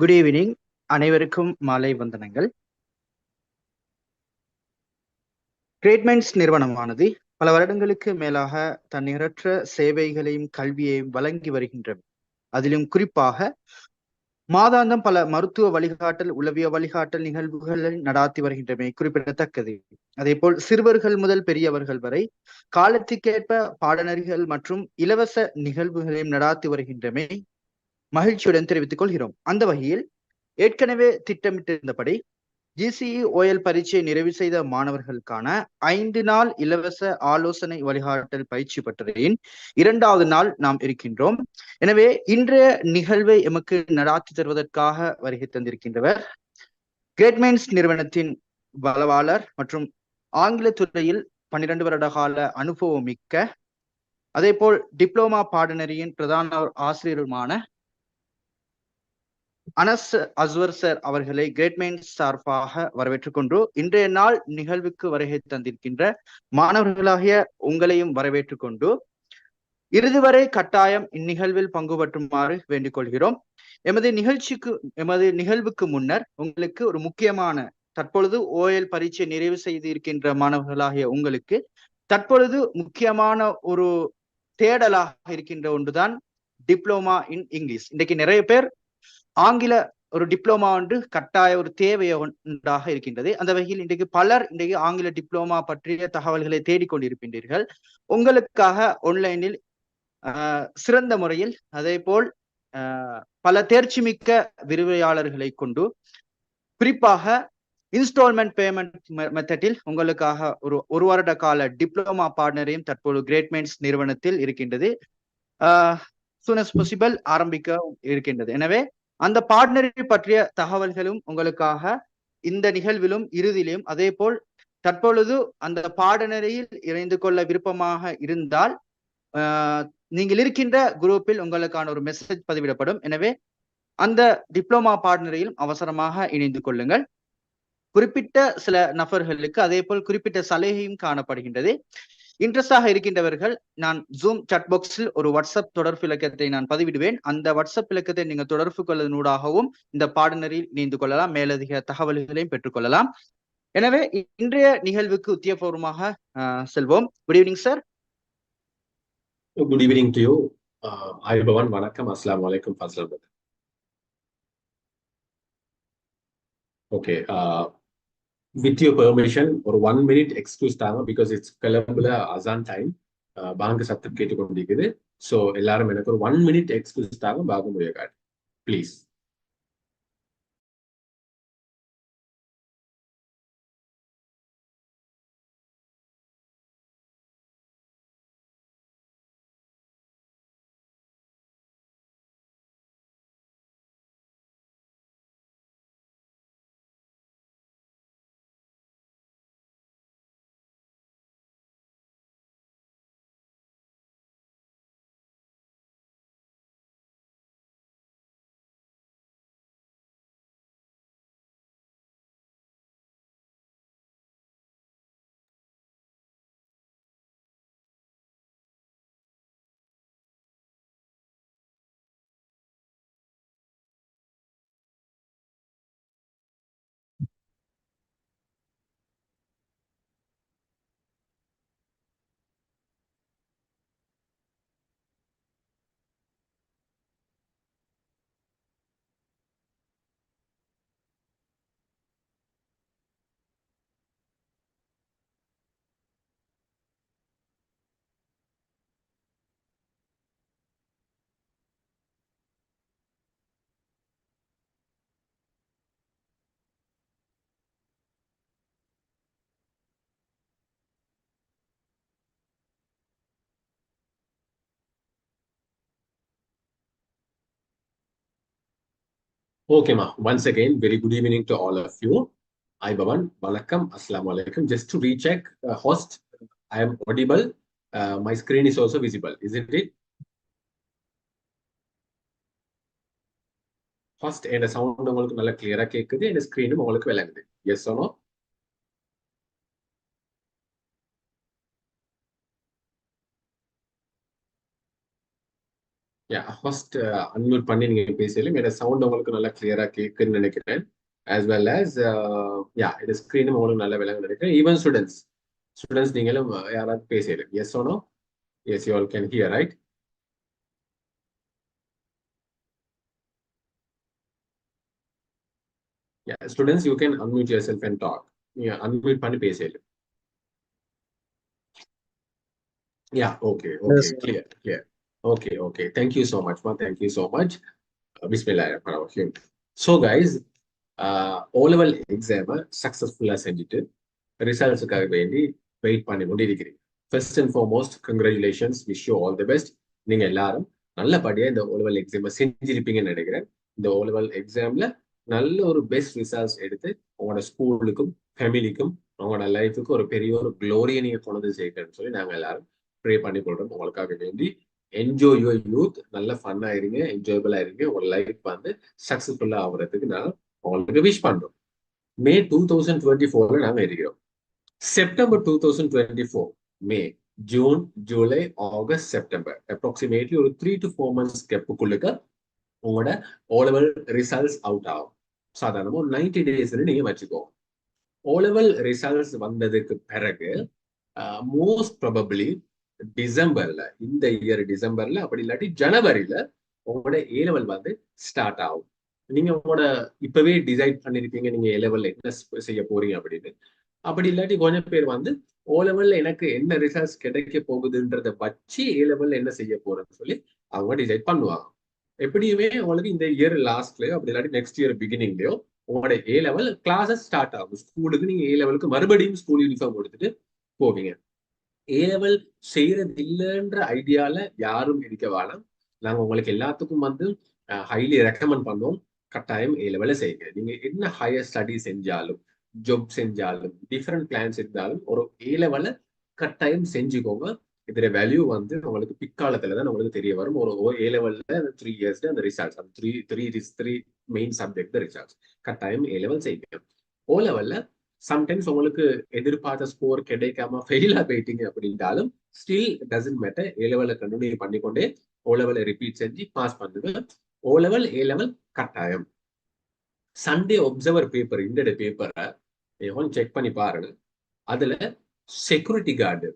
Good evening. அனைவருக்கும் மாலை வந்தனங்கள். Great minds நிறுவனமானது பல வருடங்களுக்கு மேலாக தன்னிகரற்ற சேவைகளையும் கல்வியையும் வழங்கி வருகின்றது. அதிலும் குறிப்பாக மாதாந்தம் பல மருத்துவ வழிகாட்டல், உளவிய வழிகாட்டல் நிகழ்வுகளை நடாத்தி வருகின்றமை குறிப்பிடத்தக்கது. அதே போல் சிறுவர்கள் முதல் பெரியவர்கள் வரை காலத்துக்கேற்ப பாடநெறிகள் மற்றும் இலவச நிகழ்வுகளையும் நடாத்தி வருகின்றமை மகிழ்ச்சியுடன் தெரிவித்துக் கொள்கிறோம். அந்த வகையில் ஏற்கனவே திட்டமிட்டிருந்தபடி GCE-OL பரீட்சையை நிறைவு செய்த மாணவர்களுக்கான 5 நாள் இலவச ஆலோசனை வழிகாட்டல் பயிற்சி பட்டறையின் 2வது நாள் நாம் இருக்கின்றோம். எனவே இன்றைய நிகழ்வை எமக்கு நடாத்தி தருவதற்காக வருகை தந்திருக்கின்றவர் கிரேட் மைண்ட்ஸ் நிறுவனத்தின் வளவாளர் மற்றும் ஆங்கில துறையில் 12 வருட கால அனுபவம் மிக்க, அதே போல் டிப்ளோமா பாடநெறியின் பிரதான ஆசிரியருமான அனஸ் அஸ்வர் சார் அவர்களை கிரேட் மைண்ட்ஸ் சார்பாக வரவேற்றுக் கொண்டு இன்றைய நாள் நிகழ்வுக்கு வருகை தந்திருக்கின்ற மாணவர்களாகிய உங்களையும் வரவேற்றுக் கொண்டு இறுதி வரை கட்டாயம் இந்நிகழ்வில் பங்கு பற்றுமாறு வேண்டிக் கொள்கிறோம். எமது நிகழ்வுக்கு முன்னர் உங்களுக்கு ஒரு முக்கியமான, தற்பொழுது OL பரீட்சை நிறைவு செய்து இருக்கின்ற மாணவர்களாகிய உங்களுக்கு தற்பொழுது முக்கியமான ஒரு தேடலாக இருக்கின்ற ஒன்றுதான் டிப்ளோமா இன் இங்கிலீஷ். இன்றைக்கு நிறைய பேர் ஆங்கில ஒரு டிப்ளோமா ஒன்று கட்டாய ஒரு தேவை ஒன்றாக இருக்கின்றது. அந்த வகையில் இன்றைக்கு பலர் ஆங்கில டிப்ளோமா பற்றிய தகவல்களை தேடிக்கொண்டிருக்கின்றீர்கள். உங்களுக்காக ஆன்லைனில் சிறந்த முறையில், அதே போல் பல தேர்ச்சி மிக்க விரிவுரையாளர்களை கொண்டு குறிப்பாக இன்ஸ்டால்மெண்ட் பேமெண்ட் மெத்தடில் உங்களுக்காக ஒரு வருட கால டிப்ளோமா பாடநெறியும் தற்போது கிரேட் மைண்ட்ஸ் நிறுவனத்தில் இருக்கின்றது. soon as possible ஆரம்பிக்க இருக்கின்றது. எனவே அந்த பாடநெறி பற்றிய தகவல்களும் உங்களுக்காக இந்த நிகழ்விலும் இறுதியிலும், அதே போல் தற்பொழுது அந்த பாடநெறியில் இணைந்து கொள்ள விருப்பமாக இருந்தால் நீங்கள் இருக்கின்ற குரூப்பில் உங்களுக்கான ஒரு மெசேஜ் பதிவிடப்படும். எனவே அந்த டிப்ளோமா பாடநெறியில் அவசரமாக இணைந்து கொள்ளுங்கள். குறிப்பிட்ட சில நபர்களுக்கு அதே போல் குறிப்பிட்ட சலுகையும் காணப்படுகின்றது. இன்ட்ரெஸ்டாக இருக்கின்றவர்கள், நான் ஜூம் சாட் பாக்ஸில் ஒரு வாட்ஸ்அப் தொடர்பு இலக்கத்தை நான் பதிவிடுவேன். அந்த வாட்ஸ்அப் இலக்கத்தை நீங்கள் தொடர்பு கொள்வதனூடாகவும் இந்த பாடநெறியில் இணைந்து கொள்ளலாம், மேலதிக தகவல்களையும் பெற்றுக்கொள்ளலாம். எனவே இன்றைய நிகழ்வுக்கு உத்தியபூர்வமாக செல்வோம். Good evening sir. Good evening to you. ஐபவன், வணக்கம், அஸ்ஸலாமு அலைக்கும். Fazl okay, with your permission ஒரு 1 minute எக்ஸ்கியூஸ் தாங்க, பிகாஸ் இட்ஸ் கொலம்புல அசான் டைம், பாங்கு சத்தம் கேட்டுக்கொண்டிருக்குது. ஸோ எல்லாரும் எனக்கு ஒரு 1 minute எக்ஸ்கியூஸ் தாங்க, பாக முடியாது please. Okay, ma. Once again, very good evening to all of you. Aibawan, Walakam, Assalamu alaikum. Just to recheck, host, I am audible. My screen is also visible, isn't it? Host, and the sound உங்களுக்கு நல்ல clear-ஆ கேக்குது, and screen-உம் உங்களுக்கு விளங்குது. Yes or no? First unmute பண்ணி நீங்க பேசலும் என்னோட sound உங்களுக்கு நல்லா கிளியரா கேட்குன்னு நினைக்கிறேன். as well as இது ஸ்க்ரீனும் உங்களுக்கு நல்ல விளங்க நினைக்கிறேன். ஈவன் ஸ்டூடெண்ட்ஸ் நீங்களும் யாராவது பேசலும். Yes or no? Yes, you all can hear, right? Students you can unmute yourself and talk. நீங்க அன்மியூட் பண்ணி பேசலும். Okay, Yes, sir. clear. Okay. Thank you so much, ma. Thank you so much. Bismillahirrahmanirrahim. So, guys, O-level exam successful செஞ்சுட்டு ரிசல்ட்ஸுக்காக வேண்டி wait பண்ணி கொண்டு இருக்கிறீங்க. First and foremost congratulations, wish you all the best. நீங்க எல்லாரும் நல்லபடியா இந்த O-level எக்ஸாமை செஞ்சிருப்பீங்கன்னு நினைக்கிறேன். இந்த O-level எக்ஸாம்ல நல்ல ஒரு பெஸ்ட் ரிசல்ட்ஸ் எடுத்து உங்களோட ஸ்கூலுக்கும் ஃபேமிலிக்கும் உங்களோட லைஃபுக்கும் ஒரு பெரிய ஒரு க்ளோரியை நீங்க கொண்டு சேர்க்கணும்னு சொல்லி நாங்க எல்லாரும் ப்ரே பண்ணி கொள்றோம். உங்களுக்காக வேண்டி என்ஜாய் யுவர் யூத், நல்ல ஃபன்னா இருங்க, என்ஜாயபிளா இருங்க. உங்க லைஃப் வந்து சக்சஸ்ஃபுல்லா ஆகுறதுக்கு நான் உங்களுக்கு விஷ் பண்றோம். மே 2024 நாங்க இருக்கிறோம். September 2024, May, June, July, August, September, approximately ஒரு 3 to 4 months கேப்புக்குள்ளுக்க உங்களோட O-level ரிசல்ட்ஸ் அவுட் ஆகும். சாதாரணமா ஒரு 90 days நீங்க வச்சுக்கோங்க. O-level ரிசல்ட்ஸ் வந்ததுக்கு பிறகு மோஸ்ட் ப்ராபபிளி டிசம்பர்ல, இந்த இயர் டிசம்பர்ல, அப்படி இல்லாட்டி ஜனவரியில உங்களோட A-level வந்து ஸ்டார்ட் ஆகும். நீங்க உங்களோட இப்பவே டிசைட் பண்ணிருப்பீங்க நீங்க A-level என்ன செய்ய போறீங்க அப்படின்னு. அப்படி இல்லாட்டி கொஞ்சம் பேர் வந்து O-level எனக்கு என்ன ரிசல்ட்ஸ் கிடைக்க போகுதுன்றத வச்சு A-level என்ன செய்ய போறேன்னு சொல்லி அவங்க டிசைட் பண்ணுவாங்க. எப்படியுமே உங்களுக்கு இந்த இயர் லாஸ்ட்லயோ அப்படி இல்லாட்டி நெக்ஸ்ட் இயர் பிகினிங்லயோ உங்களோட A-level கிளாஸஸ் ஸ்டார்ட் ஆகும். ஸ்கூலுக்கு நீங்க A-levelக்கு மறுபடியும் ஸ்கூல் யூனிஃபார்ம் கொடுத்துட்டு போவீங்க. A-level செய்யறது இல்லைன்ற ஐடியால யாரும் இருக்க வேணாம். நாங்க உங்களுக்கு எல்லாத்துக்கும் வந்து ஹைலி ரெக்கமெண்ட் பண்ணுவோம், கட்டாயம் A-level செய்யுங்க. நீங்க என்ன ஹையர் ஸ்டடி செஞ்சாலும், ஜாப் செஞ்சாலும், டிஃப்ரெண்ட் பிளான்ஸ் இருந்தாலும் ஒரு A-level கட்டாயம் செஞ்சுக்கோங்க. இதோட வேல்யூ வந்து உங்களுக்கு பிற்காலத்துல தான் உங்களுக்கு தெரிய வரும். ஒரு A-levelல 3 years அந்த ரிசல்ட்ஸ், அந்த த்ரீ மெயின் சப்ஜெக்ட் ரிசல்ட்ஸ் கட்டாயம் A-level செய்யுங்க. O-levelல சம்டைம்ஸ் உங்களுக்கு எதிர்பார்த்த ஸ்கோர் கிடைக்காம ஃபெயிலா போயிட்டீங்க அப்படின்றாலும் still doesn't matter. A-level continue பண்ணிக்கொண்டே O-level ரிப்பீட் செஞ்சு பாஸ் பண்ணுங்க. O-level A-level கட்டாயம். சண்டே ஒப்சர்வர் பேப்பர், இந்த பேப்பரை கொஞ்சம் செக் பண்ணி பாருங்க. அதுல செக்யூரிட்டி கார்டு,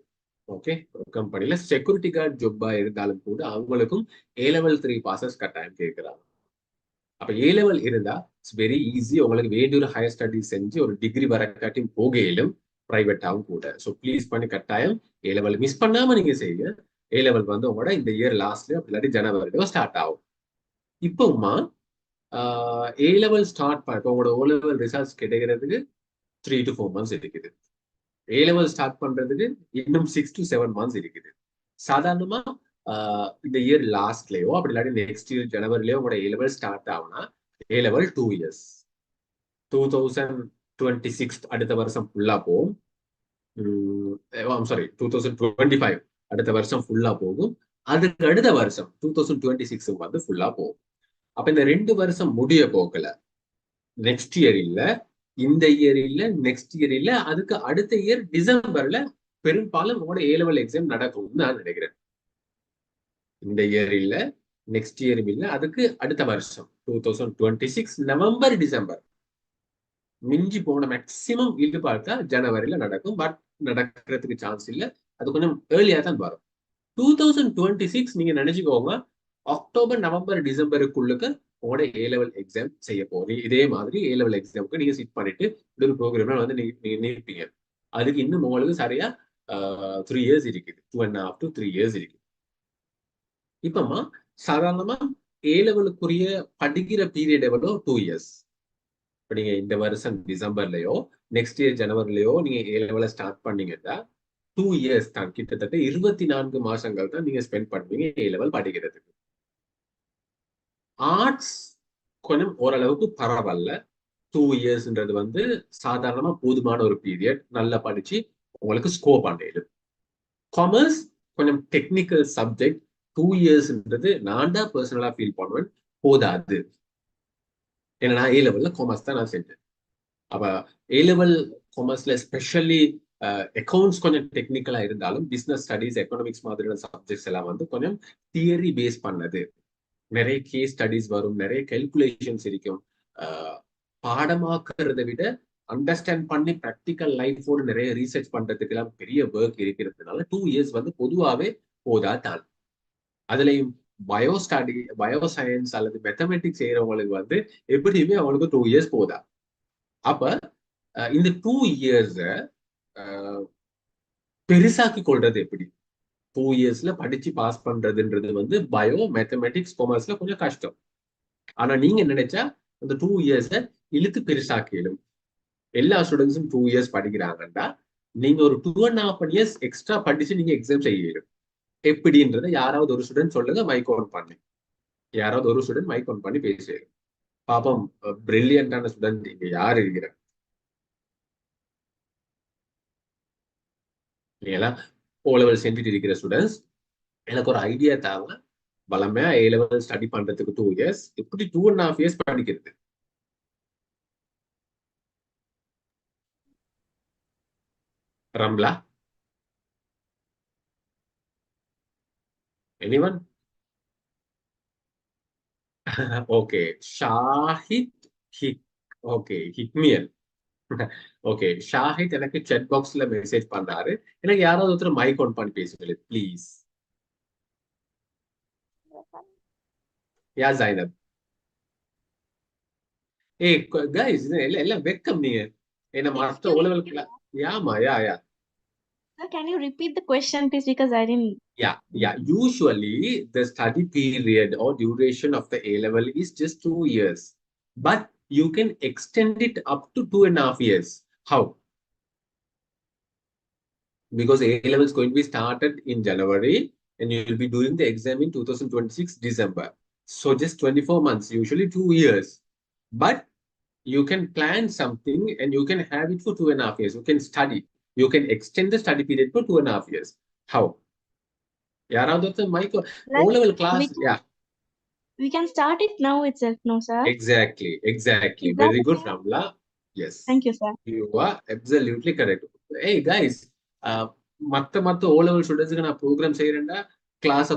ஓகே, கம்பெனில செக்யூரிட்டி கார்டு ஜாப்பா இருந்தாலும் கூட அவங்களுக்கும் A-level 3 பாசஸ் கட்டாயம் கேட்கிறாங்க. அப்ப A-level இருந்தா இட்ஸ் வெரி ஈஸி. உங்களுக்கு வேண்டிய ஒரு ஹையர் ஸ்டடி செஞ்சு ஒரு டிகிரி வர காட்டியும் போகையிலும் பிரைவேட்டாகவும் கூட. ஸோ ப்ளீஸ் பண்ணி கட்டாயம் A-level மிஸ் பண்ணாம நீங்க செய்யுங்க. A-level வந்து உங்களோட இந்த இயர் லாஸ்ட்லயோ இல்லாட்டி ஜனவரிலயோ ஸ்டார்ட் ஆகும். இப்போமா A-level ஸ்டார்ட் பண்ண உங்களோட O-level ரிசல்ட்ஸ் கிடைக்கிறதுக்கு 3 to 4 months இருக்குது. A-level ஸ்டார்ட் பண்றதுக்கு இன்னும் 6 to 7 months இருக்குது. சாதாரணமா இந்த இயர் லாஸ்ட்லயோ அப்படி இல்லாட்டி நெக்ஸ்ட் இயர் ஜனவரிலயோ உங்களோட A-level ஸ்டார்ட் ஆகுனா A-level 2 years, 2026 அடுத்த வருஷம் ஃபுல்லா போகும். சாரி 2025 அடுத்த வருஷம் ஃபுல்லா போகும். அதுக்கு அடுத்த வருஷம் 2026 வந்து ஃபுல்லா போகும். அப்ப இந்த 2 வருஷம் முடிய போக்கல, நெக்ஸ்ட் இயர் இல்ல, இந்த இயர் இல்ல, நெக்ஸ்ட் இயர் இல்ல, அதுக்கு அடுத்த இயர் டிசம்பர்ல பெரும்பாலும் உங்களோட A-level எக்ஸாம் நடக்கும்னு நான் நினைக்கிறேன். இந்த இயர் இல்ல, நெக்ஸ்ட் இயரும் இல்ல, அதுக்கு அடுத்த வருஷம் 2026 நவம்பர் டிசம்பர், மிஞ்சி போன மேக்சிமம் இது பார்த்தா ஜனவரியில நடக்கும். பட் நடக்கிறதுக்கு சான்ஸ் இல்ல, அது கொஞ்சம் ஏர்லியா தான் வரும். 2026 நீங்க நினைச்சுக்கோங்க, அக்டோபர் நவம்பர் டிசம்பருக்குள்ளுக்கு உங்களோட A-level எக்ஸாம் செய்ய போறீங்க. இதே மாதிரி A-level எக்ஸாமுக்கு நீங்க சிட் பண்ணிட்டு ஒரு ப்ரோக்ராம் வந்து நீங்க நிற்பீங்க. அதுக்கு இன்னும் உங்களுக்கு சரியா 3 years இருக்குது, 2.5 to 3 years இருக்கு. இப்பமா சாதாரணமா A-levelக்குரிய படிக்கிற பீரியட் எவ்வளோ? 2 years. இப்ப நீங்க இந்த வருஷம் டிசம்பர்லயோ நெக்ஸ்ட் இயர் ஜனவரிலயோ நீங்க A-level ஸ்டார்ட் பண்ணீங்கன்னா 2 years தான், கிட்டத்தட்ட 24 மாசங்கள் தான் நீங்க ஸ்பெண்ட் பண்ணுவீங்க A-level படிக்கிறதுக்கு. ஆர்ட்ஸ் கொஞ்சம் ஓரளவுக்கு பரவாயில்ல. 2 yearsன்றது வந்து சாதாரணமா போதுமான ஒரு பீரியட், நல்லா படிச்சு உங்களுக்கு ஸ்கோர் பண்ணிடும். காமர்ஸ் கொஞ்சம் டெக்னிக்கல் சப்ஜெக்ட், 2 yearsன்றது நான் தான் பர்சனலா ஃபீல் பண்ணுவேன் போதாது. ஏன்னா நான் A-levelல காமர்ஸ் தான் நான் செஞ்சேன். அப்ப A-level காமர்ஸ்ல ஸ்பெஷலி அக்கௌண்ட்ஸ் கொஞ்சம் டெக்னிக்கலா இருந்தாலும் பிசினஸ் ஸ்டடிஸ், எக்கனாமிக்ஸ் மாதிரியான சப்ஜெக்ட்ஸ் எல்லாம் வந்து கொஞ்சம் தியரி பேஸ் பண்ணது. நிறைய கேஸ் ஸ்டடிஸ் வரும், நிறைய கல்குலேஷன்ஸ் இருக்கும். பாடமாக்குறதை விட அண்டர்ஸ்டாண்ட் பண்ணி ப்ராக்டிக்கல் லைஃபோடு நிறைய ரீசர்ச் பண்றதுக்கு எல்லாம் பெரிய ஒர்க் இருக்கிறதுனால 2 இயர்ஸ் வந்து பொதுவாகவே போதா தான். அதுலயும் பயோஸ்டடி, பயோசயின்ஸ் அல்லது மேத்தமெட்டிக்ஸ் செய்யறவங்களுக்கு வந்து எப்படியுமே அவங்களுக்கு 2 இயர்ஸ் போதா. அப்ப இந்த 2 இயர்ஸ பெருசாக்கி கொள்றது எப்படி? 2 இயர்ஸ்ல படிச்சு பாஸ் பண்றதுன்றது வந்து பயோ, மேத்தமெட்டிக்ஸ், காமர்ஸ்ல கொஞ்சம் கஷ்டம். ஆனா நீங்க நினைச்சா அந்த 2 இயர்ஸ இழுத்து பெருசாக்கிடும். எல்லா ஸ்டூடெண்ட்ஸும் 2 இயர்ஸ் படிக்கிறாங்கன்னா நீங்க ஒரு 2.5 இயர்ஸ் எக்ஸ்ட்ரா படிச்சு நீங்க எக்ஸாம் செய்யணும். எப்படின்றத யாராவது ஒரு ஸ்டூடெண்ட் சொல்லுங்க, மைக் ஆன் பண்ணி. யாராவது ஒரு ஸ்டூடெண்ட் மைக் ஆன் பண்ணி பேசுறேன். பாப்போம், பிரில்லியண்டான ஸ்டூடெண்ட் இங்க யாரு இருக்கிற? நீங்களாம் ஓ லெவல் செஞ்சுட்டு இருக்கிற ஸ்டூடெண்ட்ஸ் எனக்கு ஒரு ஐடியா தாங்க. வளமையா ஏ லெவல் ஸ்டடி பண்றதுக்கு 2 இயர்ஸ், எப்படி 2.5 இயர்ஸ் படிக்கிறது? ரம்லா, எனிவன்? ஓகே, ஷாஹித் ஹிக். ஓகே, ஹிக்மியன். ஓகே, ஷாஹித் எனக்கு செட் பாக்ஸ்ல மெசேஜ் பண்றாரு. எனக்கு யாராவது ஒருத்தர் மைக் ஆன் பண்ணி பேசுங்களேன் ப்ளீஸ். யா ஜைனப். ஏய் கைஸ், எல்லாம் வெக்கம் நீங்க என்ன மற்ற Excuse உலகளுக்கு. யாமா yeah yeah sir, can you repeat the question, please? Because I didn't. yeah. Usually the study period or duration of the A level is just 2 years, but you can extend it up to 2.5 years. How? Because A level is going to be started in January and you will be doing the exam in 2026 December. So just 24 months, usually 2 years. But you can plan something and you can have it for 2.5 years. You can study. You can extend the study period for 2.5 years. How? யாராவது ஒருத்தர் mic O level We class. can, yeah we can start it now itself, no, sir? exactly Is that very good, okay? Ramla. Yes, Thank you, sir. you are absolutely correct. Hey guys, மத்த ஓ level ஸ்டூடெண்ட்ஸ்க்கு நான் program செய்யறேன்டா கிளாஸை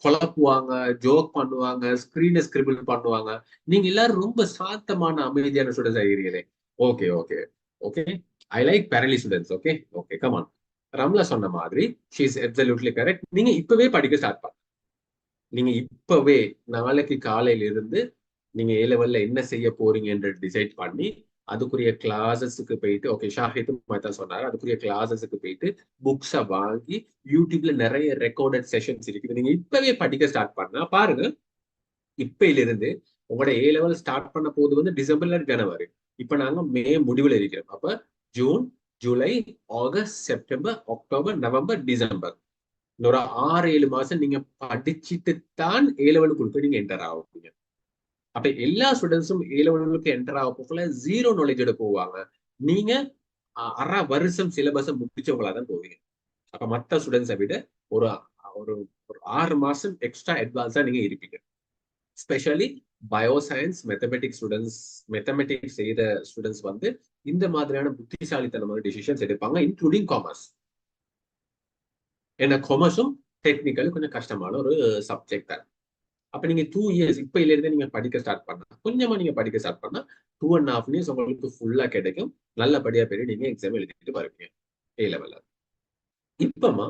குழப்புவாங்க, joke பண்ணுவாங்க, ஸ்கிரீனை scribble பண்ணுவாங்க. நீங்க எல்லாரும் ரொம்ப சாந்தமான அமைதியான ஸ்டூடெண்ட்ஸ் ஆகிறீங்களே. Okay okay okay, I like barely students. Okay okay, come on. Ramla சொன்ன மாதிரி ஷீ இஸ் அப்சல்யூட்லி கரெக்ட். நீங்க இப்பவே படிக்க ஸ்டார்ட் பண்ணுங்க. நீங்க இப்பவே நாளைக்கு காலையில இருந்து நீங்க ஏ லெவல்ல என்ன செய்ய போறீங்கன்ற டிசைட் பண்ணி அதுக்குரிய கிளாஸஸுக்கு போயிட்டு, ஓகே ஷாஹித்தும் தான் சொன்னாரு, அதுக்குரிய கிளாஸஸுக்கு போயிட்டு புக்ஸை வாங்கி யூடியூப்ல நிறைய ரெக்கார்டட் செஷன்ஸ் இருக்குது. நீங்க இப்பவே படிக்க ஸ்டார்ட் பண்ணா பாருங்க, இப்பையில இருந்து உங்களோட ஏ லெவல் ஸ்டார்ட் பண்ண போது வந்து டிசம்பர்ல ஜனவரி. இப்ப நாங்க மே முடிவுல இருக்கிறோம். அப்ப June, July, August, September, October, November, December, இன்னொரு 6-7 மாசம் நீங்க படிச்சுட்டு தான் ஏ லெவலுக்கு நீங்க என்டர் ஆகுவீங்க. அப்ப எல்லா ஸ்டூடெண்ட்ஸும் ஏ லெவலுக்கு என்டர் ஆக போகல ஜீரோ நாலேஜோட போவாங்க. நீங்க அரை வருஷம் சிலபஸை முடிச்சவங்களா தான் போவீங்க. அப்ப மற்ற ஸ்டூடெண்ட்ஸை விட ஒரு ஒரு 6 மாசம் எக்ஸ்ட்ரா அட்வான்ஸா நீங்க இருப்பீங்க. Specially bioscience, mathematics students, mathematics செய்த ஸ்டூடெண்ட்ஸ் வந்து இந்த மாதிரியான புத்திசாலித்தனமான டிசிஷன்ஸ் எடுப்பாங்க, இன்க்ளூடிங் காமர்ஸ். ஏன்னா காமர்ஸும் டெக்னிக்கலி கொஞ்சம் கஷ்டமான ஒரு சப்ஜெக்ட் தான். அப்ப நீங்க 2 இயர்ஸ் இப்பையில இருந்து நீங்க படிக்க ஸ்டார்ட் பண்ணா, கொஞ்சமா நீங்க படிக்க ஸ்டார்ட் பண்ணா 2.5 இயர்ஸ் உங்களுக்கு ஃபுல்லா கிடைக்கும். நல்லபடியா பெரிய நீங்க எக்ஸாம் எழுதிட்டு வருவீங்க ஏ லெவல்ல. இப்பமா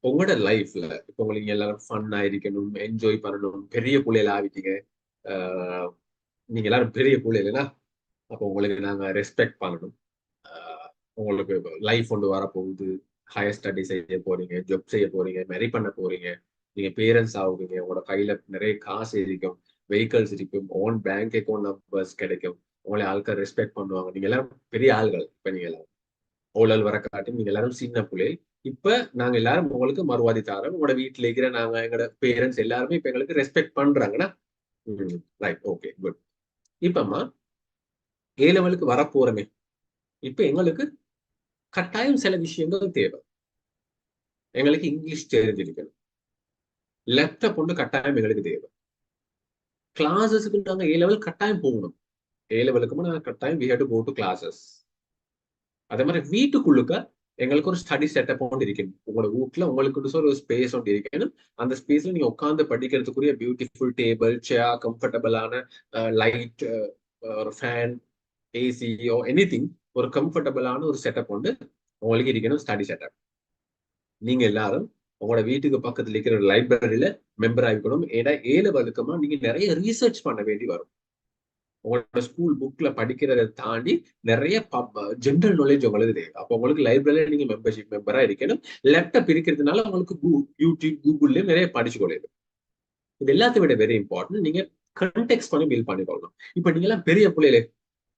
உங்களோட லைஃப்ல இப்ப உங்களுக்கு எல்லாரும் ஃபன் ஆயிருக்கணும், என்ஜாய் பண்ணணும், பெரிய பிள்ளைல ஆகிட்டீங்க. நீங்க எல்லாரும் பெரிய பிள்ளைலன்னா அப்போ உங்களுக்கு நாங்க ரெஸ்பெக்ட் பண்ணணும். உங்களுக்கு லைஃப் கொண்டு வரப்போகுது, ஹையர் ஸ்டடி செய்ய போறீங்க, ஜாப் செய்ய போறீங்க, மேரி பண்ண போறீங்க, நீங்க பேரண்ட்ஸ் ஆகுவீங்க, உங்களோட கையில நிறைய காசு இருக்கும், வெஹிக்கல்ஸ் இருக்கும், ஓன் பேங்க் அக்கௌண்ட் நம்பர்ஸ் கிடைக்கும், உங்களை ஆட்கள் ரெஸ்பெக்ட் பண்ணுவாங்க. நீங்க எல்லாரும் பெரிய ஆள்கள். இப்ப நீங்க எல்லாரும் ஓலல் வர காட்டி நீங்க எல்லாரும் சின்ன பிள்ளை. இப்ப நாங்க எல்லாரும் உங்களுக்கு மறுவாதி தாரோம். உங்களோட வீட்டுல இருக்கிற நாங்க எங்களோட பேரண்ட்ஸ் எல்லாருமே இப்ப எங்களுக்கு ரெஸ்பெக்ட் பண்றாங்கன்னா ரைட், ஓகே, குட். இப்பமா ஏ லெவலுக்கு வர போறமே, இப்ப எங்களுக்கு கட்டாயம் சில விஷயங்கள் தேவை. எங்களுக்கு இங்கிலீஷ் தெரிஞ்சிருக்கணும், லேப்டாப் கொண்டு கட்டாயம் எங்களுக்கு தேவை. கிளாஸஸுக்கு நாங்க ஏ லெவல் கட்டாயம் போகணும். ஏ லெவலுக்கு நாங்க கட்டாயம் we have to go to classes. அதே மாதிரி வீட்டுக்குள்ளுக்க எங்களுக்கு ஒரு ஸ்டடி செட்டப் ஒன்று இருக்கணும். உங்களோட வீட்டுல உங்களுக்கு ஒரு ஸ்பேஸ் ஒன்று இருக்கணும். அந்த ஸ்பேஸ்ல நீங்க உட்காந்து படிக்கிறதுக்குரிய பியூட்டிஃபுல் டேபிள், சேர், கம்ஃபர்டபுளான லைட், ஒரு ஃபேன், ஏசியோ எனிதிங், ஒரு கம்ஃபர்டபுளான ஒரு செட்டப் வந்து உங்களுக்கு இருக்கணும். ஸ்டடி செட்டப் நீங்க எல்லாரும் உங்களோட வீட்டுக்கு பக்கத்துல இருக்கிற லைப்ரரியில மெம்பர் ஆகிக்கணும். ஏன்னா ஏலவழுக்கமா நீங்க நிறைய ரீசர்ச் பண்ண வேண்டி வரும். உங்களோட ஸ்கூல் புக்ல படிக்கிறத தாண்டி நிறைய ஜென்ரல் நாலேஜ் உங்களுக்கு தேவை. அப்போ உங்களுக்கு லைப்ரரியில நீங்க மெம்பரா இருக்கணும். லேப்டாப் இருக்கிறதுனால உங்களுக்கு யூடியூப், கூகுள்லயும் நிறைய படிச்சு கொள்ளும். இது எல்லாத்தையும் விட வெரி இம்பார்ட்டன்ட், நீங்க கண்டெக்ஸ்ட் பண்ணி பில்ட் பண்ணிக்கொள்ளணும். இப்ப நீங்க எல்லாம் பெரிய பிள்ளைகளே,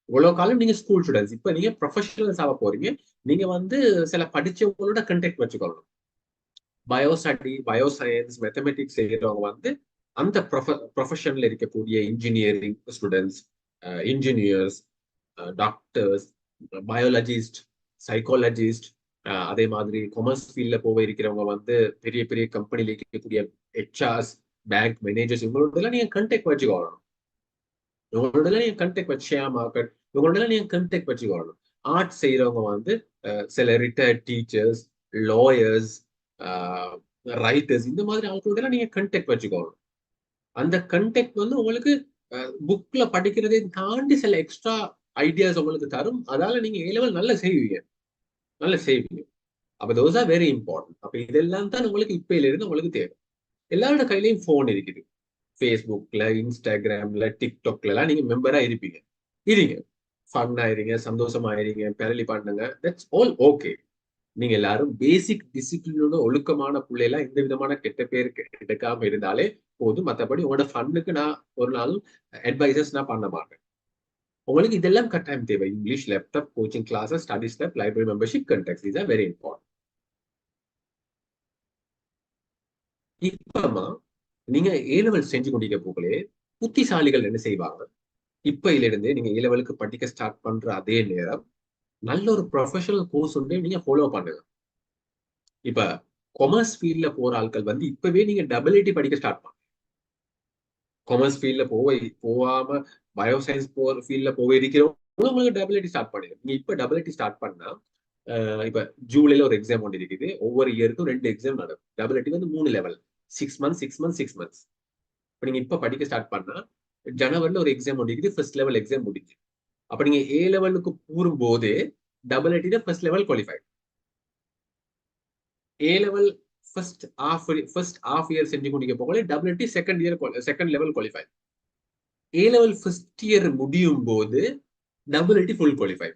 இவ்வளவு காலம் நீங்க ஸ்கூல் ஸ்டூடெண்ட்ஸ், இப்ப நீங்க ப்ரொஃபஷனல்ஸ் ஆக போறீங்க. நீங்க வந்து சில படிச்சவங்களோட கண்டெக்ட் வச்சுக்கொள்ளணும். பயோஸ்டடி, பயோசயின்ஸ், மேத்தமெட்டிக்ஸ் செய்யறவங்க வந்து அந்த ப்ரொஃபஷன்ல இருக்கக்கூடிய engineering students, engineers, doctors, biologist, psychologist, அதே மாதிரி கொமர்ஸ் ஃபீல்ட்ல போக இருக்கிறவங்க வந்து பெரிய பெரிய கம்பெனில இருக்கக்கூடிய ஹெச்ஆர்ஸ், பேங்க் மேனேஜர்ஸ், இவங்களோட நீங்க கண்டெக்ட் வச்சுக்கொள்ளணும். இவங்களோட நீங்க கண்டெக்ட் வச்சு ஷேர் மார்க்கெட், இவங்களோட நீங்க கண்டெக்ட் வச்சுக்கொள்ளணும். ஆர்ட் செய்யறவங்க வந்து சில ரிட்டையர்ட் டீச்சர்ஸ், லாயர்ஸ், ரைட்டர்ஸ், இந்த மாதிரி ஆட்களோட நீங்க கண்டெக்ட் வச்சுக்கோணும். அந்த கண்டெக்ட் வந்து உங்களுக்கு புக்ல படிக்கிறதை தாண்டி சில எக்ஸ்ட்ரா ஐடியாஸ் உங்களுக்கு தரும். அதால நீங்க ஏ லெவல் நல்லா செய்வீங்க. அப்ப தோஸ் ஆர் வெரி இம்பார்ட்டன்ட். அப்ப இதெல்லாம் தான் உங்களுக்கு இப்பையில இருந்து உங்களுக்கு தேவை. எல்லாரோட கையிலயும் போன் இருக்குது. ஃபேஸ்புக்ல, இன்ஸ்டாகிராம்ல, டிக்டாக்ல எல்லாம் நீங்க மெம்பரா இருப்பீங்க. ஃபன் ஆயிருங்க, சந்தோஷமா ஆயிருங்க, பெரளி பண்ணுங்க, தட்ஸ் ஆல் ஓகே. நீங்க எல்லாரும் பேசிக் டிசிப்ளினோட ஒழுக்கமான பிள்ளைலாம் எந்த விதமான கெட்ட பேருக்கு எடுக்காம இருந்தாலே போதும். மற்றபடி உங்களோட ஃபன்னுக்கு நான் ஒரு நாளும் அட்வைசஸ் நான் பண்ண மாட்டேன். உங்களுக்கு இதெல்லாம் கட்டாயம் தேவை. English, laptop, coaching classes, study step, library membership, contacts, is very important. இப்பமா நீங்க ஏ லெவல் செஞ்சு கொண்டிருக்க போகலே புத்திசாலிகள் என்ன செய்வாங்க, இப்பையில இருந்து நீங்க ஏ லெவலுக்கு படிக்க ஸ்டார்ட் பண்ற அதே நேரம் நல்ல ஒரு ப்ரொஃபஷனல் கோர்ஸ் ஒன்று நீங்க ஃபாலோ பண்ணுங்க. இப்ப கொமர்ஸ் ஃபீல்ட்ல போற ஆட்கள் வந்து இப்பவே நீங்க டபுள் ஐடி படிக்க ஸ்டார்ட் பண்ணுங்க. கொமர்ஸ் ஃபீல்ட்ல போகாம பயோசயின்ஸ் போற ஃபீல்ட்ல போக இருக்கிறவங்க உங்களுக்கு டபுள் ஐடி ஸ்டார்ட் பண்ணுங்க. நீங்க இப்ப டபுள் ஐடி ஸ்டார்ட் பண்ணா, இப்ப ஜூலைல ஒரு எக்ஸாம் ஒன்று இருக்குது. ஒவ்வொரு இயருக்கும் 2 எக்ஸாம் நடக்கும். டபுள் ஐடி வந்து 3 லெவல், 6 months 6 months 6 months. இப்ப நீங்க இப்ப படிக்க ஸ்டார்ட் பண்ணா ஜனவரில ஒரு எக்ஸாம் ஒன்று இருக்குது. ஃபர்ஸ்ட் லெவல் எக்ஸாம் முடிஞ்சு. அப்ப நீங்க ஏ லெவலுக்கு போகும் போதே டபுள் ஐடி தான் first level qualify. A level first half year செஞ்சு கொண்டிருக்க போகல double ID second level qualify. A level first year முடியும் போது டபுள் ஐடி ஃபுல் குவாலிஃபை.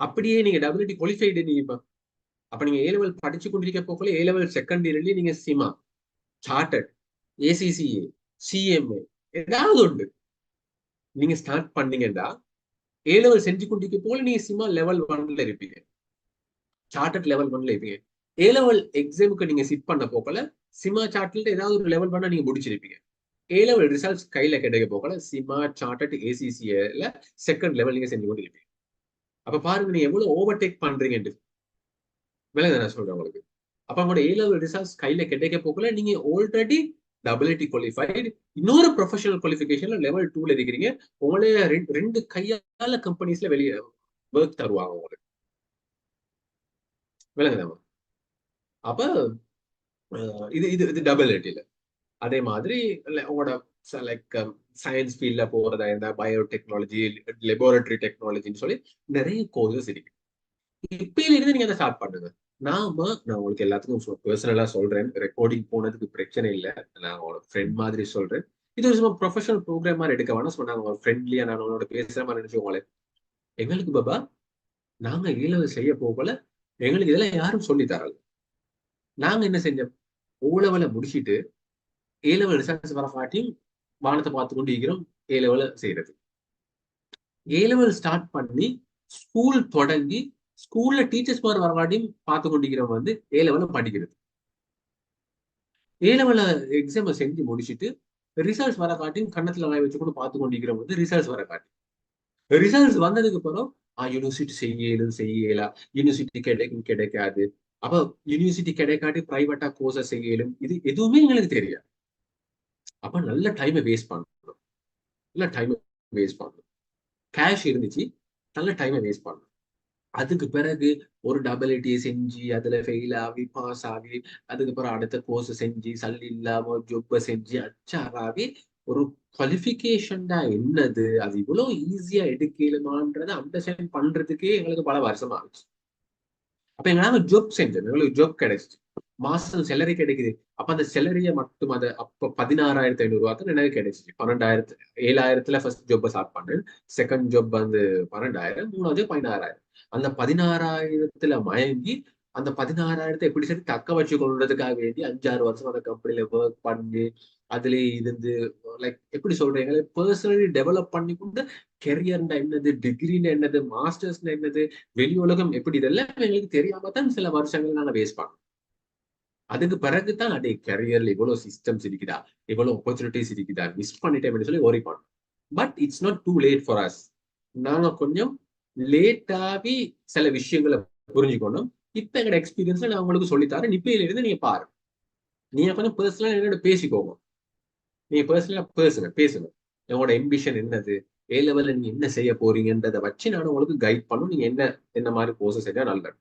அப்படியே நீங்க டபுள் ஐடி குவாலிஃபைடு நீங்க அப்ப நீங்க ஏ லெவல் படிச்சு கொண்டிருக்க போகல ஏ லெவல் செகண்ட் இயர்லயே நீங்க சிமா, சார்ட்டர்ட், ஏசிசிஏ, சிஎம்ஏ ஏதாவது உண்டு நீங்க ஸ்டார்ட் பண்ணீங்கன்னா ஏ லெவல் செஞ்சு கொண்டிருக்க போல நீங்க சிமா லெவல் 1ல இருப்பீங்க, சார்ட்டர்ட் லெவல் 1ல இருப்பீங்க. ஏ லெவல் எக்ஸாமுக்கு நீங்க சிட் பண்ண போகல சிமா, சார்ட்டர்ட் ஏதாவது ஒரு லெவல் 1 நீங்க முடிச்சிருப்பீங்க. ஏ லெவல் ரிசல்ட்ஸ் கையில கிடைக்க போகல சிமா, சார்ட்டர்ட், ஏசிசிஏல செகண்ட் லெவல் நீங்க செஞ்சு கொண்டு இருப்பீங்க. அப்ப பாருங்க நீங்க எவ்வளவு ஓவர்டேக் பண்றீங்கன்னு விலங்கு நான் சொல்றேன் உங்களுக்கு. அப்ப உங்களோட ஏ லெவல் ரிசல்ட்ஸ் கையில கிடைக்க போகல நீங்க ஆல்ரெடி டபுள் ஐடி குவாலிஃபைடு, இன்னொரு ப்ரொஃபஷனல் குவாலிஃபிகேஷன்ல லெவல் 2ல இருக்கிறீங்க. உங்களே 2 கையால கம்பெனிஸ்ல வெளியே ஒர்க் தருவாங்க உங்களுக்கு. விலங்குதாமா. அப்ப இது இது இது டபுள் ஐடில. அதே மாதிரி உங்களோட லைக் சயின்ஸ் ஃபீல்ட்ல போறதா இருந்தா பயோடெக்னாலஜி, லெபார்டரி டெக்னாலஜின்னு சொல்லி நிறைய கோர்சஸ் இருக்கு. இப்பயில இருந்து நீங்க அதை ஸ்டார்ட் பண்ணுங்க. நான் உங்களுக்கு எல்லாத்துக்கும் பர்சனலா சொல்றேன். ரெக்கார்டிங் போனதுக்கு பிரச்சனை இல்லை. நான் உங்களோட ஃப்ரெண்ட் மாதிரி சொல்றேன். இது ஒரு சும்மா ப்ரொஃபஷனல் ப்ரோக்ராம் மாதிரி எடுக்க வேணாம். சொன்னாங்க ஒரு ஃப்ரெண்ட்லியா நான் உங்களோட பேசுற மாதிரி நினைச்சுக்கோங்களே. எங்களுக்கு பாபா நாங்க ஏ லெவல் செய்ய போகல எங்களுக்கு இதெல்லாம் யாரும் சொல்லி தரல. நாங்க என்ன செஞ்சோம், ஓ லெவலை முடிச்சுட்டு ஏ லெவல் ரிசல்ட்ஸ் வர காட்டியும் வானத்தை பார்த்து கொண்டு இருக்கிறோம் ஏ லெவல செய்யறது. ஏ லெவல் ஸ்டார்ட் பண்ணி ஸ்கூல் தொடங்கி ஸ்கூல்ல டீச்சர்ஸ் மாதிரி வரவாட்டியும் பார்த்து கொண்டிருக்கிறவங்க வந்து ஏ லெவல படிக்கிறது. ஏ லெவல எக்ஸாம் செஞ்சு முடிச்சுட்டு ரிசல்ட்ஸ் வர காட்டியும் கண்ணத்துல வாய் வச்சு கூட பார்த்து கொண்டிருக்கிறவங்க வந்து ரிசல்ட்ஸ் வர காட்டி, ரிசல்ட்ஸ் வந்ததுக்கு அப்புறம் யூனிவர்சிட்டி செய்யலாம், யூனிவர்சிட்டி கிடைக்காது, அப்ப யூனிவர்சிட்டி கிடைக்காட்டி பிரைவேட்டா கோர்சஸ் செய்யலும், இது எதுவுமே எங்களுக்கு தெரியாது. அப்ப நல்ல டைமை வேஸ்ட் பண்ணணும். கேஷ் இருந்துச்சு, நல்ல டைமை வேஸ்ட் பண்ணணும். அதுக்கு பிறகு ஒரு டபிள்யூடி செஞ்சு அதுல ஃபெயில் ஆகி பாஸ் ஆகி அதுக்கப்புறம் அடுத்த கோர்ஸ் செஞ்சு சல்லி இல்லாம ஜொப்ப செஞ்சு அச்சாராகி ஒரு குவாலிஃபிகேஷன் தான் என்னது, அது இவ்வளவு ஈஸியா எடுக்கலுமான்றதை அண்டர்ஸ்டாண்ட் பண்றதுக்கே எங்களுக்கு பல வருஷம் ஆச்சு. அப்ப எங்களால ஜொப் செஞ்சோம், எங்களுக்கு ஜொப் கிடைச்சிச்சு, மாசம் செலரி கிடைக்குது. அப்ப அந்த செலரிய மட்டும் அதை அப்ப 16,500 தான் எனக்கு கிடைச்சிச்சு. 7,000 ஃபர்ஸ்ட் ஜாப் ஸ்டார்ட் பண்ணேன், செகண்ட் ஜாப் வந்து 12,000, மூணாவது 16,000. அந்த 16,000 மயங்கி அந்த 16,000 எப்படி சரி தக்க வச்சு கொள்றதுக்காக வேண்டி 5-6 வருஷம் அந்த கம்பெனில ஒர்க் பண்ணி அதுலயே இருந்து லைக் எப்படி சொல்றீங்க பர்சனலி டெவலப் பண்ணி கொண்டு கெரியர்னா என்னது, டிகிரின்னு என்னது, மாஸ்டர்ஸ் என்னது, வெளி உலகம் எப்படி, இதெல்லாம் எங்களுக்கு தெரியாம தான் சில வருஷங்கள் நாங்க வேஸ்ட் பண்ணோம். அதுக்கு பிறகுதான் அதே கரியர்ல இவ்வளவு சிஸ்டம்ஸ் இருக்குதா, இவ்வளவு ஆப்பர்ச்சுனிட்டிஸ் இருக்குதா, மிஸ் பண்ணிட்டேன் சொல்லி ஓரி பண்ணோம். But it's not too late for us. நாங்க கொஞ்சம் லேட்டாகி சில விஷயங்களை புரிஞ்சுக்கணும். இப்ப எங்களோட எக்ஸ்பீரியன்ஸ்ல நான் உங்களுக்கு சொல்லித்தரேன், இப்பயில இருந்து நீங்க பாருங்க. நீங்க கொஞ்சம் பர்சனலா என்னோட பேசிக்கோங்க, நீங்க பர்சனலா பேசுங்க உங்களோட எம்பிஷன் என்னது, ஏ லெவல்ல நீங்க என்ன செய்ய போறீங்கன்றதை வச்சு நான் உங்களுக்கு கைட் பண்ணும். நீங்க என்ன மாதிரி கோர்சஸ் செய்ய நல்லது.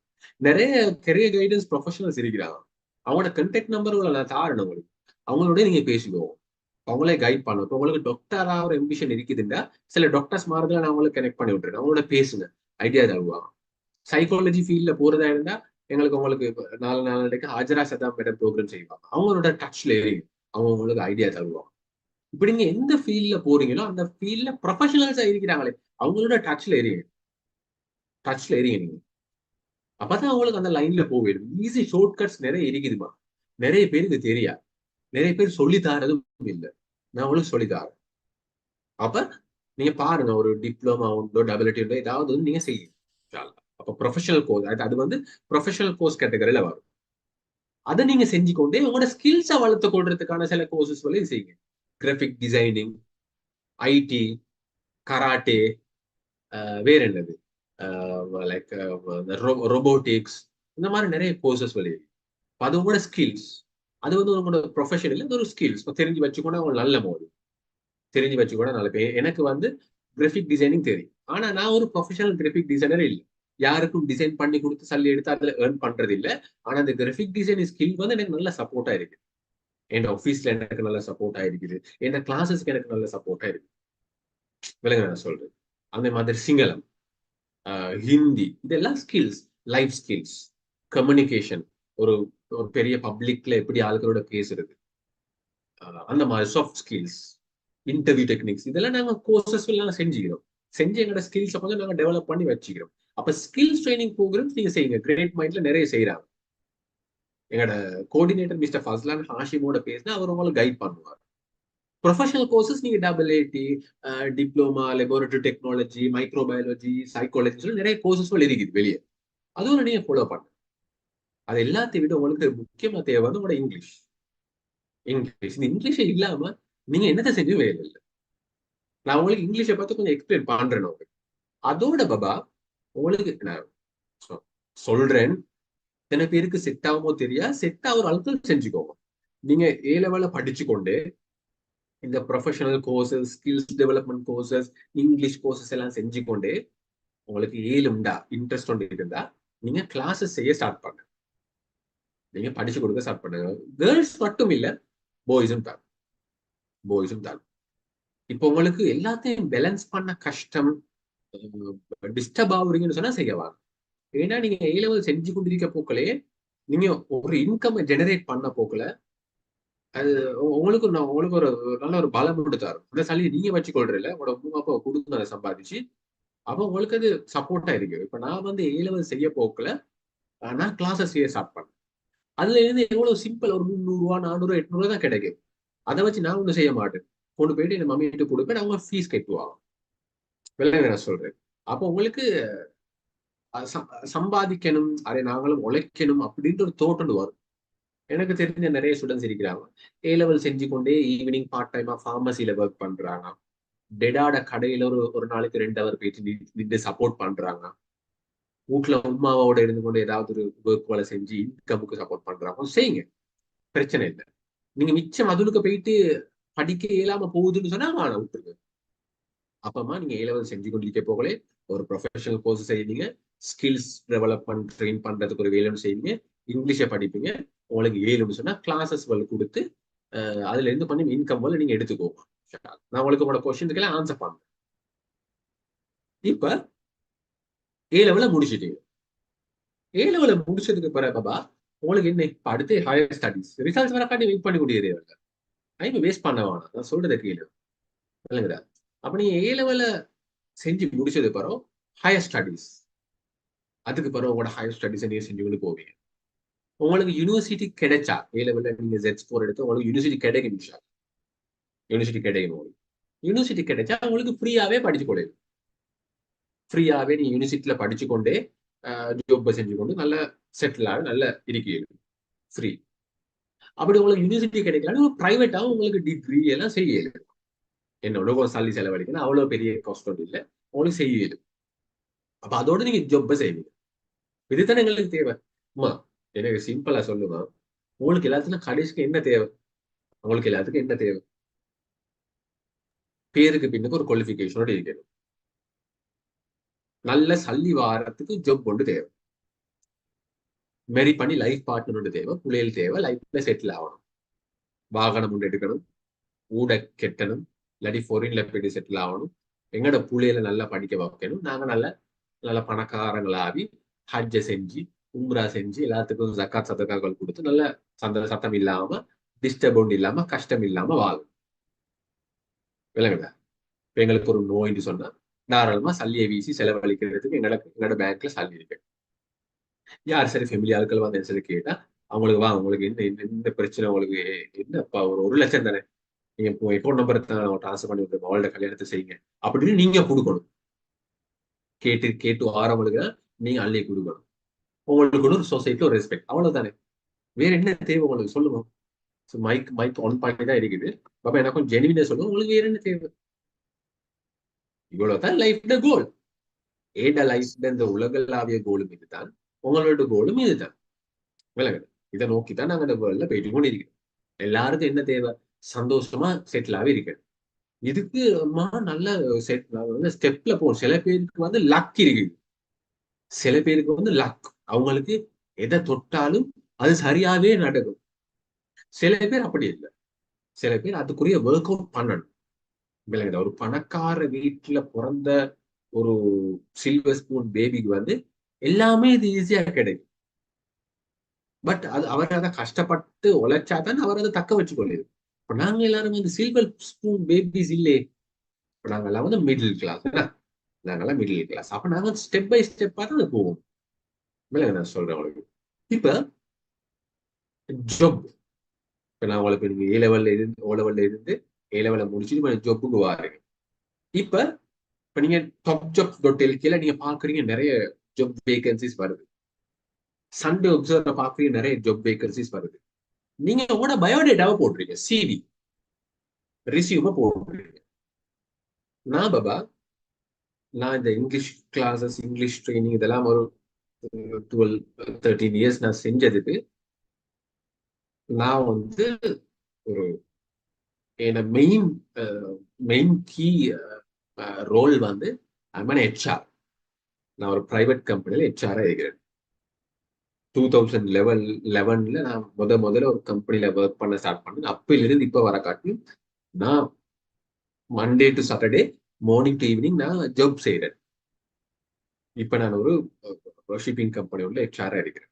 நிறைய கெரியர் கைடன்ஸ் ப்ரொஃபஷனல்ஸ் இருக்கிறாங்க, அவங்களோட கண்டெக்ட் நம்பர் நான் தாரணும் உங்களுக்கு, அவங்களோட நீங்க பேசிக்குவோம், அவங்களே கைட் பண்ணும். இப்போ உங்களுக்கு டாக்டரா ஒரு எம்பிஷன் இருக்குதுன்னா சில டாக்டர்ஸ் மாதிரி நான் உங்களுக்கு கனெக்ட் பண்ணி விட்டுருக்கேன், அவங்களோட பேசுங்க, ஐடியா தருவாங்க. சைக்காலஜி ஃபீல்ட்ல போறதா இருந்தா எங்களுக்கு உங்களுக்கு 4 ஹாஜரா சதா மேடம் ப்ரோக்ராம் செய்வாங்க, அவங்களோட டச்ல ஏறிங்க, அவங்க உங்களுக்கு ஐடியா தருவாங்க. இப்படி நீங்க எந்த ஃபீல்ட்ல போறீங்களோ அந்த ஃபீல்ட்ல ப்ரொஃபஷனல்ஸா இருக்கிறாங்களே அவங்களோட டச்ல ஏறிங்க நீங்க. அப்பதான் அவங்களுக்கு அந்த லைன்ல போயிடும். ஈஸி ஷார்ட் கட்ஸ் நிறைய இருக்குதுமா, நிறைய பேருக்கு தெரியாது, நிறைய பேர் சொல்லி தாரதும் இல்லை, நான் உங்களுக்கு சொல்லி தாரேன். அப்ப நீங்க பாருங்க, ஒரு டிப்ளமா உண்டோ டபிள்யூடி உண்டோ ஏதாவது வந்து நீங்க செய்யுங்க. அப்ப ப்ரொஃபஷனல் கோர்ஸ் அது வந்து ப்ரொஃபஷனல் கோர்ஸ் கேட்டகரியில வரும். அதை நீங்க செஞ்சுக்கொண்டே உங்களோட ஸ்கில்ஸை வளர்த்து கொள்றதுக்கான சில கோர்சஸ் வந்து செய்யுங்க. கிராஃபிக் டிசைனிங், ஐடி, கராட்டே, வேற என்னது லைக் ரோபோட்டிக்ஸ், இந்த மாதிரி நிறைய கோர்சஸ் வெளியே. அது உங்களோட ஸ்கில்ஸ், அது வந்து உங்களோட ப்ரொஃபஷன் இல்லை, ஒரு ஸ்கில்ஸ் தெரிஞ்சு வச்சுக்கோனா அவங்க நல்ல மோடி தெரிஞ்சு வச்சுக்கோனா நல்ல பேர். எனக்கு வந்து கிராஃபிக் டிசைனிங் தெரியும், ஆனா நான் ஒரு ப்ரொஃபஷனல் கிராஃபிக் டிசைனர் இல்லை, யாருக்கும் டிசைன் பண்ணி கொடுத்து சல்லி எடுத்து அதுல ஏர்ன் பண்றது இல்லை. ஆனா அந்த கிராஃபிக் டிசைனிங் ஸ்கில் வந்து எனக்கு நல்ல சப்போர்ட்டா இருக்கு, என் ஆஃபீஸ்ல எனக்கு நல்ல சப்போர்ட் ஆயிருக்குது, என் கிளாஸஸ்க்கு எனக்கு நல்ல சப்போர்ட் ஆயிருக்கு. விலங்கு நான் சொல்றேன். அந்த மாதிரி சிங்களம், ஹிந்தி, இதெல்லாம் ஸ்கில்ஸ், லைஃப் ஸ்கில்ஸ், கம்யூனிகேஷன், ஒரு ஒரு பெரிய பப்ளிக்ல எப்படி ஆட்களோட பேசுறது, அந்த மாதிரி சாஃப்ட் ஸ்கில்ஸ், இன்டர்வியூ டெக்னிக்ஸ், இதெல்லாம் நாங்க கோர்சஸ் எல்லாம் செஞ்சுக்கிறோம். செஞ்சு எங்களோட ஸ்கில்ஸை கொஞ்சம் நாங்க டெவலப் பண்ணி வச்சுக்கிறோம். அப்ப ஸ்கில்ஸ் ட்ரைனிங் ப்ரோக்ராம்ஸ் நீங்க செய்யுங்க. கிரேட் மைண்ட்ல நிறைய செய்யறாங்க. எங்களோட கோஆர்டினேட்டர் மிஸ்டர் ஃபஸ்லான் ஹாஷிமோட பேசினா அவர் உங்களுக்கு கைட் பண்ணுவார். ப்ரொஃபஷனல் கோர்சஸ் நீங்க WD, diploma, laboratory technology, microbiology, psychology சொல்லி நிறைய கோர்சஸ் இருக்குது வெளியே, அதுவும் நீங்க ஃபாலோ பண்ண. அது எல்லாத்தையும் விட உங்களுக்கு முக்கியமா தேவை வந்து உங்களோட இங்கிலீஷ். இந்த இங்கிலீஷை இல்லாம நீங்க என்னத்தை செஞ்சும் வேலை இல்லை. நான் உங்களுக்கு இங்கிலீஷை பார்த்து கொஞ்சம் எக்ஸ்பிளைன் பண்றேன் உங்களுக்கு. அதோட பாபா உங்களுக்கு நான் சொல்றேன், எத்தனை பேருக்கு செட் ஆகுமோ தெரியா, செட் ஆகிற அளவுக்கு செஞ்சுக்கோங்க. நீங்க ஏ லெவல்ல படிச்சு கொண்டு இந்த professional courses, skills development courses, English courses எல்லாம் செஞ்சு கொண்டு உங்களுக்கு ஏழுண்டா இன்ட்ரெஸ்ட் ஒன்று இருந்தா நீங்க கிளாஸஸ் செய்ய ஸ்டார்ட் பண்ணுங்க, நீங்க படிச்சு கொடுக்க ஸ்டார்ட் பண்ணுங்க. கேர்ள்ஸ் மட்டும் இல்ல, பாய்ஸும் தான். இப்போ உங்களுக்கு எல்லாத்தையும் பேலன்ஸ் பண்ண கஷ்டம், டிஸ்டர்ப் ஆகுறீங்கன்னு சொன்னா செய்யவாங்க. ஏன்னா நீங்க ஏ லெவல் செஞ்சு கொண்டிருக்க போக்களே நீங்க ஒரு இன்கம் ஜெனரேட் பண்ண போக்கல அது உங்களுக்கு ஒரு நல்ல ஒரு பலம் கொடுத்தாரு. அந்த சளி நீங்க வச்சுக்கொள்றீங்க, உங்களோட மூணு அப்பா கொடுத்து அதை சம்பாதிச்சு அப்போ உங்களுக்கு அது சப்போர்ட்டா இருக்கு. இப்ப நான் வந்து ஏ லெவல் செய்ய போக்கல நான் கிளாஸஸ் செய்ய ஸ்டார்ட் பண்ணேன். அதுல இருந்து எவ்வளவு சிம்பிள், ஒரு 300 400 800 தான் கிடைக்கும். அதை வச்சு நான் ஒன்றும் செய்ய மாட்டேன், கொண்டு போயிட்டு என் மம்மிட்டு கொடுப்பேன், அவங்க ஃபீஸ் கட்டுவாங்க. வெள்ளை நான் சொல்றேன். அப்போ உங்களுக்கு சம்பாதிக்கணும், அதை நாங்களும் உழைக்கணும் அப்படின்ற ஒரு தோட்டம் வரும். எனக்கு தெரிஞ்ச நிறைய ஸ்டூடெண்ட்ஸ் இருக்கிறாங்க, ஏ லெவல் செஞ்சு கொண்டே ஈவினிங் பார்ட் டைமா ஃபார்மசியில ஒர்க் பண்றாங்க, டெடாட கடையில ஒரு நாளைக்கு 2 hour போயிட்டு நின்று சப்போர்ட் பண்றாங்க, வீட்டுல உமாவோட இருந்து கொண்டு ஏதாவது ஒரு ஒர்க் வேலை செஞ்சு இன்கமுக்கு சப்போர்ட் பண்றாங்க. செய்யுங்க, பிரச்சனை இல்லை. நீங்க மிச்சம் அதுக்கு போயிட்டு படிக்க இயலாம போகுதுன்னு சொன்னா நான் விட்டுருங்க. அப்பமா நீங்க ஏ லெவல் செஞ்சு கொண்டிருக்க போகலே ஒரு ப்ரொஃபஷனல் கோர்ஸ் செய்வீங்க, ஸ்கில்ஸ் டெவலப்மெண்ட் ட்ரெயின் பண்றதுக்கு ஒரு வேலைன்னு செய்வீங்க, இங்கிலீஷை படிப்பீங்க. உங்களுக்கு ஏழுன்னு சொன்னா கிளாஸஸ் கொடுத்து அதுல இருந்து பண்ணி இன்கம் நீங்க எடுத்துக்கோங்க. நான் உங்களுக்கு உங்களோட கொஸ்டினுக்கெல்லாம் ஆன்சர் பண்ணுறேன். இப்ப ஏ லெவல முடிச்சுட்டீங்க. ஏ லெவல முடிச்சதுக்கு பிறகு பாபா உங்களுக்கு என்ன இப்ப அடுத்து ஹையர் ஸ்டடிஸ் ரிசல்ட்ஸ் வரக்காண்டி வெயிட் பண்ணி கூடியது டைம் வேஸ்ட் பண்ண வேணாம். நான் சொல்றதை கேளு இல்லைங்களா? அப்ப நீங்க ஏ லெவல செஞ்சு முடிச்சது பிறகு ஹையர் ஸ்டடிஸ், அதுக்கு பிறகு உங்களோட ஹையர் ஸ்டடிஸை நீங்க செஞ்சுக்கிட்டு போவீங்க. உங்களுக்கு யூனிவர்சிட்டி கிடைச்சா ஏ லெவல்ல நீங்க Z4 எடுத்து உங்களுக்கு யூனிவர்சிட்டி கிடைக்கும். யூனிவர்சிட்டி கிடைக்கும். உங்களுக்கு யூனிவர்சிட்டி கிடைச்சா உங்களுக்கு ஃப்ரீயாவே படிச்சு கொடுக்கும். ஃப்ரீயாவே நீங்க யூனிவர்சிட்டியில படிச்சு கொண்டே ஜாப் செஞ்சு கொண்டு நல்ல செட்டில் ஆக நல்ல இருக்கீங்க ஃப்ரீ. அப்படி உங்களுக்கு யூனிவர்சிட்டி கிடைக்கலாம், பிரைவேட்டாவும் உங்களுக்கு டிகிரி எல்லாம் செய்யல. என்னோட சல்லி செலவழிக்கணும், அவ்வளவு பெரிய காஸ்ட் இல்லை, உங்களுக்கு செய்யல. அப்ப அதோட நீங்க ஜாப் செய்வீங்க. இதுதானே எங்களுக்கு தேவை. அம்மா எனக்கு சிம்பிளா சொல்லுவேன், உங்களுக்கு எல்லாத்துக்கும் கடைசிக்கு என்ன தேவை? உங்களுக்கு எல்லாத்துக்கும் என்ன தேவை? பேருக்கு பின்னுக்கு ஒரு குவாலிஃபிகேஷனோட இருக்கணும். நல்ல சல்லி வாரத்துக்கு ஜாப் கொண்டு தேவை. மேரி பண்ணி லைஃப் பார்ட்னர் தேவை, பிள்ளைகள் தேவை, லைஃப்ல செட்டில் ஆகணும், வாகனம் ஒன்று எடுக்கணும், ஊட கெட்டணும், இல்லாட்டி ஃபாரின்ல போயிட்டு செட்டில் ஆகணும், எங்கட பிள்ளைகளை நல்லா படிக்க வைக்கணும், நாங்க நல்ல பணக்காரங்களாகி ஹஜ்ஜை செஞ்சு உம்ரா செஞ்சு எல்லாத்துக்கும் ஜக்காத் சதக்காக்கள் கொடுத்து நல்ல சத்தம் இல்லாம டிஸ்டர்ப் ஒன்று இல்லாம கஷ்டம் இல்லாம வாழும். விளங்குதா? எங்களுக்கு ஒரு நோய்னு சொன்னா தாராளமா சல்லியை வீசி செலவழிக்கிறதுக்கு எங்களோட பேங்க்ல சல்லி இருக்கு. யார் சரி ஃபேமிலி ஆட்கள் வந்து சரி கேட்டா அவங்களுக்கு உங்களுக்கு என்ன பிரச்சனை, உங்களுக்கு என்னப்பா ஒரு 1 லட்சம் தானே, நீங்க அக்கௌண்ட் நம்பர் ட்ரான்ஸ்ஃபர் பண்ணி விட்டு அவளோட கல்யாணத்தை செய்யுங்க அப்படின்னு நீங்க கொடுக்கணும். கேட்டு ஆரவங்களுக்கு நீங்க அள்ளி கொடுக்கணும். உங்களுக்கு ஒரு சொசைட்டில ஒரு ரெஸ்பெக்ட், அவ்வளவுதானே. வேற என்ன தேவை உங்களுக்கு சொல்லுங்க. மைக் ஒன் பாயிண்ட் தான் இருக்குது பாப்பா, எனக்கும் ஜெனுவினா சொல்லுங்க, உங்களுக்கு வேற என்ன தேவை? இவ்வளவுதான் லைஃப்ல கோல். ஏட லைஃப்ல இந்த உலகளாவிய கோலும் இதுதான், உங்களோட கோலும் இதுதான். விளங்குது? இதை நோக்கித்தான் நாங்க இந்த வேர்ல்ட்ல போயிட்டு கொண்டு இருக்கிறோம். எல்லாருக்கும் என்ன தேவை? சந்தோஷமா செட்டில் ஆகி இருக்கு. இதுக்கு நல்ல ஸ்டெப்ல போகும். சில பேருக்கு வந்து லக் இருக்கு, சில பேருக்கு வந்து லக் அவங்களுக்கு எதை தொட்டாலும் அது சரியாவே நடக்கும். சில பேர் அப்படி இல்லை, சில பேர் அதுக்குரிய ஒர்க் அவுட் பண்ணணும். விளங்குதா? ஒரு பணக்கார வீட்டுல பிறந்த ஒரு சில்வர் ஸ்பூன் பேபிக்கு வந்து எல்லாமே இது ஈஸியா கிடைக்கும். பட் அது அவர் அதை கஷ்டப்பட்டு உழைச்சாதான் அவர் அதை தக்க வச்சுக்கொள்ளுது. இப்ப நாங்க எல்லாரும் வந்து சில்வர் ஸ்பூன் பேபிஸ் இல்லையே. இப்ப நாங்கெல்லாம் வந்து மிடில் கிளாஸ், நாங்கெல்லாம் மிடில் கிளாஸ். அப்ப நாங்க ஸ்டெப் பை ஸ்டெப்பா தான் போவோம். நான் சொல்றேன் உங்களுக்கு. இப்ப ஜாப், இப்ப நான் உங்களுக்கு நீங்க ஏ லெவல்ல இருந்து ஏ லெவல்ல முடிச்சுட்டு ஜாப்புக்கு வாருங்க. இப்ப நீங்க topjobs.lkல நீங்க பாக்குறீங்க நிறைய ஜாப் வேகன்சிஸ் வருது. சண்டே ஒப்சர்வ்ல பாக்குறீங்க நிறைய ஜாப் வேகன்சிஸ் வருது. நீங்க உங்களோட பயோடேட்டாவை போடுறீங்க, சிவி ரிசியூம போடுறீங்க. நான் இந்த இங்கிலீஷ் கிளாஸஸ், இங்கிலீஷ் ட்ரைனிங் இதெல்லாம் ஒரு 12-13 இயர்ஸ் நான் செஞ்சதுக்கு நான் வந்து ஒரு மெயின் கீ ரோல் வந்து ஹெச்ஆர். நான் ஒரு பிரைவேட் கம்பெனில ஹெச்ஆரா இருக்கிறேன். 2011 நான் முதல்ல ஒரு கம்பெனில ஒர்க் பண்ண ஸ்டார்ட் பண்ணேன். அப்பிலிருந்து இப்ப வர காட்டி நான் Monday to Saturday morning to evening நான் ஜாப் செய்யறேன். இப்ப நான் ஒரு ஷிப்பிங் கம்பெனியோட ஹெச்ஆரா இருக்கிறேன்.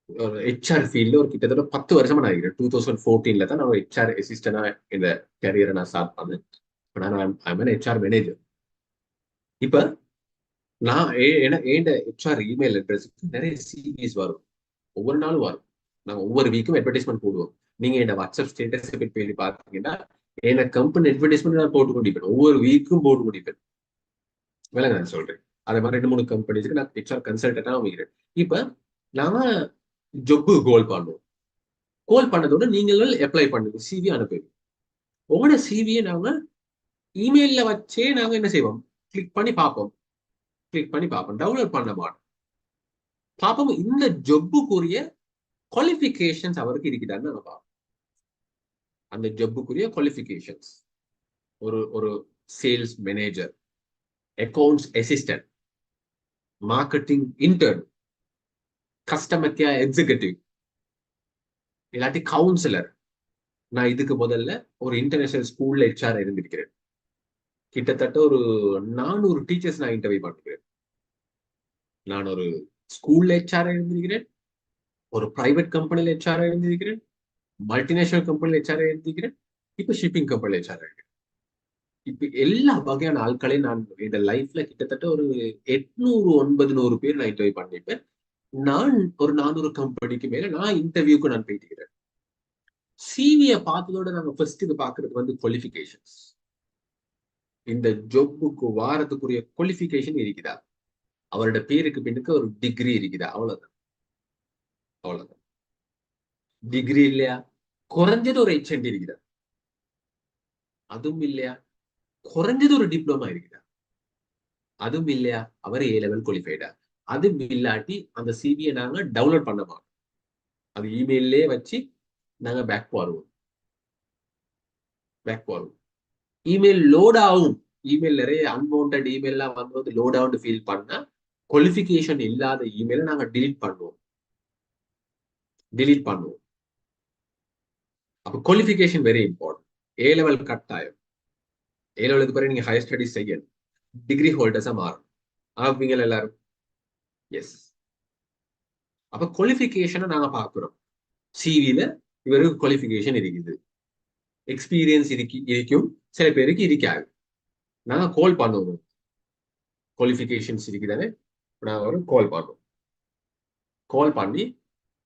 ஒரு ஹெச்ஆர் ஃபீல்ட்ல ஒரு கிட்டத்தட்ட 10 வருஷமா நான் இருக்கிறேன். 2014 தான் நான் ஒரு ஹெச்ஆர் அசிஸ்டண்டா இந்த கேரியரை நான் ஸ்டார்ட் பண்ணேன். இப்ப நான் ஹெச்ஆர் மேனேஜர். இப்ப நான் ஹெச்ஆர் இமெயில் அட்ரஸுக்கு நிறைய சிவிஸ் வரும், ஒவ்வொரு நாளும் வரும். நாங்க ஒவ்வொரு வீக்கும் அட்வர்டைஸ்மெண்ட் போடுவோம். நீங்க என்ன வாட்ஸ்அப் ஸ்டேட்டஸ் போய் பாத்தீங்கன்னா என்ன கம்பெனி அட்வர்டைஸ்மெண்ட் நான் போட்டு கொண்டிருப்பேன், ஒவ்வொரு வீக்கும் போட்டு கொண்டிருப்பேன். வேலை நான் சொல்றேன். அதே மாதிரி 2-3 கம்பெனிஸ்க்கு நான் ஹெச்ஆர் கன்சல்டன்டா அமைகிறேன். இப்ப நாம ஜொப்பு கோல் பண்ணுவோம். கோல் பண்ணதோட நீங்கள் அப்ளை பண்ணுங்க, சிவி அனுப்புவீங்க. உங்களோட சிவியை நாங்க இமெயில்ல வச்சே நாங்க என்ன செய்வோம், கிளிக் பண்ணி பார்ப்போம், டவுன்லோட் பண்ண மாட்டோம், பார்ப்போம் இந்த ஜொப்புக்குரிய குவாலிஃபிகேஷன்ஸ் அவருக்கு இருக்குதான்னு நாங்க பார்ப்போம். அந்த ஜொப்புக்குரிய குவாலிஃபிகேஷன்ஸ் ஒரு sales manager, accounts assistant, marketing intern, customer care executive, இல்லாட்டி கவுன்சிலர். நான் இதுக்கு முதல்ல ஒரு இன்டர்நேஷனல் ஸ்கூல்ல ஹெச்ஆர் இருந்திருக்கிறேன். கிட்டத்தட்ட ஒரு 400 டீச்சர்ஸ் நான் இன்டர்வியூ பண்ணிக்கிறேன். நான் ஒரு ஸ்கூல்ல ஹெச்ஆர் இருந்திருக்கிறேன், ஒரு பிரைவேட் கம்பெனில ஹெச்ஆர் இருந்திருக்கிறேன், மல்டிநேஷனல் கம்பெனில ஹெச்ஆர் இருந்திருக்கிறேன், இப்ப ஷிப்பிங் கம்பெனில ஹெச்ஆர் இருக்கேன். இப்ப எல்லா வகையான ஆட்களையும் நான் இந்த லைஃப்ல கிட்டத்தட்ட ஒரு 800-900 பேர் நான் இன்டர்வியூ பண்ணிப்பேன். நான் ஒரு 400 கம்பெனிக்கு மேல நான் இன்டர்வியூக்கு நான் போயிட்டு. சிவியை பார்த்ததோட நாங்க ஃபர்ஸ்ட்டுக்கு பாக்குறது வந்து குவாலிஃபிகேஷன்ஸ். இந்த ஜாபுக்கு வாரத்துக்குரிய குவாலிஃபிகேஷன் இருக்குதா, அவரோட பேருக்கு பின்னுக்கு ஒரு டிகிரி இருக்குதா, அவ்வளவுதான். டிகிரி இல்லையா, குறைஞ்சது ஒரு HND இருக்குதா, அதுவும் இல்லையா, குறைஞ்சது ஒரு டிப்ளமா இருக்குதா, அதுவும் இல்லையா, அவர் A level குவாலிஃபைடா, அதுவும் இல்லாட்டி அந்த சிவியை நாங்க டவுன்லோட் பண்ண மாட்டோம். அது இமெயிலே வச்சு நாங்க பேக் வருவோம். இமெயில் லோட் ஆகும். இமெயில் நிறைய அன்வான்ட் இமெயில்லாம் வந்து லோட் ஆகும்னு ஃபீல் பண்ணா குவாலிஃபிகேஷன் இல்லாத இமெயிலை நாங்க டிலீட் பண்ணுவோம். அப்ப qualification very important. A level கட்டாயம். A levelக்கு பிறகு நீங்க ஹையர் ஸ்டடிஸ் செய்யணும், டிகிரி ஹோல்டர்ஸா மாறும். ஆகுவீங்க எல்லாரும்? எஸ். அப்ப குவாலிஃபிகேஷனை நாங்க பாக்குறோம். சிவில இவருக்கு குவாலிஃபிகேஷன் இருக்குது, எக்ஸ்பீரியன்ஸ் இருக்கும், சில பேருக்கு இருக்காது. நாங்க கால் பண்ணுவோம், குவாலிஃபிகேஷன்ஸ் இருக்குதானே, நாங்க ஒரு கால் பண்ணுவோம். கால் பண்ணி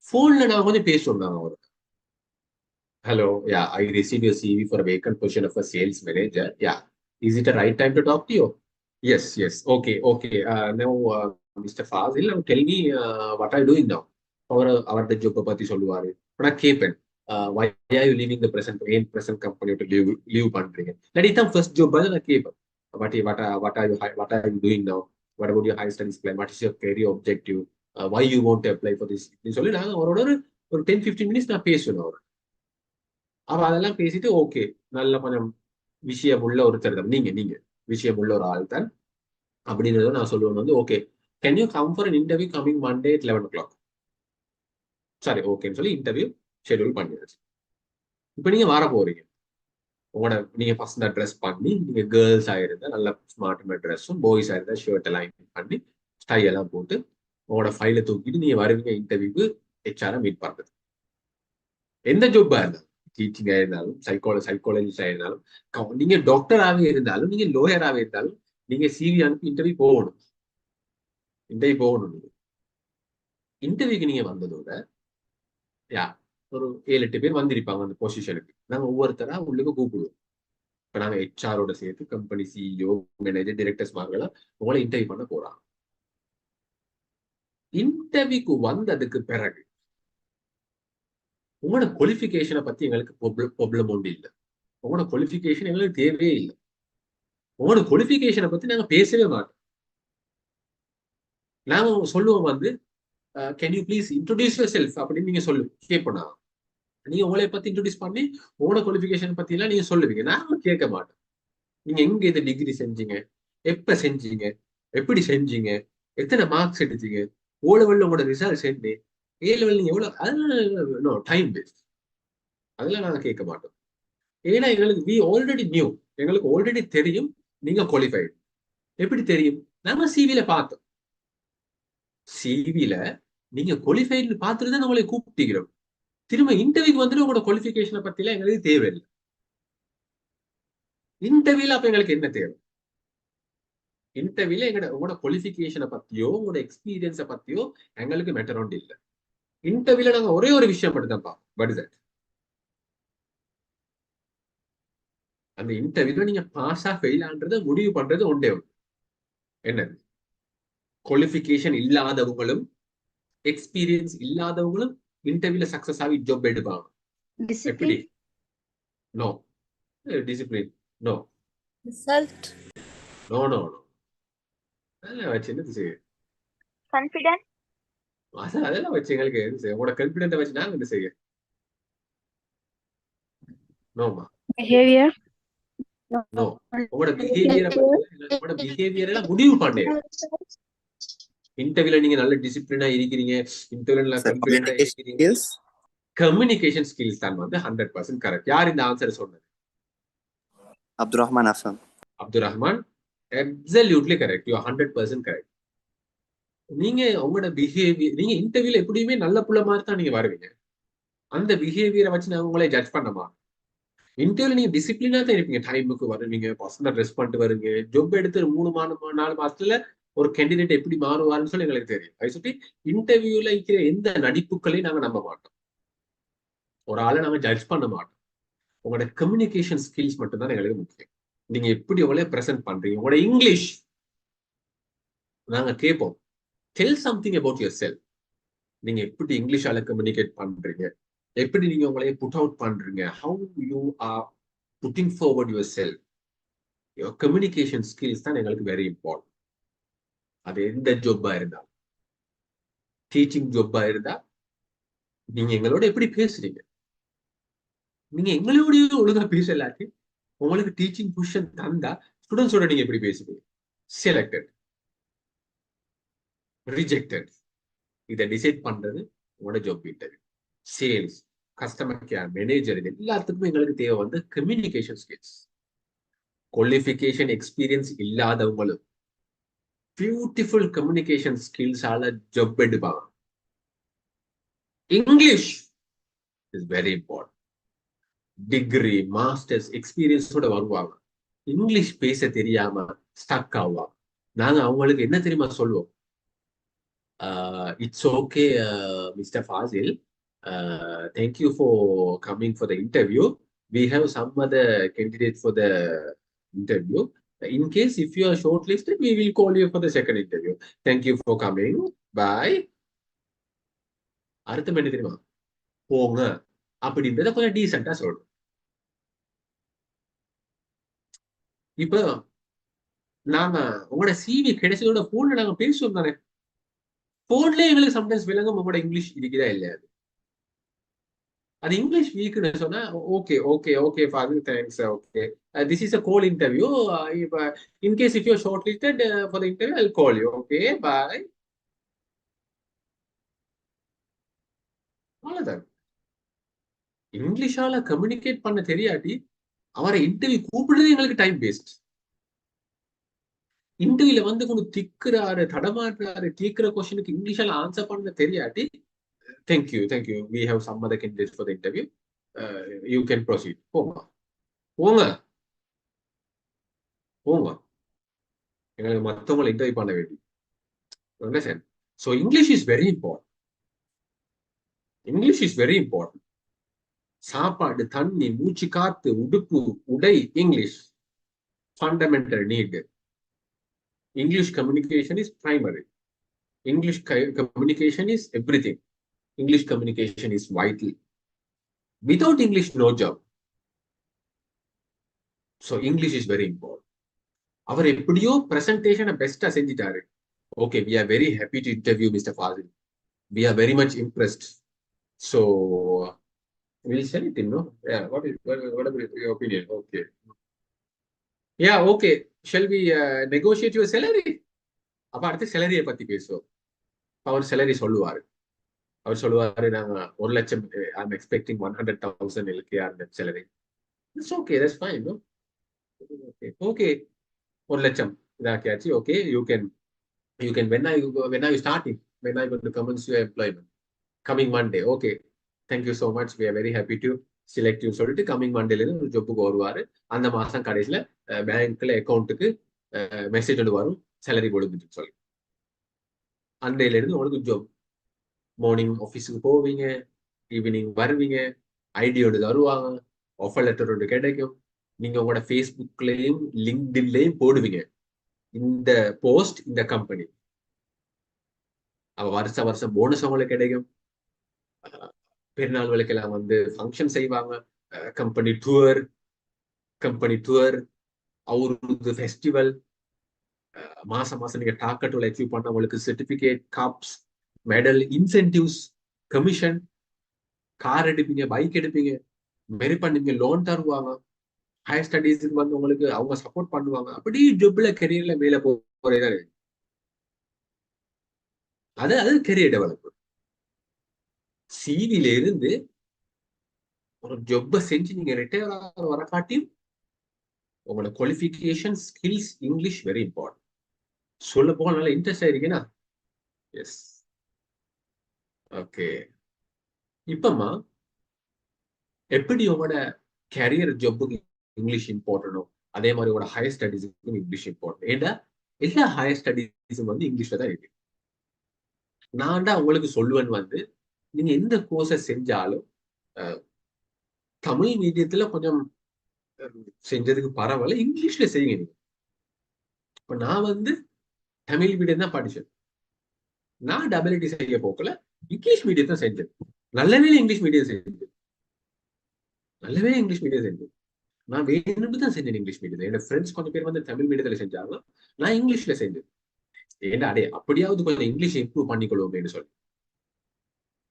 போன்ல நாங்க கொஞ்சம் பேசுவோம். நாங்க ஒரு hello, yeah, I received your CV for a vacant position of a sales manager. Yeah, is it a right time to talk to you? Yes. Okay. Now, Mr. Fazil, now tell me what are you doing now? Our the job பத்தி சொல்லுவாரு. நான் கேட்பேன், why are you leaving the present company to leave பண்றீங்க? இதான் first job நான் கேட்பேன். What are you doing now? What about your high studies plan? What is your career objective? Why you want to apply for this? சொல்லி நான் அவரோட ஒரு 10-15 minutes நான் பேசுவேன். அவர் அவ அதெல்லாம் பேசிட்டு ஓகே, நல்ல கொஞ்சம் விஷயம் உள்ள ஒருத்தர் தான் நீங்க விஷயம் உள்ள ஒரு ஆள் தான் அப்படின்றத நான் சொல்லுவேன் வந்து, okay, can you come for an interview coming Monday at 11 o'clock? சரி, ஓகேன்னு சொல்லி இன்டர்வியூ ஷெட்யூல் பண்ணியாச்சு. இப்ப நீங்க வர போறீங்க, உங்களோட நீங்க பசங்க ட்ரெஸ் பண்ணி, நீங்க கேர்ள்ஸ் ஆயிருந்தா நல்ல ஸ்மார்ட் ட்ரெஸ்ஸும், பாய்ஸ் ஆயிருந்தா ஷர்ட் எல்லாம் பண்ணி ஸ்டை எல்லாம் போட்டு உங்களோட ஃபைலை தூக்கிட்டு நீங்க வருவீங்க இன்டர்வியூக்கு HR மீட் பண்றது. எந்த ஜாப்பா இருந்தாலும், டீச்சிங்கா இருந்தாலும், சைக்காலஜிஸ்டா இருந்தாலும், நீங்க டாக்டராகவே இருந்தாலும், நீங்க லோயராகவே இருந்தாலும், நீங்க CV அனுப்பி இன்டர்வியூ போகணும். இன்டர்வியூக்கு நீங்க வந்ததோட ஒரு 7-8 பேர் வந்திருப்பாங்க அந்த பொசிஷனுக்கு. நாங்க ஒவ்வொருத்தரா உள்ளுக்கு கூப்பிடுவோம். இப்ப நாங்க HRோட சேர்த்து கம்பெனி CEO, மேனேஜர், டிரெக்டர்ஸ் மார்களாம் உங்களை இன்டர்வியூ பண்ண போறாங்க. இன்டர்வியூக்கு வந்ததுக்கு பிறகு உங்களோட குவாலிஃபிகேஷனை பத்தி எங்களுக்கு ப்ராப்ளம் ஒன்று இல்லை. உங்களோட குவாலிஃபிகேஷன் எங்களுக்கு தேவையே இல்லை. உங்களோட குவாலிஃபிகேஷனை பத்தி நாங்க பேசவே மாட்டோம். நாங்க சொல்லுவோம் வந்து, can you please introduce your self அப்படின்னு நீங்க கேட்போம். நீங்க உங்களை பத்தி இன்ட்ரோடியூஸ் பண்ணி உங்களோட குவாலிஃபிகேஷன் பத்தி எல்லாம் நீங்க சொல்லுவீங்க. நாங்க கேட்க மாட்டோம். நீங்க எங்க இந்த டிகிரி செஞ்சீங்க, எப்ப செஞ்சீங்க, எப்படி செஞ்சீங்க, எத்தனை மார்க்ஸ் எடுத்தீங்க, O level உங்களோட ரிசல்ட்ஸ் என்ன, A level நீங்க எவ்வளவு, அதெல்லாம் டைம் வேஸ்ட். அதெல்லாம் நாங்க கேட்க மாட்டோம். ஏன்னா எங்களுக்கு எங்களுக்கு ஆல்ரெடி தெரியும் நீங்க குவாலிஃபைடு. எப்படி தெரியும்? நம்ம சிவில பார்த்தோம். சிவில நீங்க குவாலிஃபைடு பார்த்துட்டு தான் உங்களை கூப்பிட்டுக்கிறோம். திரும்ப இன்டர்வியூக்கு வந்துட்டு உங்களோட குவாலிஃபிகேஷனை பத்தி எல்லாம் எங்களுக்கு தேவையில்லை. இன்டர்வியூல அப்ப எங்களுக்கு என்ன தேவை? இன்டர்வியூல உங்களோட குவாலிஃபிகேஷனை பத்தியோ உங்களோட எக்ஸ்பீரியன்ஸை பத்தியோ எங்களுக்கு மேட்டர் ஒன்று இல்லை. இன்டர்வியூல நாங்க ஒரே ஒரு விஷயம் மட்டும் தான் பார்ப்போம். பட் தட் அந்த இன்டர்வியூல நீங்க பாஸா ஃபெயிலான்றத முடிவு பண்றது ஒன்றே ஒன்று. என்னது? குவாலிஃபிகேஷன் இல்லாதவங்களும் எக்ஸ்பீரியன்ஸ் இல்லாதவங்களும் இன்டர்வியூல சக்சஸ் ஆகி ஜாப் எடுப்பாங்க. எப்படி? No. Discipline no. Result no. அதெல்லாம் வச்சு என்ன செய்ய? கான்ஃபிடன்ட் அதெல்லாம் வச்சு எங்களுக்கு என்ன செய்ய? உங்களோட கான்ஃபிடென்ட்டை வச்சு நாங்க என்ன செய்ய? நோமா. Behaviour no. உங்களோட பிஹேவியரை எல்லாம் முடிவு பண்ணேன். இன்டர்வியூல நீங்க நல்ல டிசிப்ளினா இருக்கிறீங்க, இன்டர்வியூல Sir, கான்ஃபிடென்ட்டா communication இருக்கிறீங்க. skills. கம்யூனிகேஷன் ஸ்கில்ஸ் தான் வந்து 100% கரெக்ட். யார் இந்த ஆன்சர் சொன்னது? Abdurrahman Affan. Abdul Rahman. Absolutely correct. You 100% correct. நீங்க உங்களோட பிஹேவியர், நீங்க இன்டர்வியூல எப்படியுமே நல்ல புள்ள மாதிரி தான் நீங்க வருவீங்க. அந்த பிஹேவியரை வச்சு நான் உங்களை ஜட்ஜ் பண்ணமா? இன்டர்வியூல நீங்க டிசிப்ளினா தான் இருப்பீங்க, டைமுக்கு வருவீங்க, பர்சனல் ரெஸ்ட் பண்ணிட்டு வருவீங்க. ஜாப் எடுத்து 4 மாசத்துல ஒரு கேண்டிடேட் எப்படி மாறுவாருன்னு சொல்லி எங்களுக்கு தெரியும். அதை சுற்றி இன்டர்வியூல இருக்கிற எந்த நடிப்புகளையும் நாங்க நம்ப மாட்டோம். ஒரு ஆளை நாங்க ஜட்ஜ் பண்ண மாட்டோம். உங்களோட கம்யூனிகேஷன் ஸ்கில்ஸ் மட்டும்தான் எங்களுக்கு முக்கியம். நீங்க எப்படி எவ்வளவு பிரசன்ட் பண்றீங்க, உங்களோட இங்கிலீஷ் நாங்க கேட்போம். Tell something about your self. நீங்க எப்படி இங்கிலீஷால கம்யூனிகேட் பண்றீங்க, எப்படி நீங்க உங்களையே புட் அவுட் பண்றீங்க, how you are putting forward your self. Your communication skills தான் எங்களுக்கு வெரி இம்பார்ட்டன்ட். அது எந்த ஜாப்பா இருந்தா, டீச்சிங் ஜாப்பா இருந்தா, நீங்க எங்களோட எப்படி பேசுறீங்க, நீங்க எங்களோடய ஒழுங்கா பேசலாட்டி உங்களுக்கு டீச்சிங் பொசிஷன் தந்தா ஸ்டூடெண்ட்ஸோட நீங்க எப்படி பேசுவீங்க? செலக்டட், ரிஜெக்டட், இதை டிசைட் பண்றது உங்களோட job interview. Sales, customer care, manager, இது எல்லாத்துக்குமே எங்களுக்கு தேவை வந்து கம்யூனிகேஷன் ஸ்கில்ஸ். குவாலிஃபிகேஷன் எக்ஸ்பீரியன்ஸ் இல்லாதவங்களும் பியூட்டிஃபுல் கம்யூனிகேஷன் ஸ்கில்ஸால ஜாப் எடுப்பாங்க. English is very important. Degree, masters, எக்ஸ்பீரியன்ஸோட வருவாங்க, இங்கிலீஷ் பேச தெரியாம ஸ்டக் ஆவாங்க. நாங்க அவங்களுக்கு என்ன தெரியுமா சொல்லுவோம்? It's okay, Mr. Fazil. Thank you for coming for the interview. We have some other candidates for the interview. In case if you are shortlisted, we will call you for the second interview. Thank you for coming. Bye. அர்த்தம் என்ன தெரியுமா? போங்க அப்படின்றத கொஞ்சம் டீசெண்டா சொல்றோம். இப்ப நாங்க உங்களோட சிவி கிடைச்சதோட போன்ல நாங்க பேசுவோம் தானே, போன்லயே எங்களுக்கு சம்டைம்ஸ் விளங்கும் உங்களோட இங்கிலீஷ் இருக்குதா இல்லையா. அது இங்கிலீஷ் வீக்னு சொன்னா okay okay okay father, thanks, okay this is a call interview, in case if you are shortlisted for the interview I will call you, okay bye. அவ்வளவுதான். இங்கிலீஷால கம்யூனிகேட் பண்ண தெரியாட்டி அவரை இன்டர்வியூ கூப்பிடுறது எங்களுக்கு டைம் வேஸ்ட். இன்டர்வியூல வந்து கொஞ்சம் திக்குறாரு, தடமாடுறாரு, கேட்கிற கொஸ்டினுக்கு இங்கிலீஷால ஆன்சர் பண்ண தெரியாட்டி thank you, we have some other candidates for the interview, you can proceed. போங்க எங்களுக்கு மற்றவங்களை இன்டர்வியூ பண்ண வேண்டி. understand? So English is very important. English is very important. சாப்பாடு, தண்ணி, மூச்சு காத்து, உடுப்பு, உடை, English fundamental need. English communication is primary. English communication is everything. English communication is vital. Without English, no job. So English is very important. அவர் எப்படியோ பிரசன்டேஷனை பெஸ்டா செஞ்சிட்டாரு. Okay, we are very happy to interview Mr. Fazil. We are very much impressed. So we'll send it in, no? Yeah. What is your opinion? Okay. Yeah. Okay. Shall we negotiate your salary? அப்ப அடுத்து salary-யை பத்தி பேசுவோம். அவர் salary சொல்லுவாரு. அவர் சொல்லுவாரு, நாங்க 1 லட்சம், I'm expecting 100,000 LKR net salary. It's okay, that's fine, no? Okay, 1 லட்சம் இதாக்கியாச்சு. Okay, you can when are you starting? When are you going to commence your employment? Coming Monday. Okay, thank you so much, we are very happy to select you சொல்லிட்டு coming மண்டேல இருந்து ஒரு ஜாப்புக்கு வருவாரு. அந்த மாசம் கடைசியில பேங்க்ல அக்கௌண்ட்டுக்கு மெசேஜ் வரும், சேலரி கொடுத்துட்டு சொல்லி. அன்றையில இருந்து உங்களுக்கு ஜாப். மார்னிங் ஆஃபீஸுக்கு போவீங்க, ஈவினிங் வருவீங்க, ஐடியோடு தருவாங்க, ஆஃபர் லெட்டர் ஒன்று கிடைக்கும். நீங்க உங்களோட ஃபேஸ்புக்லயும் லிங்க்டின்லயும் போடுவீங்க இந்த போஸ்ட், இந்த கம்பெனி. வருஷம் போனஸ் உங்களுக்கு கிடைக்கும். பெருநாள் விளக்கெல்லாம் வந்து ஃபங்க்ஷன் செய்வாங்க, கம்பெனி டூர், அவருக்கு ஃபெஸ்டிவல். மாசம் நீங்க டார்கெட் அச்சீவ் பண்ண உங்களுக்கு certificate, cups, medal, incentives, commission. Car எடுப்பீங்க, பைக் எடுப்பீங்க, மெரி பண்ணுவீங்க, லோன் தருவாங்க, ஹையர் ஸ்டடீஸுக்கு வந்து உங்களுக்கு அவங்க சப்போர்ட் பண்ணுவாங்க. அப்படி ஜாப்ல கெரியர்ல மேல போறதா. அது கெரியர் டெவலப்மெண்ட். சிவில இருந்து ஒரு ஜொப்பை செஞ்சு நீங்க ரிட்டையர் ஆகிற வர காட்டியும் உங்களோட qualification skills English very important. சொல்ல போக நல்லா இன்ட்ரெஸ்ட் ஆயிருக்கேனா? எஸ். ஓகே, இப்பமா எப்படி உங்களோட கேரியர் ஜாப்புக்கு இங்கிலீஷ் இம்பார்ட்டனோ அதே மாதிரி உங்களோட ஹையர் ஸ்டடீஸுக்கும் இங்கிலீஷ் இம்பார்ட்டன்ட். ஏன்னா எல்லா ஹையர் ஸ்டடீஸும் வந்து இங்கிலீஷ்ல தான் இருக்கு. நான் தான் உங்களுக்கு சொல்லுவேன் வந்து நீங்க எந்த கோர்ஸை செஞ்சாலும் தமிழ் மீடியத்துல கொஞ்சம் செஞ்சதுக்கு பரவாயில்ல, இங்கிலீஷ்ல செய்யுங்க. நீங்க இப்ப நான் வந்து தமிழ் மீடியம் தான் படிச்சேன். நான் டபிள்யூடி செய்ய போக்கல இங்கிலீஷ் மீடியம் தான் செஞ்சேன். நல்லவே இங்கிலீஷ் மீடியம் செஞ்சேன். நான் வேணும்னு தான் செஞ்சேன் இங்கிலீஷ் மீடியத்தில். என்னோட ஃப்ரெண்ட்ஸ் கொஞ்சம் பேர் வந்து தமிழ் மீடியத்துல செஞ்சாங்க, நான் இங்கிலீஷ்ல செஞ்சேன். ஏன்னா அப்படியாவது கொஞ்சம் இங்கிலீஷ் இம்ப்ரூவ் பண்ணிக்கொள்ளும் அப்படின்னு சொல்லி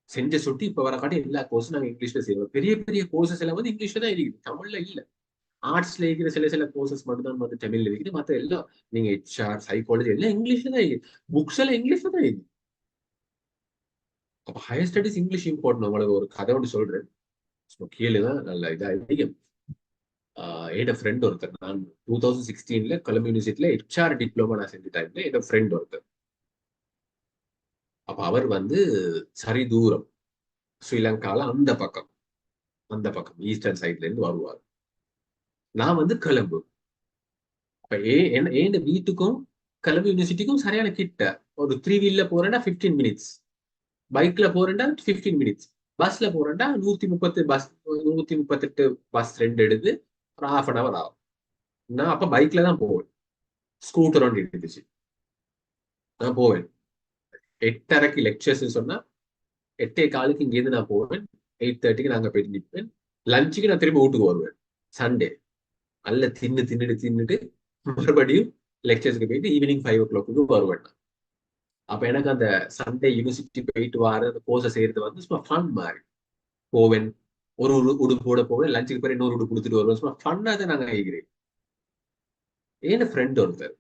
செஞ்ச சுட்டி இப்ப வர காட்டி எல்லா கோர்ஸும் நாங்க இங்கிலீஷ்ல செய்வோம். பெரிய பெரிய கோர்சஸ் எல்லாம் வந்து இங்கிலீஷ்ல தான் இருக்குது, தமிழ்ல இல்ல. ஆர்ட்ஸ்ல இருக்கிற சில கோர்சஸ் மட்டும் தான் வந்து தமிழ்ல இருக்குது. மற்ற எல்லாம் நீங்க ஹெச்ஆர் சைக்காலஜி எல்லாம் இங்கிலீஷ்ல தான் இருக்குது. புக்ஸ் எல்லாம் இங்கிலீஷ்ல தான் இருக்குது. அப்ப ஹையர் ஸ்டடிஸ் இங்கிலீஷ் இம்பார்ட்டன்ட். உங்களுக்கு ஒரு கதை ஒன்று சொல்றேன், கீழேதான் நல்ல இதா அதிகம். என்னோட ஃப்ரெண்ட் ஒருத்தர், நான் 2016 கொலம்பு யூனிவர்சிட்டியில ஹெச்ஆர் டிப்ளமா நான் செஞ்ச டைம்ல என்னோட ஃப்ரெண்ட் ஒருத்தர். அப்ப அவர் வந்து சரி தூரம் ஸ்ரீலங்கால அந்த பக்கம் ஈஸ்டர்ன் சைட்ல இருந்து வருவார். நான் வந்து கொலம்பு. அப்ப என் வீட்டுக்கும் கொலம்பு யூனிவர்சிட்டிக்கும் சரியான கிட்ட. ஒரு 3 வீல்ல போறேன்னா 15 மினிட்ஸ், பைக்ல போறேன்னா 15 மினிட்ஸ், பஸ்ல போறேன்னா 138 பஸ் 2 எடுத்து ஒரு 1/2 hour ஆகும். நான் அப்ப பைக்ல தான் போவேன். ஸ்கூட்டர் ஒன்று இருந்துச்சு, நான் போவேன். 8:30 லெக்சர்ஸ் சொன்னா 8:15 இங்கேருந்து நான் போவேன். 8:30 நாங்க போயிட்டு நிற்பேன். லஞ்சுக்கு நான் திரும்ப வீட்டுக்கு வருவேன். சண்டே நல்ல தின்னுட்டு மறுபடியும் லெக்சர்ஸ்க்கு போயிட்டு ஈவினிங் 5 o'clock வருவேன். அப்ப எனக்கு அந்த சண்டே யூனிவர்சிட்டி போயிட்டு வர அந்த கோர்ஸை செய்யறது வந்து சும்மா ஃபன் மாதிரி. போவேன், ஒரு உடுப்போட போவேன், லஞ்சுக்கு போய் இன்னொரு உடுப்பு கொடுத்துட்டு வருவேன். சும்மா ஃபன்னா தான் நாங்க ஆகிக்கிறேன். ஏன் ஃப்ரெண்ட் ஒருத்தர்,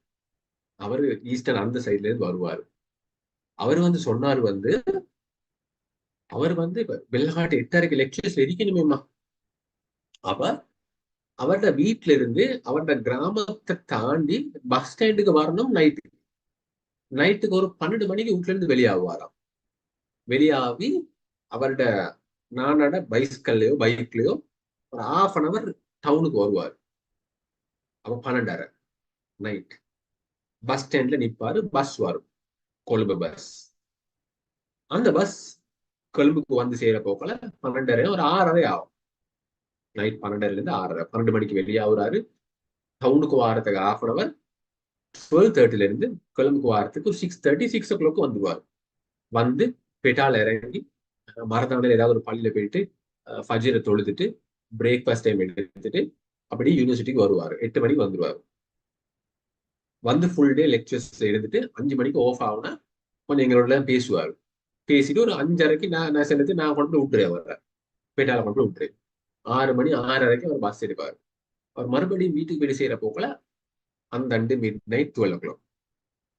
அவரு ஈஸ்டர்ன் அந்த சைட்ல இருந்து வருவாரு. அவர் வந்து சொன்னார் வந்து அவர் வந்து வெள்ளக்காட்டு 8:30 லெக்சர்ஸ் இருக்கணுமேமா. அப்ப அவரோட வீட்டுல இருந்து அவரோட கிராமத்தை தாண்டி பஸ் ஸ்டாண்டுக்கு வரணும். நைட்டுக்கு ஒரு 12 மணிக்கு வீட்டுல இருந்து வெளியாகுவாராம். வெளியாகி அவரோட நானோட பைக்லயோ ஒரு 1/2 hour டவுனுக்கு வருவார். அப்ப 12:30 நைட் பஸ் ஸ்டாண்ட்ல நிப்பாரு. பஸ் வரும், கொழும்பு பஸ். அந்த பஸ் கொழும்புக்கு வந்து சேர போக்கல 12:30 ஒரு 6:30 ஆகும். நைட் 12:30 இருந்து 6:30, 12 மணிக்கு வெளியாகுறாரு. டவுனுக்கு வாரத்துக்கு 1/2 hour. 12:30 இருந்து கொழும்புக்கு வாரத்துக்கு 6:30 6 o'clock வந்துருவாரு. வந்து பெட்டால இறங்கி மரத்தாண்டில் ஏதாவது ஒரு பள்ளியில போயிட்டு ஃபஜ்ரை தொழுதுட்டு பிரேக்ஃபாஸ்ட் டைம் எடுத்துட்டு அப்படியே யூனிவர்சிட்டிக்கு வருவாரு. 8 மணிக்கு வந்துருவாரு. வந்து ஃபுல் டே லெக்சர்ஸ் எடுத்துட்டு 5 மணிக்கு ஆஃப் ஆகுனா கொஞ்சம் எங்களோட பேசுவாரு. பேசிட்டு ஒரு 5:30 நான் சேர்ந்து நான் கொண்டு போய் விட்டுறேன். அவரை பேட்டால கொண்டு போய் விட்டுறேன். 6 மணி 6:30 அவர் பஸ் எடுப்பாரு. அவர் மறுபடியும் வீட்டுக்கு போய் செய்யற போக்கல அந்த மிட் நைட் 12 o'clock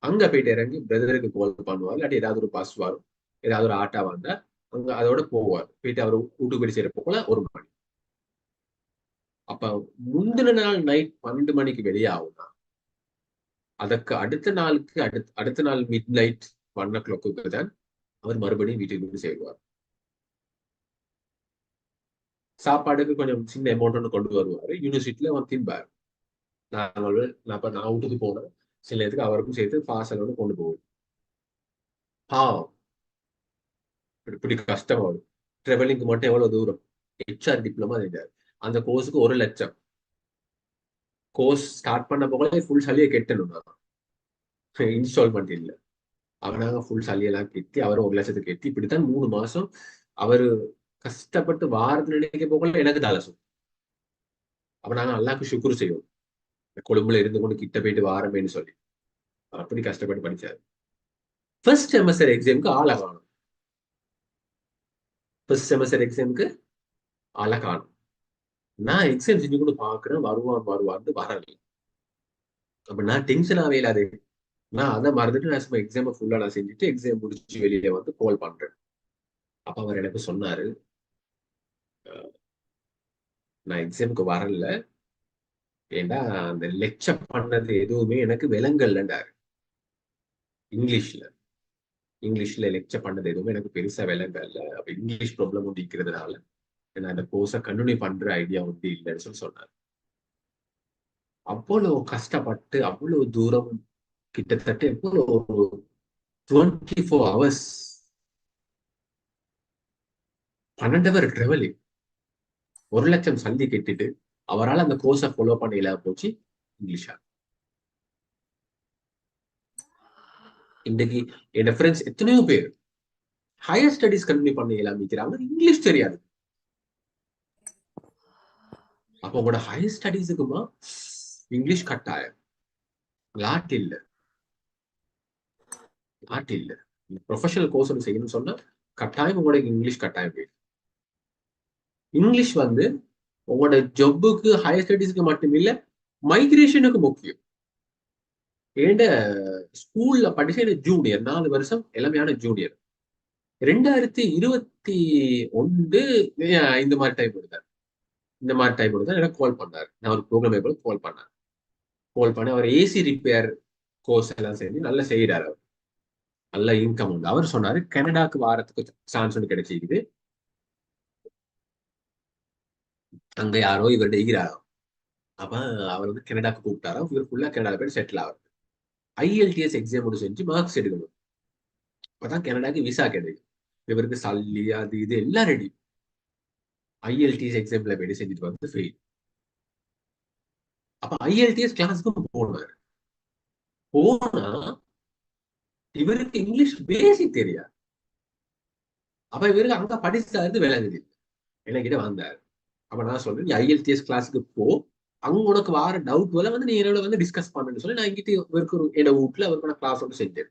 அங்க போயிட்டு இறங்கி பிரதருக்கு கால் பண்ணுவார். இல்லாட்டி ஏதாவது ஒரு பஸ் வரும், ஏதாவது ஒரு ஆட்டா வந்தா அங்க அதோட போவார். போயிட்டு அவர் வீட்டுக்கு போய் செய்யற போக்கல 1 மணி. அப்ப முந்தின நாள் நைட் 12 மணிக்கு வெளியாகும்னா அதற்கு அடுத்த நாள் மிட் நைட் 1 o'clock தான் அவர் மறுபடியும் வீட்டுக்கு போய் சேருவார். சாப்பாடுக்கு கொஞ்சம் சின்ன அமௌண்ட் ஒன்று கொண்டு வருவாரு. யூனிவர்சிட்டியில அவன் தின்பார். நான் வீட்டுக்கு போனேன். சில நேரத்துக்கு அவருக்கும் சேர்த்து பார்சல் ஒன்று கொண்டு போவேன். பாவம், இப்படி கஷ்டம் வரும். ட்ராவலிங்க்கு மட்டும் எவ்வளவு தூரம். ஹெச்ஆர் டிப்ளமா செஞ்சார். அந்த கோர்ஸுக்கு 1 லட்சம். கோர்ஸ் ஸ்டார்ட் பண்ண போகல ஃபுல் சலியை கெட்டணும். இன்ஸ்டால்மெண்ட் இல்லை. அவனாக ஃபுல் சலியெல்லாம் கெட்டி அவர் 1 லட்சத்துக்கு கெட்டி இப்படித்தான் 3 மாசம் அவரு கஷ்டப்பட்டு வாரத்துல நினைக்க போகல எனக்கு தாலசும். அப்ப நாங்க அல்லாஹ்க்கு சுக்ரு செய்வோம், கொழும்புல இருந்து கொண்டு கிட்ட போயிட்டு வாரமேன்னு சொல்லி. அப்படி கஷ்டப்பட்டு படிச்சாரு. ஃபர்ஸ்ட் செமஸ்டர் எக்ஸாமுக்கு ஆளை காணும். நான் எக்ஸாம் செஞ்சு கூட பாக்குறேன், வருவான்னு வரல. அப்ப நான் டென்ஷன் ஆவே இல்லாது. நான் அதை மறந்துட்டு நான் சும்மா எக்ஸாம் ஃபுல்லா நான் செஞ்சுட்டு எக்ஸாம் முடிச்சு வெளியே வந்து கால் பண்றேன். அப்ப அவர் எனக்கு சொன்னாரு, நான் எக்ஸாமுக்கு வரல, ஏண்டா அந்த லெக்சர் பண்ணது எதுவுமே எனக்கு விளங்கலன்றாரு. இங்கிலீஷ்ல லெக்சர் பண்ணது எதுவுமே எனக்கு பெருசா விளங்கல. அப்ப இங்கிலீஷ் ப்ராப்ளம் ஒன்று இருக்கிறதுனால நான் அந்த கோர்ஸை கண்டினியூ பண்ற ஐடியா ஒன்று இல்லைன்னு சொல்லி சொன்னார். அவ்வளவு கஷ்டப்பட்டு அவ்வளவு தூரம், கிட்டத்தட்ட எவ்வளவு ஒரு 24 hours 12 hour டிராவலிங், 1,00,000 சந்தி கட்டிட்டு அவரால் அந்த கோர்ஸை ஃபாலோ பண்ண இல்லாம போச்சு இங்கிலீஷா. இன்றைக்கு என் ஃப்ரெண்ட்ஸ் எத்தனையோ பேர் ஹையர் ஸ்டடிஸ் கண்டினியூ பண்ண இல்லாம இருக்கிறாங்க, இங்கிலீஷ் தெரியாது. அப்போ உங்களோட ஹையர் ஸ்டடீஸுக்குமா இங்கிலீஷ் கட்டாயம். நாட்டு இல்ல ப்ரொஃபஷனல் கோர்ஸ் ஒன்று செய்யணும்னு சொன்னா கட்டாயம் உங்களுக்கு இங்கிலீஷ் கட்டாயம் வேணும். இங்கிலீஷ் வந்து உங்களோட ஜாபுக்கு ஹையர் ஸ்டடீஸ்க்கு மட்டும் இல்ல, மைக்ரேஷனுக்கு முக்கியம். ஏண்ட ஸ்கூல்ல படிச்ச ஜூனியர் 4 வருஷம் எல்லாமையான ஜூனியர் 2021 இந்த மாதிரி டைம் எடுத்தார். எனக்கு கால் பண்ணாரு. நான் ஒரு ப்ரோக்ராம் கால் பண்ணி அவர் ஏசி ரிப்பேர் கோர்ஸ் எல்லாம் செஞ்சு நல்லா செய்யறாரு. அவர் நல்ல இன்கம் உண்டு. அவர் சொன்னாரு கனடாக்கு வாரத்துக்கு சான்ஸ் ஒன்று கிடைச்சிக்குது, அங்க யாரோ இவர் டெய்கிறாரோ. அப்ப அவர் வந்து கனடாக்கு கூப்பிட்டாரா, இவர் ஃபுல்லா கனடா போய் செட்டில் ஆகுது. IELTS எக்ஸாம் ஒன்று செஞ்சு மார்க்ஸ் எடுக்கணும், அப்பதான் கனடாக்கு விசா கிடைக்கும். இவருக்கு சல்லி அது இது எல்லாம் ரெடி. IELTS எக்ஸாம்ல போய் செஞ்சுட்டு வந்து ஃபெயில். அப்ப IELTS கிளாஸுக்கும் போனா இவருக்கு இங்கிலீஷ் பேசிக் தெரியாது. அப்ப இவருக்கு அங்க படிச்சாரு விளங்குது. என்கிட்ட வந்தாரு. அப்ப நான் சொல்றேன், நீ IELTS கிளாஸுக்கு போ, அங்க உனக்கு வார டவுட் வந்து நீ என்னோட வந்து டிஸ்கஸ் பண்ணுன்னு சொல்லி நான் இங்கிட்ட இவருக்கு ஒரு என்னோட வீட்டுல அவருக்கு கிளாஸ் ஒன்று செஞ்சேன்.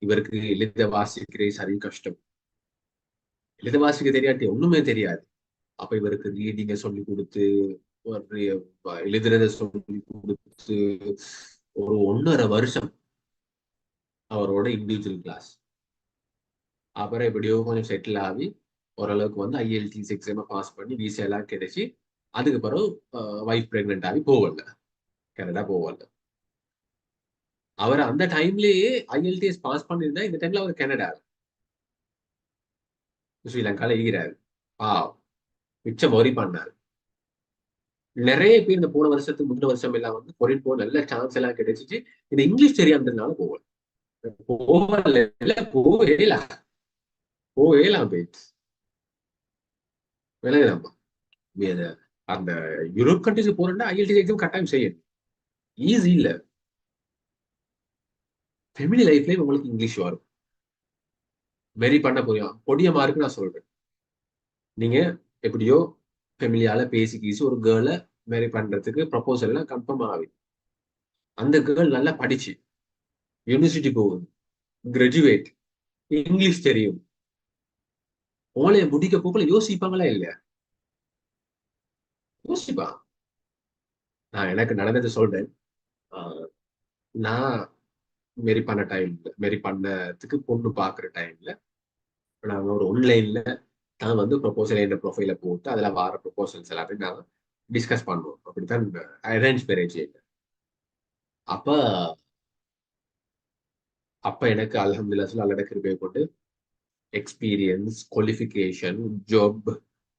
இவருக்கு எழுத வாசிக்கிறே சரி கஷ்டம், எழுத வாசிக்க தெரியாட்டி ஒண்ணுமே தெரியாது. அப்ப இவருக்கு ரீடிங்க சொல்லி கொடுத்து, எழுதுறத சொல்லி கொடுத்து ஒரு 1.5 வருஷம் அவரோட இண்டிவிஜுவல் கிளாஸ். அப்புறம் எப்படியோ கொஞ்சம் செட்டில் ஆகி ஓரளவுக்கு வந்து IELTS எக்ஸாமை பாஸ் பண்ணி விசா எல்லாம் கிடைச்சி, அதுக்கு பிறகு வைஃப் பிரெக்னென்ட் ஆகி போகல, கனடா போகல. அவர் அந்த டைம்லயே IELTS பாஸ் பண்ணியிருந்தா இந்த டைம்ல அவர் கனடா ஸ்ரீலங்கால இருக்கிறாரு. மிச்சம் வரி பண்ணாரு. நிறைய பேர் இந்த போன வருஷத்துக்கு முந்தின வருஷம் எல்லாம் வந்து கொரின் போக நல்ல சான்ஸ் எல்லாம் கிடைச்சிச்சு. இந்த இங்கிலீஷ் தெரியாததுனால போகலாம் போயிட்டு விலகுதாம்மா. அந்த யூரோப் கண்ட்ரிஸ் போறேன்னா IELTS எக்ஸாம் கட்டாயம் செய்யணும். ஈஸி இல்ல. ஃபேமிலி லைஃப்லயும் உங்களுக்கு இங்கிலீஷ் வரும், வெரி பண்ண புரியும். பொடிய மார்க்கு நான் சொல்றேன். நீங்க எப்படியோ ஃபேமிலியால பேசி கீசி ஒரு கேர்ளை மேரி பண்றதுக்கு ப்ரப்போசல் எல்லாம் கன்ஃபார்ம் ஆகுது. அந்த கேர்ள் நல்லா படிச்சு யூனிவர்சிட்டி போகுது, கிராஜுவேட், இங்கிலீஷ் தெரியும், உங்களைய முடிக்க போக்குல யோசிப்பாங்களா இல்லையா? யோசிப்பா. நான் எனக்கு நடந்ததை சொல்றேன். நான் மேரி பண்ணதுக்கு பொண்ணு பாக்குற டைம்ல நாங்க ஒரு ஆன்லைன்ல தான் வந்து ப்ரொபோசல் என்ற ப்ரொஃபைல போட்டு அதுல வர ப்ரொபோசல்ஸ் எல்லாத்தையும் நாங்க டிஸ்கஸ் பண்ணுவோம். அப்படித்தான் அரேஞ்ச் மேரேஜ். அப்ப எனக்கு அல்ஹம்துலில்லாஹ் அல்ல கிருபை கொண்டு எக்ஸ்பீரியன்ஸ், குவாலிஃபிகேஷன், ஜாப்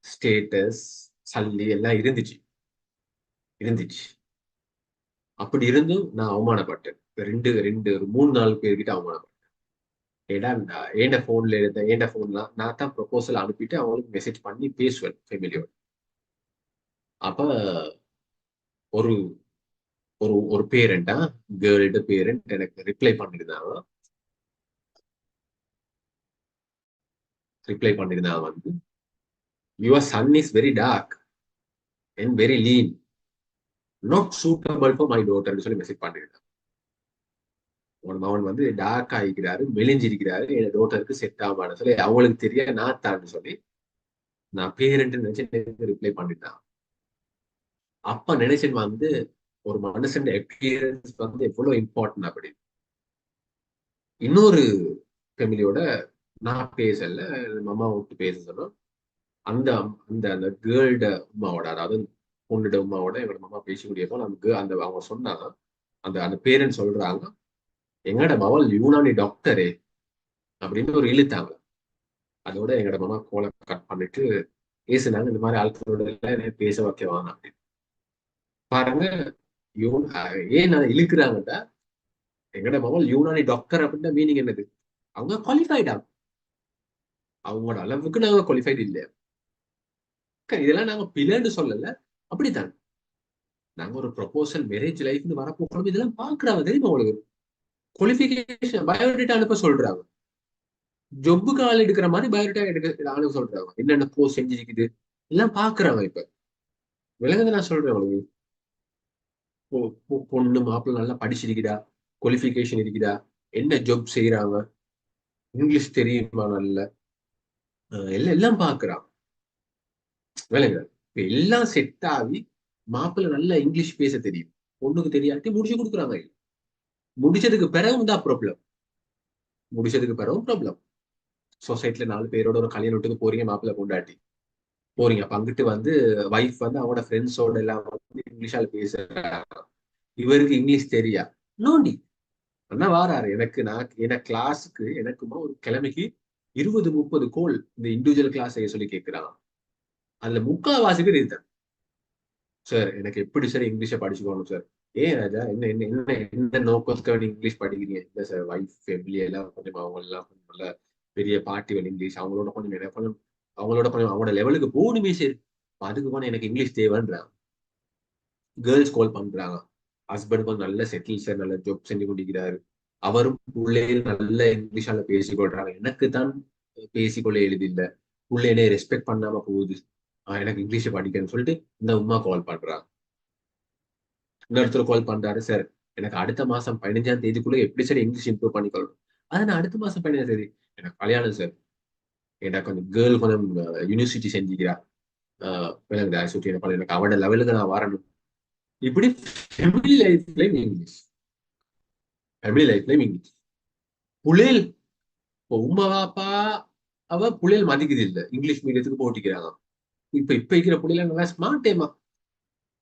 ஸ்டேட்டஸ், சல்லி எல்லாம் இருந்துச்சு. அப்படி இருந்தும் நான் அவமானப்பட்டேன். 3-4 பேர்கிட்ட அவமானப்பட்டேன். ஏன்னா ஏண்ட போன்ல நான் தான் ப்ரொபோசல் அனுப்பிட்டு அவங்களுக்கு மெசேஜ் பண்ணி பேசுவேன் ஃபேமிலியோட. அப்ப ஒரு ஒரு பேரண்டா, கேர்ள்ட பேரண்ட் எனக்கு ரிப்ளை பண்ணிருந்தாங்க வந்து, your son is very dark and very lean, not suitable for my டாட்டர்னு சொல்லி மெசேஜ் பண்ணிருந்தாங்க. உன் மகன் வந்து டார்க் ஆகிக்கிறாரு, மெலிஞ்சிருக்கிறாரு, என் டாட்டருக்கு செட் ஆகான்னு சொல்லி அவங்களுக்கு தெரிய நான் தான் சொல்லி நான் பேரண்ட் நினைச்சு ரிப்ளை பண்ணிட்டான். அப்ப நினைச்சேன் வந்து ஒரு மனுஷன் அப்பியரன்ஸ் வந்து எவ்வளவு இம்பார்ட்டன்ட் அப்படி. இன்னொரு ஃபேமிலியோட நான் பேசல, மாமா விட்டு பேச சொன்னோம். அந்த அந்த அந்த கேர்ள்ட உமாவோட, அதாவது பொண்ணுட உமாவோட எங்களோட மாமா பேசக்கூடியப்போ அந்த அவங்க சொன்னாங்க, அந்த அந்த பேரண்ட் சொல்றாங்க, எங்கட மவள் யூனானி டாக்டரே அப்படின்னு ஒரு இழுத்தாங்க. அதோட எங்கட மாமா கோலை கட் பண்ணிட்டு பேசினாங்க, இந்த மாதிரி ஆட்களோட எல்லாம் பேச வைக்க வேணாம் அப்படின்னு. பாருங்க, ஏன் நான் இழுக்கிறாங்கடா, எங்கட மவள் யூனானி டாக்டர் அப்படின்னா மீனிங் என்னது? அவங்க குவாலிஃபைடா, அவங்களோட அளவுக்கு நாங்க குவாலிஃபைடு இல்லையா? இதெல்லாம் நாங்க பிள்ளைன்னு சொல்லல, அப்படித்தான். நாங்க ஒரு ப்ரொபோசல் மேரேஜ் லைஃப்னு வரப்போகிறோம், இதெல்லாம் பாக்குறாங்க தெரியுமா உங்களுக்கு? குவாலிஃபிகேஷன் பயோடேட்டா அனுப்ப சொல்றாங்க, ஜொப்புக்கு ஆள் எடுக்கிற மாதிரி பயோடேட்டா எடுக்க அனுப்ப சொல்றாங்க, என்னென்ன கோர்ஸ் செஞ்சிருக்குது எல்லாம் பாக்குறாங்க. இப்ப விலங்குதான் நான் சொல்றேன் உங்களுக்கு, பொண்ணு மாப்பிள்ள நல்லா படிச்சிருக்குதா, குவாலிஃபிகேஷன் இருக்குதா, என்ன ஜாப் செய்யறாங்க, இங்கிலீஷ் தெரியுமா, நல்ல எல்லாம் எல்லாம் பாக்குறான். விலங்கு இப்ப எல்லாம் செட் ஆகி மாப்பிள்ள நல்லா இங்கிலீஷ் பேச தெரியும், பொண்ணுக்கு தெரியாட்டி முடிச்சு கொடுக்குறாங்க. முடிச்சதுக்கு பிறகும் தான் ப்ராப்ளம், முடிச்சதுக்கு பிறகும் ப்ராப்ளம். சொசைட்டில 4 பேரோட ஒரு கல்யாணம் விட்டுக்கு போறீங்க, மாப்பிள்ள கொண்டாட்டி போறீங்க, பங்கிட்டு வந்து வைஃப் வந்து அவனோட ஃப்ரெண்ட்ஸோட எல்லாம் வந்து இங்கிலீஷால பேசுறாங்க, இவருக்கு இங்கிலீஷ் தெரியா நோண்டி அண்ணா வாராரு. எனக்கு கிளாஸுக்கு எனக்குமா ஒரு கிழமைக்கு 20-30 கோல் இந்த இண்டிவிஜுவல் கிளாஸ் செய்ய சொல்லி கேட்கிறான். அதுல 3/4 பேர் இருந்தேன், சார் எனக்கு எப்படி சார் இங்கிலீஷை படிச்சுக்கணும் சார். ஏன் ராஜா, என்ன என்ன என்ன என்ன நோக்கத்துக்கு இங்கிலீஷ் படிக்கிறீங்க? இல்ல சார், வைஃப் ஃபேமிலி எல்லாம் கொஞ்சம் அவங்க எல்லாம் கொஞ்சம் நல்ல பெரிய பார்ட்டி இங்கிலீஷ், அவங்களோட கொஞ்சம் அவங்களோட கொஞ்சம் அவங்களோட லெவலுக்கு போகணுமே சார், அதுக்கு போன எனக்கு இங்கிலீஷ் தேவைன்றாங்க. கேர்ள்ஸ் கால் பண்றாங்க, ஹஸ்பண்ட் கொஞ்சம் நல்ல செட்டில் சார், நல்ல ஜாப் செஞ்சு கொண்டிருக்கிறாரு, அவரும் பிள்ளைகள் நல்ல இங்கிலீஷால பேசிக்கொள்றாங்க, எனக்கு தான் பேசிக்கொள்ள எழுதில்லை, பிள்ளை என்னை ரெஸ்பெக்ட் பண்ணாம போகுது, எனக்கு இங்கிலீஷை படிக்கணும்னு சொல்லிட்டு இந்த உமா கால் பண்றாங்க. இன்னொருத்தர் கால் பண்றாரு, சார் எனக்கு அடுத்த மாசம் 15ஆம் தேதிக்குள்ள எப்படி சார் இங்கிலீஷ் இம்ப்ரூவ் பண்ணிக்கொள்ளணும்? அது நான் அடுத்த மாசம் 15ஆம் தேதி எனக்கு கல்யாணம் சார், எனக்கு கொஞ்சம் கேர்ள் கொஞ்சம் யூனிவர்சிட்டி செஞ்சுக்கிறா, எனக்கு அவட லெவலுக்கு நான் வரணும். இப்படி ஃபேமிலி லைஃப்லயும் இங்கிலீஷ், ஃபேமிலி லைஃப்லயும் இங்கிலீஷ். புள்ளைகள் இப்போ உமா வாப்பா அவ புள்ளைகள் மதிக்குது இல்ல, இங்கிலீஷ் மீடியத்துக்கு போட்டிக்கிறாங்க. இப்ப இருக்கிற புள்ளைகள் நல்லா ஸ்மார்ட் ஏமா,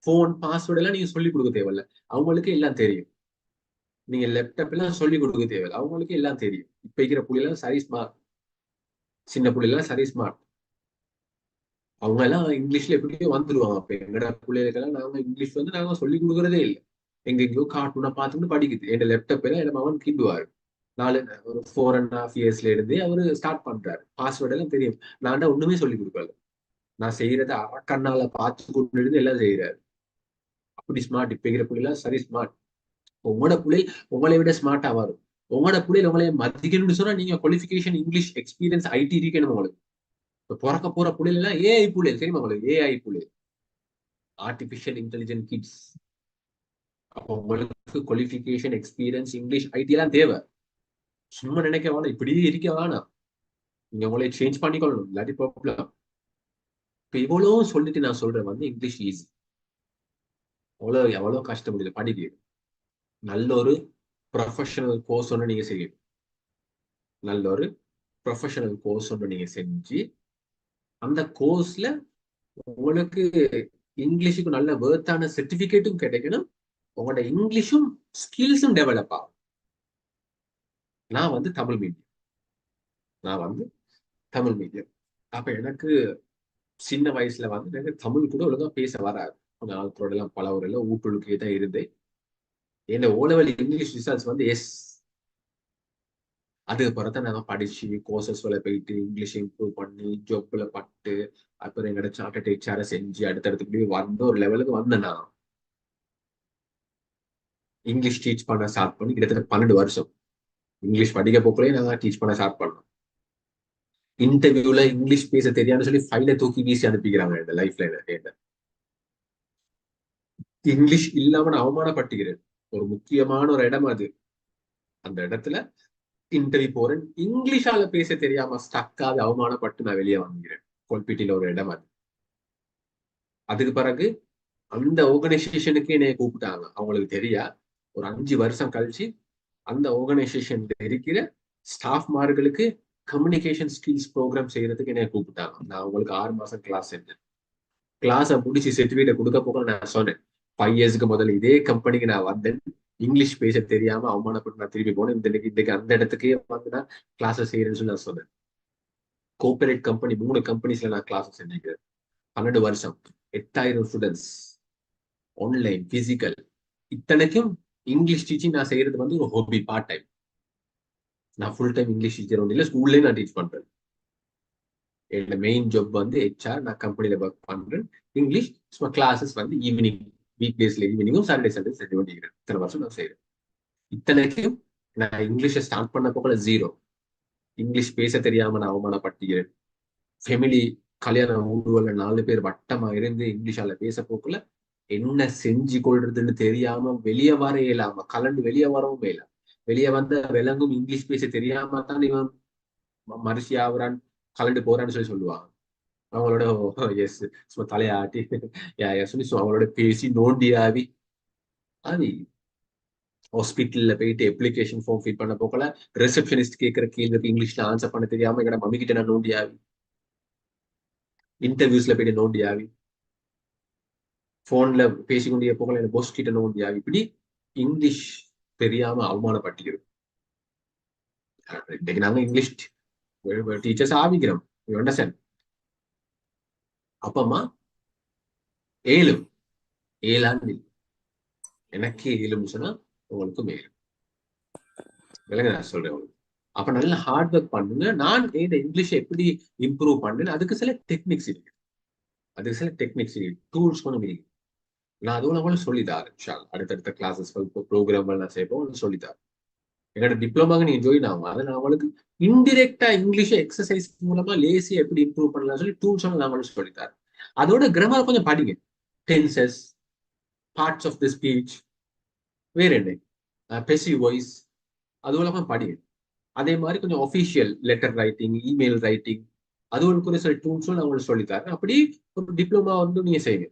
போன் பாஸ்வேர்டு எல்லாம் நீங்க சொல்லி கொடுக்க தேவையில்ல, அவங்களுக்கு எல்லாம் தெரியும். நீங்க லேப்டாப் எல்லாம் சொல்லி கொடுக்க தேவையில்லை, அவங்களுக்கு எல்லாம் தெரியும். இப்ப இருக்கிற புள்ளைலாம் சரி ஸ்மார்ட், சின்ன புள்ளைலாம் சரி ஸ்மார்ட், அவங்க எல்லாம் இங்கிலீஷ்ல எப்படியோ வந்துருவாங்க. அப்ப எங்கட பிள்ளைகளுக்கெல்லாம் நாங்க இங்கிலீஷ் வந்து நாங்க சொல்லி கொடுக்கறதே இல்லை, எங்கெங்கயோ கார்ட்டூனை பார்த்துட்டு படிக்குது. என் லேப்டாப் எல்லாம் என் மகன் கிண்டுவாரு, ஒரு 4.5 இயர்ஸ்ல இருந்து அவரு ஸ்டார்ட் பண்றாரு, பாஸ்வேர்டு எல்லாம் தெரியும். நான் ஒண்ணுமே சொல்லி கொடுக்கல, நான் செய்யறத அறக்கண்ணால பார்த்து கொண்டு இருந்து எல்லாம் செய்யறாரு. அப்படி ஸ்மார்ட் இப்ப இருக்கிற பிள்ளைலாம் சரி ஸ்மார்ட். உங்களோட பிள்ளை உங்களை விட ஸ்மார்ட்டா வரும். உங்களோட பிள்ளைகள் உங்களை மதிக்கணும்னு சொன்னா நீங்க குவாலிஃபிகேஷன் இங்கிலீஷ் எக்ஸ்பீரியன்ஸ் ஐடி இருக்கணும் உங்களுக்கு. இப்ப பிறக்க போற பிள்ளைகள் எல்லாம் ஏஐ பிள்ளைகள் தெரியுமா உங்களுக்கு? ஏஐ பிள்ளைகள், ஆர்டிபிஷியல் இன்டெலிஜென்ட் கிட்ஸ். அப்போ உங்களுக்கு குவாலிஃபிகேஷன் எக்ஸ்பீரியன்ஸ் இங்கிலீஷ் ஐடி எல்லாம் தேவை. சும்மா நினைக்க வேணாம், இப்படியே இருக்க வேணாம், நீங்க உங்களை சேஞ்ச் பண்ணிக்கொள்ளணும், இல்லாட்டி ப்ராப்ளம். இப்ப இவ்வளவு சொல்லிட்டு நான் சொல்றேன் வந்து இங்கிலீஷ் ஈஸி, எவ்வளவு கஷ்டம் இல்லை படிக்க. நல்ல ஒரு ப்ரொஃபஷனல் கோர்ஸ் ஒன்று நீங்க செய்யணும், நல்ல ஒரு ப்ரொஃபஷனல் கோர்ஸ் ஒன்று நீங்க செஞ்சு அந்த கோர்ஸ்ல உங்களுக்கு இங்கிலீஷுக்கு நல்ல வேர்த்தான சர்டிபிகேட்டும் கிடைக்கணும், உங்களோட இங்கிலீஷும் ஸ்கில்ஸும் டெவலப் ஆகும். நான் வந்து தமிழ் மீடியம், அப்ப எனக்கு சின்ன வயசுல வந்து எனக்கு தமிழ் கூட ஒழுங்கா பேச வராது, ஆட்களோட எல்லாம் பலவரில் ஊட்டுழுக்கே தான் இருந்தேன். என்ன ஓலவெல் இங்கிலீஷ் ரிசல்ட்ஸ் வந்து எஸ். அதுக்கு பிறகு நாங்க படிச்சு கோர்சஸ் போயிட்டு இங்கிலீஷ் இம்ப்ரூவ் பண்ணி ஜாப்ல பட்டு அப்புறம் எங்கட சார்ட்டர்ட் ஹெச்ஆரை செஞ்சு அடுத்தடுத்து வந்த ஒரு லெவலுக்கு வந்தேன். நான் இங்கிலீஷ் டீச் பண்ண ஸ்டார்ட் பண்ணி கிட்டத்தட்ட 12 வருஷம் இங்கிலீஷ் படிக்க போக்குள்ளே நாங்க டீச் பண்ண ஸ்டார்ட் பண்ணோம். இன்டர்வியூல இங்கிலீஷ் பேச தெரியாதுன்னு சொல்லி ஃபைலை தூக்கி வீசி அனுப்பிக்கிறாங்க இந்த லைஃப்ல. என்ன இங்கிலீஷ் இல்லாம நான் அவமானப்பட்டுகிறேன். ஒரு முக்கியமான ஒரு இடம் அது, அந்த இடத்துல இன்டர்வியூ போறேன், இங்கிலீஷால பேச தெரியாம ஸ்டக்காது அவமானப்பட்டு நான் வெளியே வாங்குகிறேன். கொல்பிட்டியில ஒரு இடம் அது. அதுக்கு பிறகு அந்த ஆர்கனைசேஷனுக்கு என்னைய கூப்பிட்டாங்க, அவங்களுக்கு தெரியா. ஒரு 5 வருஷம் கழிச்சு அந்த ஆர்கனைசேஷன் இருக்கிற ஸ்டாஃப்மார்களுக்கு கம்யூனிகேஷன் ஸ்கில்ஸ் ப்ரோக்ராம் செய்யறதுக்கு என்ன கூப்பிட்டாங்க. நான் உங்களுக்கு 6 மாசம் கிளாஸ் செஞ்சேன். கிளாஸை முடிச்சு சர்டிஃபிகேட் கொடுக்க போக நான் சொன்னேன் 5 இயர்ஸ்க்கு முதல்ல இதே கம்பெனிக்கு நான் வந்தேன், இங்கிலீஷ் பேச தெரியாம அவமானப்பட்டு நான் திரும்பி போனேன். இன்னைக்கு அந்த இடத்துக்கே வந்து நான் கிளாஸை செய்யறேன்னு சொல்லி நான் சொன்னேன். கோஆபரேட் கம்பெனி 3 கம்பெனிஸ்ல நான் கிளாஸ் செஞ்சுக்கிறேன். 12 வருஷம், 8000 ஸ்டூடெண்ட்ஸ், ஆன்லைன், பிசிக்கல். இத்தனைக்கும் இங்கிலீஷ் டீச்சிங் நான் செய்யறது வந்து ஒரு ஹாபி, பார்ட் டைம். நான் ஃபுல் டைம் இங்கிலீஷ் டீச்சர் ஒன்றும் இல்லை, ஸ்கூல்லேயே நான் டீச் பண்றேன். என்னோட மெயின் ஜாப் வந்து HR. நான் கம்பெனில ஒர்க் பண்றேன். இங்கிலீஷ் சும்மா கிளாஸஸ் வந்து ஈவினிங், வீக் டேஸ்ல ஈவினிங்கும் சண்டே செஞ்சு பண்ணிக்கிறேன். இத்தனை வருஷம் நான் செய்யறேன். இத்தனைக்கும் நான் இங்கிலீஷை ஸ்டார்ட் பண்ண போல 0. இங்கிலீஷ் பேச தெரியாம நான் அவமானப்பட்டுகிறேன். ஃபெமிலி கல்யாணம் ஊடுவல்ல 4 பேர் வட்டமா இருந்து இங்கிலீஷால பேச போக்குல என்ன செஞ்சு கொள்றதுன்னு தெரியாம வெளியே வர இயலாம கலந்து வெளியே வரவும் இயலாம். வெளியே வந்த விலங்கும் இங்கிலீஷ் பேச தெரியாம தான் இவன் மரிசி ஆகுறான், கலண்டு போறான்னு சொல்லுவாங்க. அவங்களோட எஸ் சும்மா தலையாட்டி சொல்லி அவங்களோட பேசி நோண்டியாவி அது ஹாஸ்பிட்டல்ல போயிட்டு அப்ளிகேஷன் ஃபார்ம் ஃபில் பண்ண போக்கல ரிசப்ஷனிஸ்ட் கேட்கிற கேள்விக்கு இங்கிலீஷ்ல ஆன்சர் பண்ண தெரியாம எங்கட மம்மி கிட்ட நான் நோண்டியாவி, இன்டர்வியூஸ்ல போயிட்டு நோண்டியாவி, போன்ல பேசிக்கொண்டே போகல என்ன பாஸ் கிட்ட நோண்டியாவி, இப்படி இங்கிலீஷ் தெரியாம அவமானப்பட்டிருக்கும். இன்னைக்கு நாங்க இங்கிலீஷ் டீச்சர்ஸ் ஆவிக்கிறோம். அப்பமா ஏழாண்டு எனக்கு 7 சொன்னா உங்களுக்கு மேலும் விலங்க நான் சொல்றேன் உங்களுக்கு. அப்ப நல்லா ஹார்ட் ஒர்க் பண்ணுங்க. நான் இங்கிலீஷை எப்படி இம்ப்ரூவ் பண்ணேன், அதுக்கு சில டெக்னிக்ஸ் இருக்கு, டூல்ஸ் ஒன்றும் இருக்கு. நான் அதுவும் அவங்களும் சொல்லித்தாரேன். அடுத்தடுத்த கிளாஸஸ் ப்ரோக்ராம் எல்லாம் செய்வோம், சொல்லித்தாரேன். எங்களோட டிப்ளமாக்கு நீங்க ஜாயின் ஆகும். அதை நான் அவங்களுக்கு இன்டிரெக்டா இங்கிலீஷ் எக்ஸசைஸ் மூலமா லேசியா எப்படி இம்ப்ரூவ் பண்ணலாம் சொல்லி டூல்ஸ் நான் அவங்களுக்கு சொல்லித்தாரேன். அதோட கிராமர் கொஞ்சம் படிங்க, tenses, parts of the speech, வேற என்ன பெசிவ் வாய்ஸ், அது மூலமா படிங்க. அதே மாதிரி கொஞ்சம் official letter writing, email writing, அது ஒரு சில டூல்ஸும் நான் உங்களுக்கு சொல்லித்தரேன். அப்படி ஒரு டிப்ளமா வந்து நீங்க செய்யுங்க.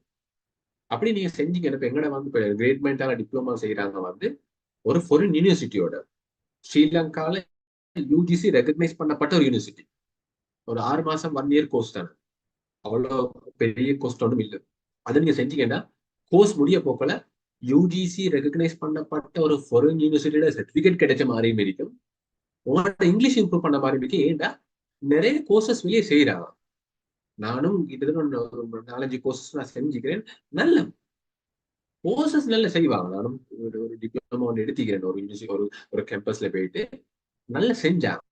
அப்படி நீங்க செஞ்சீங்க. இப்ப எங்கட வந்து கிரேட் மென்டால டிப்ளமா செய்யறாங்க வந்து ஒரு ஃபாரின் யூனிவர்சிட்டியோட, ஸ்ரீலங்கால UGC ரெகக்னைஸ் பண்ணப்பட்ட ஒரு யூனிவர்சிட்டி. ஒரு 6 மாசம் 1 இயர் கோர்ஸ் தானே, அவ்வளோ பெரிய கோர்ஸ் ஒன்றும் இல்லை. அது நீங்க செஞ்சீங்கன்னா கோர்ஸ் முடிய போக்கல UGC ரெகக்னைஸ் பண்ணப்பட்ட ஒரு ஃபாரின் யூனிவர்சிட்டியோட சர்டிபிகேட் கிடைச்ச மாதிரி இருக்கும். உங்களோட இங்கிலீஷ் இம்ப்ரூவ் பண்ண மாதிரி இருக்கு. ஏன்டா நிறைய கோர்சஸ் வெளியே செய்யறாங்க. நானும் கிட்டத்தட்ட ஒரு 4-5 கோர்சஸ் நான் செஞ்சுக்கிறேன். நல்ல கோர்சஸ் நல்ல செய்வாங்க. நானும் ஒரு டிப்ளமோ ஒன்று எடுத்துக்கிறேன் ஒரு யூனிவர்சிட்டி, ஒரு கேம்பஸ்ல போயிட்டு நல்லா செஞ்சாங்க.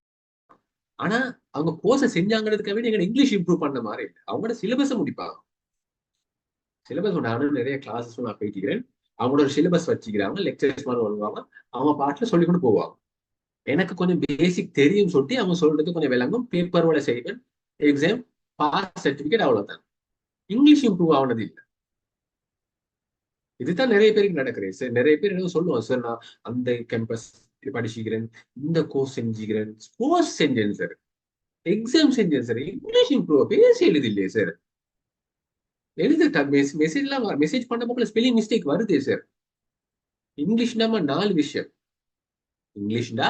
ஆனா அவங்க கோர்ஸை செஞ்சாங்கிறதுக்காக எங்க இங்கிலீஷ் இம்ப்ரூவ் பண்ண மாதிரி இல்லை. அவங்களோட சிலபஸை முடிப்பாங்க. சிலபஸ் நானும் நிறைய கிளாஸஸ் நான் போயிட்டுக்கிறேன். அவங்களோட ஒரு சிலபஸ் வச்சுக்கிறாங்க, லெக்சர்ஸ் மாதிரி வருவாங்க, அவங்க பாட்டுல சொல்லி கொண்டு போவாங்க. எனக்கு கொஞ்சம் பேசிக் தெரியும் சொல்லிட்டு அவங்க சொல்றது கொஞ்சம் விளங்கும், பேப்பர் வேலை செய்வேன், எக்ஸாம் பாஸ் சர்டிபிகேட், அவ்வளவுதான். இங்கிலீஷ் இம்ப்ரூவ் ஆனது இல்லை. இதுதான் நிறைய பேருக்கு நடக்கிறேன் சார். நிறைய பேர் என்ன சொல்லுவாங்க, சார் நான் அந்த கேம்பஸ் படிச்சுக்கிறேன், இந்த கோர்ஸ் செஞ்சுக்கிறேன், கோர்ஸ் செஞ்சேன் சார், எக்ஸாம் செஞ்சேன் சார், இங்கிலீஷ் இம்ப்ரூவ் பேசி எழுது இல்லையே சார். எழுத மெசேஜ் பண்ண போக்குல ஸ்பெல்லிங் மிஸ்டேக் வருதே சார். இங்கிலீஷ்னா 4 விஷயம். இங்கிலீஷ்னா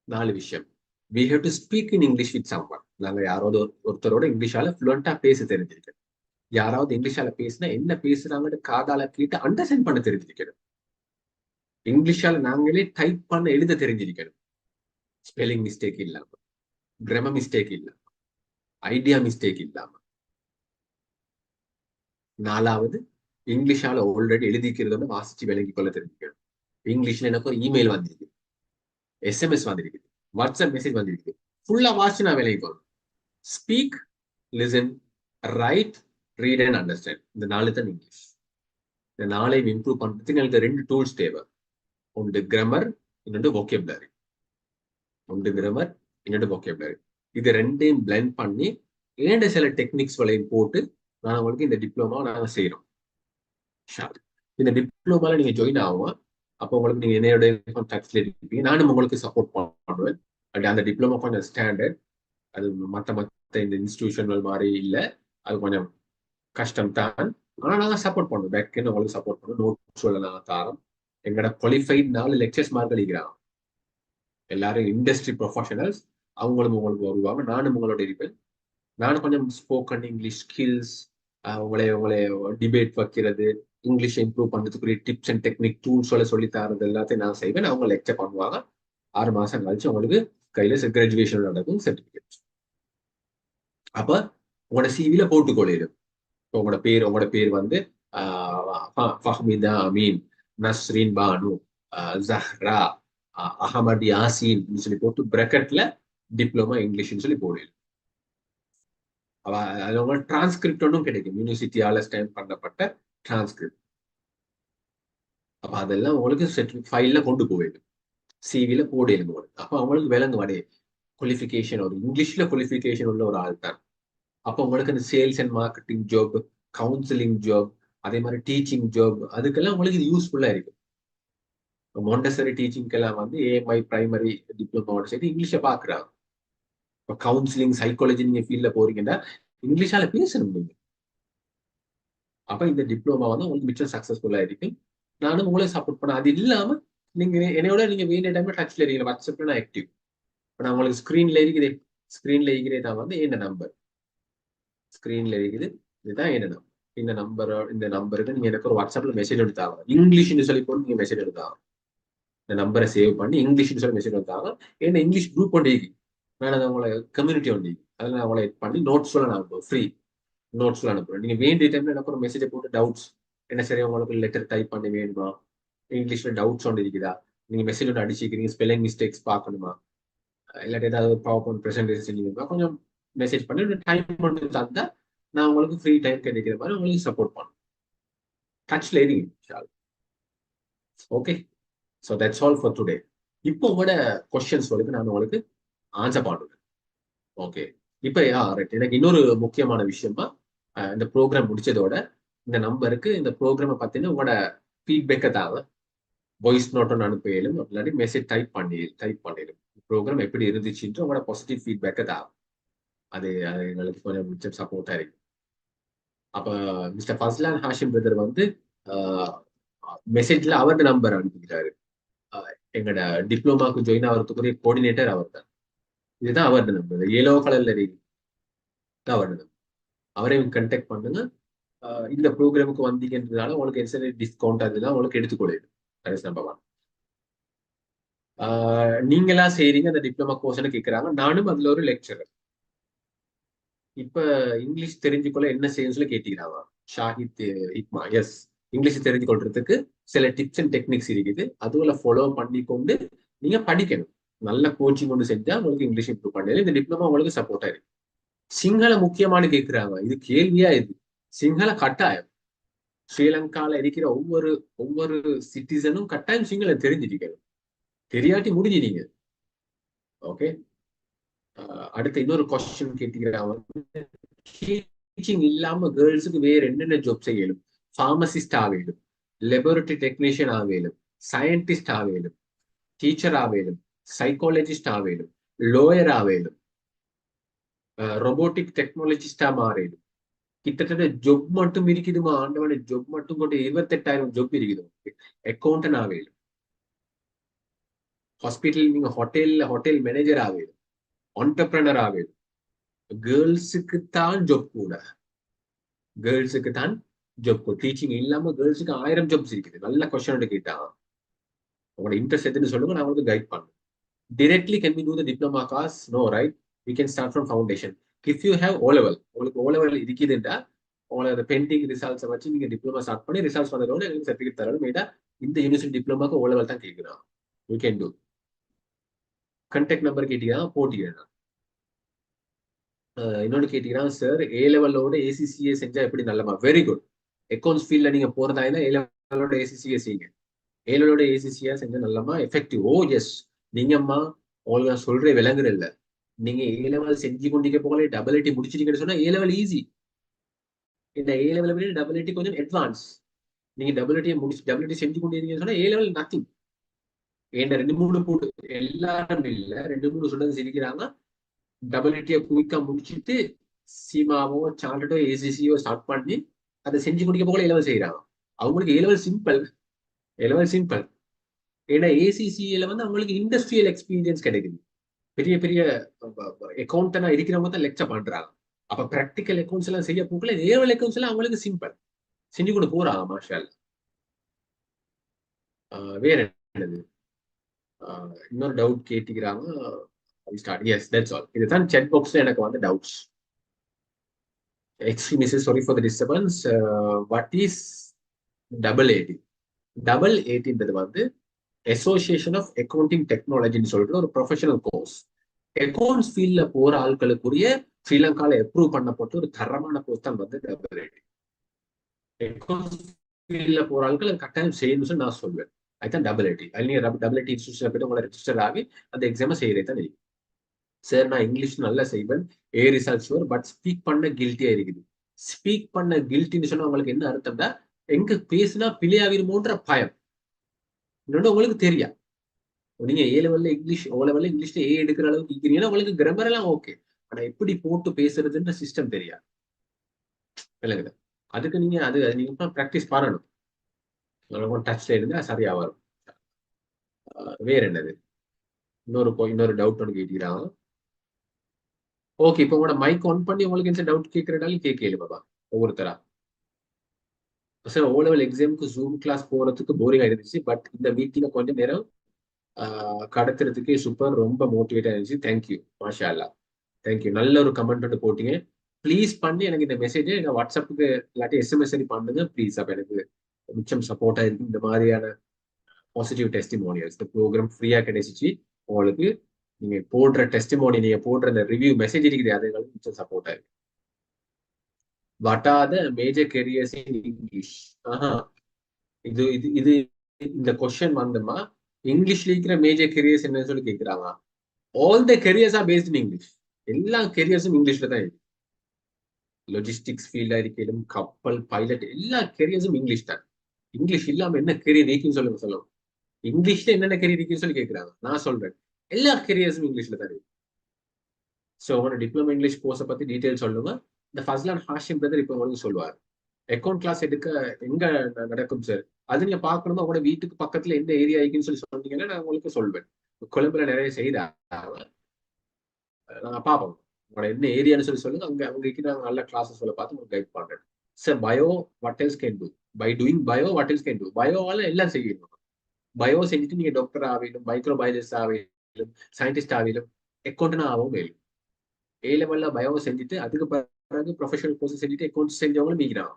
4 விஷயம். We have to speak in English with someone. நாங்க யாராவது ஒருத்தரோட இங்கிலீஷால ஃப்ளூயண்டா பேச தெரிஞ்சிருக்கணும். யாராவது இங்கிலீஷால பேசினா என்ன பேசுறாங்கன்னு காதால கேட்டு அண்டர்ஸ்டாண்ட் பண்ண தெரிஞ்சிருக்கணும். இங்கிலீஷால நாங்களே டைப் பண்ண எழுத தெரிஞ்சிருக்கணும். ஸ்பெல்லிங் மிஸ்டேக் இல்லாம, கிராமர் மிஸ்டேக் இல்லாம, ஐடியா மிஸ்டேக் இல்லாம. 4வது இங்கிலீஷால ஆல்ரெடி எழுதிக்கிறத வாசிச்சு விளங்கி கொள்ள தெரிஞ்சுக்கணும். இங்கிலீஷ்ல எனக்கு ஒரு இமெயில் வந்திருக்கு, SMS வந்திருக்கு, வாட்ஸ்அப் மெசேஜ் வந்திருக்கு, ஃபுல்லா வாசிச்சு நான் விளங்கிக்கணும். Speak, listen, write, read and understand. இந்த 4 தான் இங்கிலீஷ். இந்த 4ஐயும் இம்ப்ரூவ் பண்றதுக்கு எனக்கு 2 டூல்ஸ் தேவை. ஒன்று கிராமர், இன்னொன்று vocabulary. ஒன்று கிராமர், இன்னொன்று vocabulary. இது 2ஐயும் பிளெண்ட் பண்ணி ஏண்ட சில டெக்னிக்ஸ் வளையும் போட்டு நான் உங்களுக்கு இந்த டிப்ளமா நாங்க செய்யறோம். இந்த டிப்ளமால நீங்க ஜாயின் ஆகும். அப்போ உங்களுக்கு நீங்க என்னோட கான்டாக்ட்ஸ்ல இருப்பீங்க, நானும் உங்களுக்கு சப்போர்ட் பண்ணுவேன். பட் அந்த டிப்ளமா கொஞ்சம் ஸ்டாண்டர்ட், அது மற்ற இந்த இன்ஸ்டிடியூஷனல் மாதிரி இல்லை, அது கொஞ்சம் கஷ்டம் தான். ஆனா நாங்க சப்போர்ட் பண்ணுவோம், பேக் உங்களுக்கு சப்போர்ட் பண்ணுவோம், நோட்ஸ் நாங்க தாரோம். எங்களோட குவாலிஃபைட் 4 லெக்சர்ஸ் மார்க் அளிக்கிறாங்க. எல்லாரும் இண்டஸ்ட்ரி ப்ரொஃபஷனல்ஸ், அவங்களும் உங்களுக்கு வருவாங்க, நானும் உங்களோட இருப்பேன். நானும் கொஞ்சம் ஸ்போக்கன் இங்கிலீஷ் ஸ்கில்ஸ், உங்களை டிபேட் வைக்கிறது, இங்கிலீஷ் இம்ப்ரூவ் பண்ணுறதுக்குரிய டிப்ஸ் அண்ட் டெக்னிக் டூல்ஸோட சொல்லி தரது எல்லாத்தையும் நான் செய்வேன். அவங்க லெக்சர் பண்ணுவாங்க. 6 மாசம் கழிச்சு உங்களுக்கு கையில கிராஜுவேஷன் நடக்கும் சர்டிபிகேட். அப்ப உங்களோட சிவில போட்டுக்கொள்ளிடும். உங்களோட பேர் வந்து ஃபஹ்மிதா அமீன், நஸ்ரீன் பானு, ஜஹ்ரா, அஹமது யாசின் சொல்லி போட்டு பிரக்கெட்ல டிப்ளமா இங்கிலீஷ்னு சொல்லி போடுது. அது டிரான்ஸ்கிரிப்ட் ஒன்றும் கிடைக்கும், யூனிவர்சிட்டியால ஸ்டாம்ப் பண்ணப்பட்ட டிரான்ஸ்கிரிப்ட். அப்ப அதெல்லாம் உங்களுக்கு ஃபைல்ல கொண்டு போயிடும், சிவில போடணும். அப்ப அவங்களுக்கு விலங்கு வடை குவாலிஃபிகேஷன், ஒரு இங்கிலீஷ்ல குவாலிஃபிகேஷன் உள்ள ஒரு ஆள் தான். அப்போ உங்களுக்கு இந்த sales and marketing job, counselling job, அதே மாதிரி டீச்சிங் ஜாப், அதுக்கெல்லாம் உங்களுக்கு இது யூஸ்ஃபுல்லா இருக்கும். மாண்டசரி டீச்சிங்க்கெல்லாம் வந்து ஏஎம்ஐ பிரைமரி டிப்ளமோட சேர்த்து இங்கிலீஷை பாக்குறாங்க. இப்போ கவுன்சிலிங் சைக்காலஜி நீங்க ஃபீல்ட்ல போறீங்கன்னா இங்கிலீஷால பேசணும் நீங்க. அப்ப இந்த டிப்ளமா வந்து உங்களுக்கு மிச்சம் சக்சஸ்ஃபுல்லா இருக்கு. நானும் உங்களை சப்போர்ட் பண்ண. அது இல்லாம நீங்க என்னோட நீங்க வேண்டிய டைம்ல டச்ல இருக்கீங்க. வாட்ஸ்அப்ல நான் ஆக்டிவ். இப்போ நான் உங்களுக்கு ஸ்கிரீன்ல இருக்கிறதே தான் வந்து என்ன நம்பர் ஸ்கிரீன்ல இருக்குது. இதுதான் என்ன நம்பர். இந்த நம்பருக்கு நீங்க எனக்கு ஒரு வாட்ஸ்அப்ல மெசேஜ் எடுத்தாங்க. இங்கிலீஷ்னு சொல்லி போட்டு நீங்க மெசேஜ் எடுத்தாங்க. இந்த நம்பரை சேவ் பண்ணி இங்கிலீஷ்னு சொல்லி மெசேஜ் எடுத்தாங்க. ஏன்னா இங்கிலீஷ் குரூப் ஒன்று நான் அதை உங்களை கம்யூனிட்டி ஒன்று அதில் நான் உங்களை பண்ணி நோட்ஸ்ல நான் அனுப்புவேன். ஃப்ரீ நோட்ஸ்ல அனுப்புறேன். நீங்க வேண்டிய டைம்ல எனக்கு ஒரு மெசேஜை போட்டு டவுட்ஸ் என்ன சரி உங்களுக்கு லெட்டர் டைப் பண்ணி வேணுமா, இங்கிலீஷ்ல டவுட்ஸ் ஒன்று இருக்குதா, நீங்க மெசேஜ் ஒன்று அடிச்சிக்கிறீங்க, ஸ்பெல்லிங் மிஸ்டேக்ஸ் பார்க்கணுமா, இல்லாட்டி ஏதாவது பவர் பாயிண்ட் ப்ரெசன்டேஷன் செஞ்சுக்கணுமா, கொஞ்சம் மெசேஜ் பண்ணி டைம் பண்ணி தந்தா நான் உங்களுக்கு ஃப்ரீ டைம் கிடைக்கிற மாதிரி உங்களுக்கு சப்போர்ட் பண்ணுவேன். டச்ல இருங்க. Okay, so that's all for today. இப்போ உங்களோட கொஸ்டின்ஸ் வரைக்கும் நான் உங்களுக்கு ஆன்சர் பண்ணுவேன். ஓகே, இப்போ ரைட். எனக்கு இன்னொரு முக்கியமான விஷயமா, இந்த ப்ரோக்ராம் முடிச்சதோட இந்த நம்பருக்கு இந்த ப்ரோக்ராமை பார்த்தீங்கன்னா உங்களோட ஃபீட்பேக்கை தாங்க வாய்ஸ் நோட் ஒன்று அனுப்பிடும், இல்லாட்டி மெசேஜ் டைப் பண்ணிடும். ப்ரோக்ராம் எப்படி இருந்துச்சுன்ற உங்களோட பாசிட்டிவ் ஃபீட்பேக்கை தான். அது எங்களுக்கு கொஞ்சம் மிச்சம் சப்போர்ட்டா இருக்கு. அப்ப மிஸ்டர் ஃபஸ்லான் ஹாஷிம் பிரதர் வந்து மெசேஜ்ல அவரது நம்பர் அனுப்பிக்கிறாரு. எங்களோட டிப்ளமாக்கு ஜாயின் ஆகிறதுக்குரிய கோஆர்டினேட்டர் அவர் தான். இதுதான் அவரது நம்பர், ஏலோ கலர்ல இருக்கு, அவரது நம்பர். அவரையும் கண்டெக்ட் பண்ணுங்க. இந்த ப்ரோக்ராமுக்கு வந்தீங்கன்றதுனால உங்களுக்கு எந்த டிஸ்கவுண்ட் அதெல்லாம் உங்களுக்கு எடுத்துக்கொள்ளுது. நம்பர் 1. நீங்களா செய்றீங்க அந்த டிப்ளமா கோர்ஸ்னு கேட்கிறாங்க. நானும் அதுல ஒரு லெக்சரர். இப்ப இங்கிலீஷ் தெரிஞ்சுக்கொள்ள என்ன செய்யணும் சொல்லி கேட்டீங்களாவா ஷாஹித் இக்மா? எஸ், இங்கிலீஷ் தெரிஞ்சு கொள்றதுக்கு சில டிப்ஸ் அண்ட் டெக்னிக்ஸ் இருக்குது. அதுல ஃபாலோ பண்ணி கொண்டு நீங்க படிக்கணும். நல்ல கோச்சிங் ஒன்று செஞ்சா உங்களுக்கு இங்கிலீஷ் இம்ப்ரூவ் பண்ணல. இந்த டிப்ளமா உங்களுக்கு சப்போர்ட்டா இருக்கு. சிங்கள முக்கியமான கேட்கிறாங்க. இது கேள்வியா? இது சிங்கள கட்டாயம். ஸ்ரீலங்கால இருக்கிற ஒவ்வொரு சிட்டிசனும் கட்டாயம் சிங்களம் தெரிஞ்சிருக்கணும். தெரியாட்டி முடிஞ்சிட்டீங்க. ஓகே, அடுத்த இன்னொரு கொஸ்டின் கேட்டீங்கன்னா, டீச்சிங் இல்லாம கேர்ள்ஸுக்கு வேற என்னென்ன ஜாப் செய்யலும்? ஃபார்மசிஸ்ட் ஆவேலும், லெபோரட்டரி டெக்னீஷியன் ஆவேலும், சயின்டிஸ்ட் ஆவேலும், டீச்சர் ஆவேலும், சைக்காலஜிஸ்ட் ஆவேலும், லோயர் ஆவேலும், ரொபோட்டிக் டெக்னாலஜிஸ்டா மாறேலும். கிட்டத்தட்ட ஜொப் மட்டும் இருக்குதுமா ஆண்டவன, ஜொப் மட்டும் கொண்டு 28,000 ஜொப் இருக்குது. அக்கௌண்டன்ட் ஆவேலும், ஹாஸ்பிட்டல் நீங்க ஹோட்டல் மேனேஜர் ஆவேலும், ஆண்டர்பிரனர் ஆவேலும். கேர்ள்ஸுக்கு தான் ஜொப் கூட, கேர்ள்ஸுக்கு தான் ஜொப் கூட. டீச்சிங் இல்லாம கேர்ள்ஸுக்கு 1000 ஜாப்ஸ் இருக்குது. நல்ல கொஸ்டின் கேட்டா உங்களோட இன்ட்ரெஸ்ட் எதுன்னு சொல்லுங்க, நான் உங்களுக்கு கைட் பண்ணுவேன். Directly can we do the diploma course? No, right? We can start from foundation. If you have O-level, உங்களுக்கு O-level இருக்குதுண்டா உங்களோட பெண்டிங் ரிசல்ட்ஸை வச்சு நீங்க டிப்ளமா ஸ்டார்ட் பண்ணி ரிசல்ட்ஸ் வந்ததோட எங்களுக்கு சர்டிஃபிகேட் தரணும். மேடா இந்த யூனிவர்சிட்டி டிப்ளமாக்கு O-level தான் கேட்கிறோம். We can do. Contact number கேட்டீங்கன்னா போட்டிக்கிறேன். இன்னொன்று கேட்டீங்கன்னா, சார் A-levelோட ACCA செஞ்சா எப்படி நல்லமா? Very good. அக்கௌண்ட்ஸ் ஃபீல்ட்ல நீங்க போறதா இருந்தா A-levelோட ACCA செய்யுங்க. A-levelோட ACCA செஞ்சா நல்லமா எஃபெக்டிவ். ஓ எஸ், நீங்கம்மா உங்களுக்கு நான் சொல்றேன் விளங்குற இல்ல. நீங்க A-level செஞ்சு கொண்டிருக்க போகல டபுள் ஐடி முடிச்சிட்டீங்கன்னு சொன்னா A-level ஈஸி. இந்த A-level விட டபுள் ஐடி கொஞ்சம் அட்வான்ஸ். நீங்க டபுள் ஐடி செஞ்சு கொண்டிருக்கீங்கன்னு சொன்னா A-level நத்திங். ஏன்னா 2-3 எல்லாரும் இல்ல, 2-3 ஸ்டூடெண்ட்ஸ் இருக்கிறாங்க. டபுள் ஐடியை குயிக்கா முடிச்சுட்டு சீமாவோ சார்ட்டோ ACCO ஸ்டார்ட் பண்ணி அதை செஞ்சு முடிக்க போகல A-level செய்யறாங்க. அவங்களுக்கு A-level சிம்பிள். A-level simple. ஏன்னா ஏசிசிஏல வந்து அவங்களுக்கு இண்டஸ்ட்ரியல் எக்ஸ்பீரியன்ஸ் கிடைக்குது. பெரிய பெரிய அக்கௌண்டனா இருக்கிறவங்க தான் லெக்சர் பண்றாங்க. அப்ப பிராக்டிக்கல் அக்கௌண்ட்ஸ் எல்லாம் செய்ய போகல, ஏவல் அக்கௌண்ட்ஸ் எல்லாம் அவங்களுக்கு சிம்பிள் செஞ்சு கொண்டு போறாங்க. மாஷால். வேற என்னது இன்னொரு டவுட் கேட்டுக்கிறாங்க. Yes, that's all. இதுதான் chat boxல எனக்கு வந்து doubts. Extremely sorry for the disturbance. What is AAT? AATன்றது வந்து அசோசியேஷன் ஆஃப் அக்கவுண்டிங் டெக்னாலஜின்னு சொல்லிட்டு ஒரு ப்ரொஃபஷனல் கோர்ஸ். அக்கௌண்ட்ஸ் ஃபீல்ட்ல போற ஆட்களுக்குரிய ஸ்ரீலங்கால அப்ரூவ் பண்ணப்பட்ட ஒரு தரமான கோர்ஸ் தான் வந்து AAT. அக்கௌண்ட்ஸ் ஃபீல்ட்ல போற ஆட்கள் கட்டாயம் செய்யணும்னு நான் சொல்வேன். அதுதான் AAT. அதில் நீங்க AAT இன்ஸ்டியூஷன் போயிட்டு உங்களை ரெஜிஸ்டர் ஆகி அந்த எக்ஸாமை செய்யறே தான் இருக்கு. சார் நான் இங்கிலீஷ் நல்லா செய்வேன், ரிசல்ட் ஷுவர், பட் ஸ்பீக் பண்ண கில்ட்டியா இருக்குது. ஸ்பீக் பண்ண கில்ட்டின்னு சொன்னா உங்களுக்கு என்ன அர்த்தம்னா, எங்க பேசினா பிழையாவிருமோன்ற பயம். இன்னொன்று உங்களுக்கு தெரியா, நீங்க A லெவல்ல இங்கிலீஷ், O லெவல்ல இங்கிலீஷ்ல எடுக்கிற அளவுக்கு இருக்கிறீங்கன்னா உங்களுக்கு கிராமர் எல்லாம் ஓகே. ஆனா எப்படி போட்டு பேசுறதுன்ற சிஸ்டம் தெரியா இல்லைங்க. அதுக்கு நீங்க நீங்க ப்ராக்டிஸ் பண்ணணும். டச்ல இருந்தா சரியா வரும். வேற என்னது இன்னொரு டவுட் ஒன்று கேட்கிறாங்க. ஓகே, இப்போ உங்களோட மைக் ஆன் பண்ணி உங்களுக்கு என்ன டவுட் கேட்கறதாலும் கேட்கல பாபா ஒவ்வொருத்தரா. சார் O லெவல் எக்ஸாமுக்கு ஜூம் கிளாஸ் போறதுக்கு போரிங்கா இருந்துச்சு, பட் இந்த மீட்டிங்ல கொஞ்சம் நேரம் கடத்துறதுக்கு சூப்பர், ரொம்ப மோட்டிவேட்டா இருந்துச்சு. தேங்க்யூ, மாஷா அல்லா, தேங்க்யூ. நல்ல ஒரு கமெண்ட் ஒன்று போட்டீங்க. ப்ளீஸ் பண்ணி எனக்கு இந்த மெசேஜை வாட்ஸ்அப்புக்கு இல்லாட்டி SMS பண்ணுங்க ப்ளீஸ். அப்ப எனக்கு மிச்சம் சப்போர்ட்டா இருக்கு. இந்த மாதிரியான பாசிட்டிவ் டெஸ்டிமோனியல்ஸ் இந்த ப்ரோக்ராம் ஃப்ரீயா கிடைச்சிச்சு உங்களுக்கு. நீங்க போடுற டெஸ்டிமோனி, நீங்க போடுற இந்த ரிவ்யூ மெசேஜ் இருக்குது, அது எங்களுக்கு மிச்சம் சப்போர்ட்டா இருக்கு. What are the major careers in English? இது இது இது இந்த கொஸ்டின் வந்துமா இங்கிலீஷ்ல இருக்கிற மேஜர் கெரியர்ஸ் என்னன்னு சொல்லி கேட்கிறாங்க. All the careers are based in English. எல்லா கெரியர்ஸும் இங்கிலீஷ்ல தான் இருக்கு. லாஜிஸ்டிக்ஸ் ஃபீல்டா இருக்கணும், கப்பல் பைலட், எல்லா கெரியர்ஸும் இங்கிலீஷ் தான். இங்கிலீஷ் இல்லாம என்ன கெரியர் இருக்குன்னு சொல்லுங்க. இங்கிலீஷ்ல என்னென்ன கெரியர் இருக்குன்னு சொல்லி கேட்கிறாங்க. நான் சொல்றேன் எல்லா கெரியர்ஸும் இங்கிலீஷ்ல தான் இருக்கு. ஸோ உங்களோட டிப்ளமோ இங்கிலீஷ் கோர்ஸை பத்தி டீட்டெயில் சொல்லுங்க. இந்த ஃபஸ்லான் ஹாஷிம் பிரதர் இப்போ உங்களுக்கு சொல்லுவார். அக்கௌண்ட் கிளாஸ் எடுக்க எங்க நடக்கும் சார், அது நீங்க பாக்கணும்னா உங்களோட வீட்டுக்கு பக்கத்துல எந்த ஏரியா இருக்குன்னு சொல்லி சொன்னீங்கன்னா நான் உங்களுக்கு சொல்வேன். கொழும்புல நிறைய செய்தாங்க, நான் பார்ப்போம். உங்களோட என்ன ஏரியான்னு சொல்லி சொல்லுங்க, அங்க நாங்கள் நல்ல கிளாஸஸ் சொல்ல பார்த்து உங்களுக்கு கைட் பண்றேன். Sir bio what else can do, by doing bio what else can do. பயோவால எல்லாம் செய்யணும். பயோ செஞ்சுட்டு நீங்க டாக்டர் ஆகணும், மைக்ரோ பயாலஜிஸ்ட் ஆகணும், சயின்டிஸ்ட் ஆகணும், அக்கௌண்டன்ட் ஆகவும் வேணும். A லெவல்ல பயோ செஞ்சுட்டு அதுக்கு பிறகு ப்ரொஃபஷனல் கோர்ஸ் செஞ்சுட்டு அக்கௌண்ட்ஸ் செஞ்சவங்களும் மீக்கிறாங்க.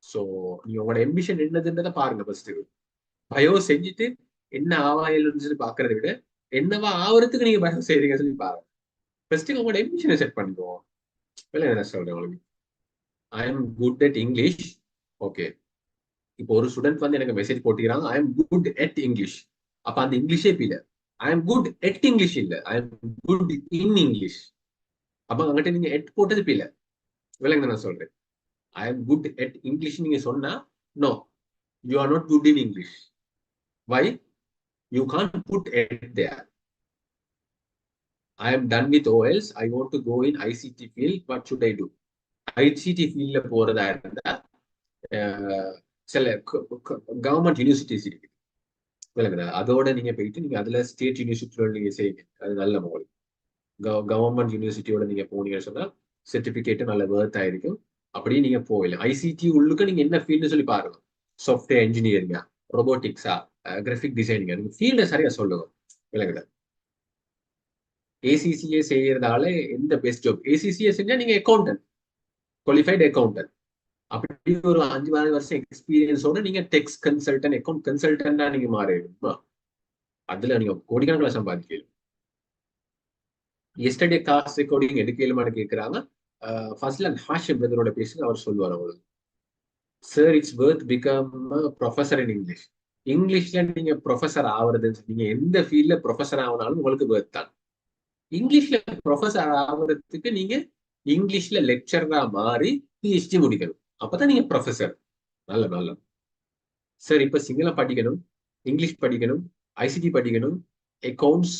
ஸோ நீங்க உங்களோட எம்பிஷன் என்னதுன்றதை பாருங்க. ஃபர்ஸ்ட் பயோ செஞ்சுட்டு என்ன ஆவாயில்னு சொல்லி பாக்குறதை விட என்னவா ஆவறதுக்கு நீங்க பயோ செய்றீங்க சொல்லி பாருங்க. ஃபர்ஸ்ட் உங்களோட எம்பிஷனை செட் பண்ணிக்குவோம். என்ன சொல்றேன் உங்களுக்கு, I am good at English. Okay, இப்போ ஒரு ஸ்டூடெண்ட் வந்து எனக்கு மெசேஜ் போட்டுக்கிறாங்க, I am good at English. அப்ப அந்த இங்கிலீஷே இல்ல, I am good at English இல்ல, I am good in English. அப்ப அங்கிட்ட நீங்க எட் போட்டது பில. விளங்க நான் சொல்றேன், I am good at English நீங்க சொன்னா no, you are not good in English. Why? You can't put at there. I am done with OLs. I want to go in ICT field. What should I do? ICT field ல போறதா இருந்தா சில government universities இருக்கு, விளங்குதா? அதோட நீங்க போயிட்டு நீங்க அதுல ஸ்டேட் யூனிவர்சிட்டியோட நீங்க செய்யுங்க, அது நல்ல உங்களுக்கு. கவர்மெண்ட் யூனிவர்சிட்டியோட நீங்க போனீங்கன்னு சொன்னா சர்டிபிகேட் நல்ல வேர்த் ஆயிருக்கும். அப்படியே நீங்க போகலாம். ஐசிடி உள்ளுக்கு நீங்க என்ன ஃபீல்டு சொல்லி பாருங்க. சாஃப்ட்வேர் இன்ஜினியரிங்கா, ரொபோட்டிக்ஸா, கிராஃபிக் டிசைனிங்கா, நீங்க ஃபீல்ட சரியா சொல்லுங்க, விளங்குதா? ஏசிசிஏ செய்யறதால எந்த பெஸ்ட் ஜாப்? ஏசிசிஏ செஞ்சா நீங்க அக்கௌண்டன்ட், குவாலிஃபைட் அக்கௌண்டன்ட். அப்படி ஒரு 5 வருஷம் எக்ஸ்பீரியன்ஸோட நீங்க டெக்ஸ் கன்சல்டன்ட், அக்கௌண்ட் கன்சல்டன்டா நீங்க மாறிடுமா, அதுல நீங்க கோடிக்கணக்கில் சம்பாதிக்கலாம். எஸ்டர்டே கிளாஸ் ரெக்கார்டிங் எடுக்கலுமான்னு கேட்கிறாங்க. ஃபஸ்லான் ஹாஷிம் பிரதரோட பேசுங்க, அவர் சொல்லுவார் அவங்களுக்கு. Sir it's worth become professor in English. இங்கிலீஷ்ல நீங்க ப்ரொஃபஸர் ஆகுறதுன்னு, நீங்க எந்த ஃபீல்ட்ல ப்ரொஃபஸர் ஆகினாலும் உங்களுக்கு வர்த் தான். இங்கிலீஷ்ல ப்ரொஃபஸர் ஆகுறதுக்கு நீங்க இங்கிலீஷ்ல லெக்சரரா மாறி PhD முடிக்கணும், அப்பதான் நீங்க ப்ரொஃபஸர். நல்ல நல்ல சார். இப்ப சிங்களம் படிக்கணும், இங்கிலீஷ் படிக்கணும், ICT படிக்கணும், accounts,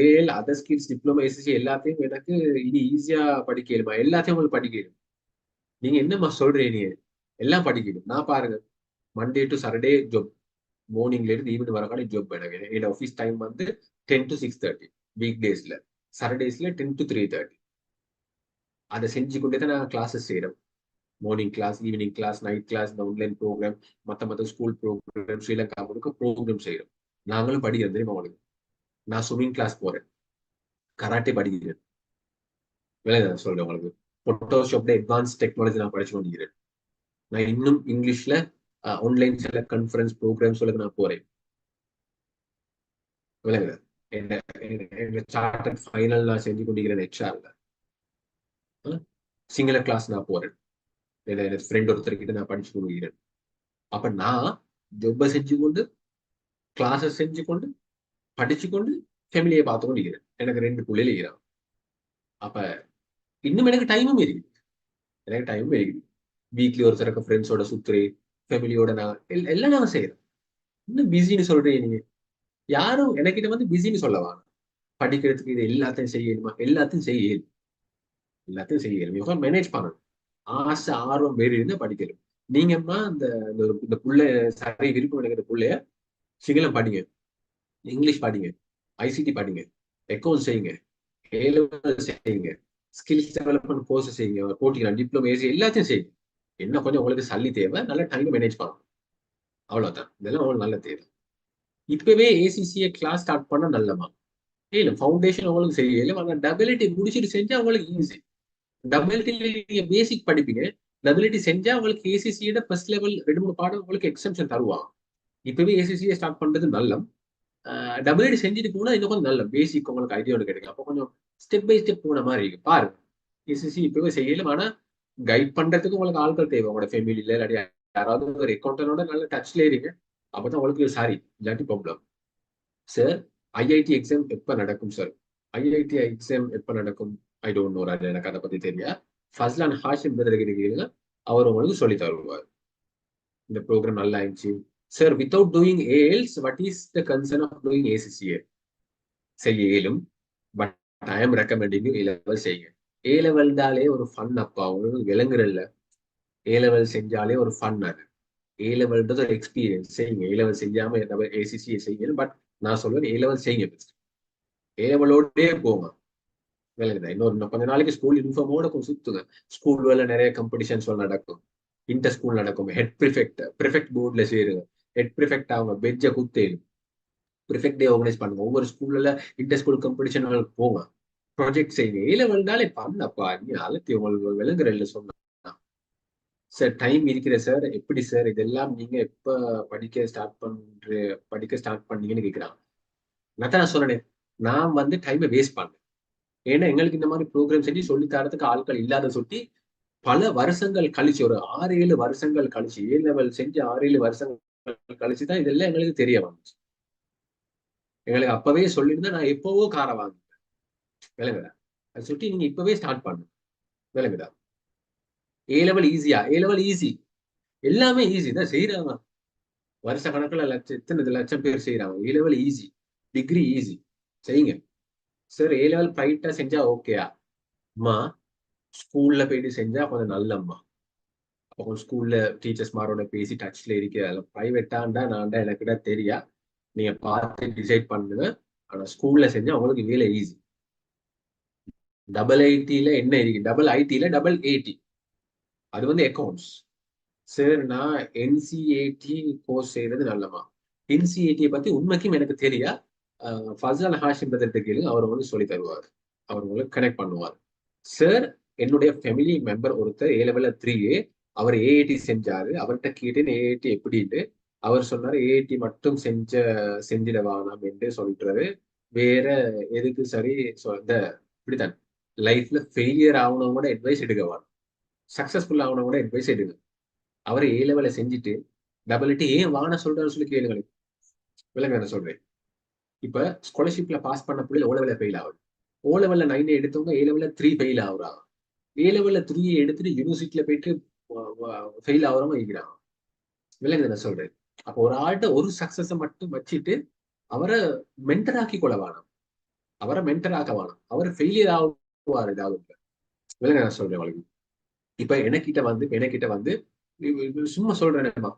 AL, other skills, diploma, SSC எல்லாத்தையும் எனக்கு இனி ஈஸியா படிக்கலுமா? எல்லாத்தையும் உங்களுக்கு படிக்கணும். நீங்க என்னமா சொல்றீங்க? எல்லாம் படிக்கணும். நான் பாருங்க, மண்டே டு சாட்டர்டே ஜாப், மார்னிங்ல இருந்து ஈவினிங் வரக்கான ஜாப் எனக்கு. என்னோட ஆஃபீஸ் டைம் வந்து 10 to 6:30 வீக் டேஸ்ல. சாட்டர்டேஸ்ல 10 to 3:30. அதை செஞ்சு கொண்டே தான் நான் கிளாஸஸ் செய்யறேன். Morning class, evening class, night class, இந்த ஆன்லைன் ப்ரோக்ராம், மற்ற ஸ்கூல் ப்ரோக்ராம், ஸ்ரீலங்கா முழுக்க ப்ரோக்ராம் செய்யறோம். நாங்களும் படிக்கிறோம் தெரியுமா உங்களுக்கு. நான் ஸ்விம்மிங் கிளாஸ் போறேன், கராட்டே படிக்கிறேன். வேலை சொல்றேன் உங்களுக்கு. போட்டோஷாப்ல அட்வான்ஸ் டெக்னாலஜி நான் படிச்சு கொண்டிருக்கிறேன். நான் இன்னும் இங்கிலீஷ்ல ஆன்லைன் சில கான்ஃபரன்ஸ் ப்ரோக்ராம்ஸ் நான் போறேன். விளங்குது. சார்ட்டர்ட் ஃபைனல் நான் செஞ்சு கொண்டிருக்கிறேன் ஹெச்ஆர்ல. சிங்கள கிளாஸ் நான் போறேன். என்னோட ஃப்ரெண்ட் ஒருத்தர்கிட்ட நான் படிச்சு கொண்டிருக்கிறேன். அப்ப நான் ஜொப்பை செஞ்சு கொண்டு, கிளாஸஸ் செஞ்சு கொண்டு, படிச்சு கொண்டு, ஃபேமிலியை பார்த்து கொண்டு இருக்கிறேன். எனக்கு 2 பிள்ளைகள் இருக்கிறான். அப்ப இன்னும் எனக்கு டைமும் இருக்குது. வீக்லி ஒரு தரக்க ஃப்ரெண்ட்ஸோட சுத்துறேன், ஃபேமிலியோட நான் எல்லாம் நான் செய்யறேன். இன்னும் பிஸின்னு சொல்றேன். நீங்க யாரும் எனக்கிட்ட வந்து பிஸின்னு சொல்லவா? படிக்கிறதுக்கு இது எல்லாத்தையும் செய்யணுமா? எல்லாத்தையும் செய்யணும். மேனேஜ் பண்ணணும். ஆசை ஆர்வம் வேறு இருந்தா படிக்கணும். நீங்கம்மா இந்த புள்ள சரி விருப்பம் எனக்கு புள்ளைய சிங்களம் படிங்க, இங்கிலீஷ் படிங்க, ஐசிடி படிங்க, அக்கௌண்ட் செய்யுங்க, A-level செய்யுங்க, ஸ்கில்ஸ் டெவலப்மெண்ட் கோர்ஸ் செய்யுங்க, போட்டிக்கலாம், டிப்ளமோ, ஏசி எல்லாத்தையும் செய்யுங்க. என்ன கொஞ்சம் உங்களுக்கு சல்லி தேவை, நல்ல டைம் மேனேஜ் பண்ணணும். அவ்வளவுதான். இதெல்லாம் உங்களுக்கு நல்ல தேவை. இப்பவே ஏசிசிஏ கிளாஸ் ஸ்டார்ட் பண்ண நல்லமா இல்ல, ஃபவுண்டேஷன் உங்களுக்கு செய்யல. ஆனா டபிலிட்டி முடிச்சுட்டு செஞ்சா உங்களுக்கு ஈஸி. டபிலிட்டி நீங்க பேசிக் படிப்பீங்க. டபிலிட்டி செஞ்சா உங்களுக்கு ஏசிசியோட ஃபர்ஸ்ட் லெவல் 2-3 பாடம் உங்களுக்கு எக்ஸம்ஷன் தருவாங்க. இப்பவே ஏசிசிஏ ஸ்டார்ட் பண்றது நல்லம். டபிலிட்டி செஞ்சுட்டு போனா இன்னும் கொஞ்சம் நல்ல பேசிக் உங்களுக்கு ஐடியா கிடைக்கும். அப்போ கொஞ்சம் ஸ்டெப் பை ஸ்டெப் போன மாதிரி இருக்கு. பாருங்க, ஏசிசி இப்பவே செய்யலாம். ஆனா கைட் பண்றதுக்கு உங்களுக்கு ஆட்கள் தேவை. உங்களோட ஃபேமிலியில இல்லாட்டி யாராவது ஒரு அக்கௌண்டனோட நல்ல டச்ல இருங்க. அப்பதான் உங்களுக்கு சாரி இல்லாட்டி ப்ராப்ளம். சார், ஐஐடி எக்ஸாம் எப்ப நடக்கும் சார்? ஐஐடி எக்ஸாம் எப்ப நடக்கும்? I don't know. எனக்கு அதை பத்தி தெரியா. ஃபஸ்லான் ஹாஷிம் கேளுங்க, அவர் உங்களுக்கு சொல்லி தருவார். இந்த ப்ரோக்ராம் நல்லா இருந்துச்சு sir. Without doing ALs, what is the concern of doing ACCA? செய்ய இயலும், but I am recommending A-level செய்யுங்க. A-levelதாலே ஒரு ஃபன் அப்பா, உங்களுக்கு விளங்குறல்ல. A-level செஞ்சாலே ஒரு ஃபன். அது A-levelன்றது ஒரு எக்ஸ்பீரியன்ஸ். செய்யுங்க. A-level செஞ்சாம ஏசிசிஏ செய்யணும். பட் நான் சொல்லுவேன் A-level செய்யுங்க. A-levelோடே போங்க. விளங்குதா? இன்னும் கொஞ்ச நாளைக்கு ஸ்கூல் யூனிஃபார்மோட கொஞ்சம் சுத்துங்க. ஸ்கூல்ல நிறைய காம்படிஷன்ஸ் நடக்கும், இன்டர் ஸ்கூல் நடக்கும். ஹெட் ப்ரிஃபெக்ட் போர்ட்ல சேருங்க. ஹெட் ப்ரிஃபெக்ட் அவங்க பெஞ்சை குத்தேன். ப்ரிஃபெக்ட் டே ஆர்கனைஸ் பண்ணுங்க. ஒவ்வொரு ஸ்கூல்ல இன்டர் ஸ்கூல் காம்படிஷன் போங்க. ப்ராஜெக்ட் செய்யுங்க. A-levelனாலே பண்ணப்பா, நீ அலத்தி உங்களுக்கு விளங்குறல்ல சொன்னா. சார், டைம் இருக்கிற சார், எப்படி சார் இதெல்லாம் நீங்க எப்ப படிக்க ஸ்டார்ட் பண்ணீங்கன்னு கேட்கிறான். நான் சொன்னேன், நான் வந்து டைமை வேஸ்ட் பண்ணேன். ஏன்னா எங்களுக்கு இந்த மாதிரி ப்ரோக்ராம் செஞ்சு சொல்லி தரத்துக்கு ஆட்கள் இல்லாத சொல்லி பல வருஷங்கள் கழிச்சு, ஒரு 6-7 வருஷங்கள் கழிச்சு, A-level செஞ்சு 6-7 வருஷங்கள் கழிச்சுதான் இதெல்லாம் எங்களுக்கு தெரிய வந்துச்சு. எங்களுக்கு அப்பவே சொல்லியிருந்தா நான் எப்பவோ காரை வாங்கிட்டேன். விளங்குதா? அது சொல்லி நீங்க இப்பவே ஸ்டார்ட் பண்ணுங்க. விளங்குதா? A-level ஈஸியா? A-level easy. எல்லாமே ஈஸி தான் செய்யறாங்க. வருஷ கணக்குல எத்தனை லட்சம் பேர் செய்யறாங்க. A-level easy, degree easy. செய்யுங்க. சார், A-level பிரைட்டா செஞ்சா ஓகேயா? அம்மா, ஸ்கூல்ல போயிட்டு செஞ்சா கொஞ்சம் நல்லம்மா. அப்போ ஸ்கூல்ல டீச்சர்ஸ் மாரோட பேசி டச்ல இருக்கிற பிரைவேட்டாண்டா நான்டா எனக்குடா தெரியா, நீங்க பார்த்து டிசைட் பண்ணுங்க. ஆனா ஸ்கூல்ல செஞ்சா உங்களுக்கு வேலை ஈஸி. IITல என்ன இருக்கு? IITல AAT, அது வந்து அக்கௌண்ட்ஸ். சார், நான் NCAT கோர்ஸ் செய்யறது நல்லமா? NCAT பத்தி உண்மைக்கும் எனக்கு தெரியா. ஃபஸ்லான் ஹாஷிம் கேளுங்க, அவர் வந்து சொல்லி தருவார். அவர் உங்களுக்கு கனெக்ட் பண்ணுவார். சார், என்னுடைய ஃபேமிலி மெம்பர் ஒருத்தர் A-level 3A, அவர் AAT செஞ்சாரு. அவர்கிட்ட கேட்டேன் AAT எப்படின்னு. அவர் சொன்னாரு AAT மட்டும் செஞ்சிட வேணாம் என்று சொல்றாரு. வேற எதுக்கு சரி இப்படித்தான் லைஃப்ல ஃபெயிலியர் ஆகணவங்களோட அட்வைஸ் எடுக்க வேணும், சக்சஸ்ஃபுல் ஆகணவங்களோட அட்வைஸ் எடுங்க. அவர் A-level செஞ்சுட்டு IIT ஏன் வாங்க சொல்றாருன்னு சொல்லி கேளுங்க. விளங்க என்ன சொல்றேன். இப்ப ஸ்காலர்ஷிப்ல பாஸ் பண்ண பிள்ளை O-level ஃபெயில் ஆகுது. O-level 9 எடுத்தவங்க A-level 3 ஃபெயில் ஆகுறாங்க. A-level 3 எடுத்துட்டு யூனிவர்சிட்டியில போயிட்டு ஃபெயில் ஆகுறவங்க இருக்கிறாங்க. விளங்குது என்ன சொல்றேன். அப்போ ஒரு ஆள்கிட்ட ஒரு சக்சஸ மட்டும் வச்சுட்டு அவரை மென்டர் ஆக்கி கொள்ள வேணாம், அவரை மென்டர் ஆக்க வேணாம். அவர் ஃபெயிலியர் ஆகுவார் ஏதாவது. விளங்க என்ன சொல்றேன் உங்களுக்கு. இப்ப எனக்கிட்ட வந்து சும்மா சொல்றேன்மா,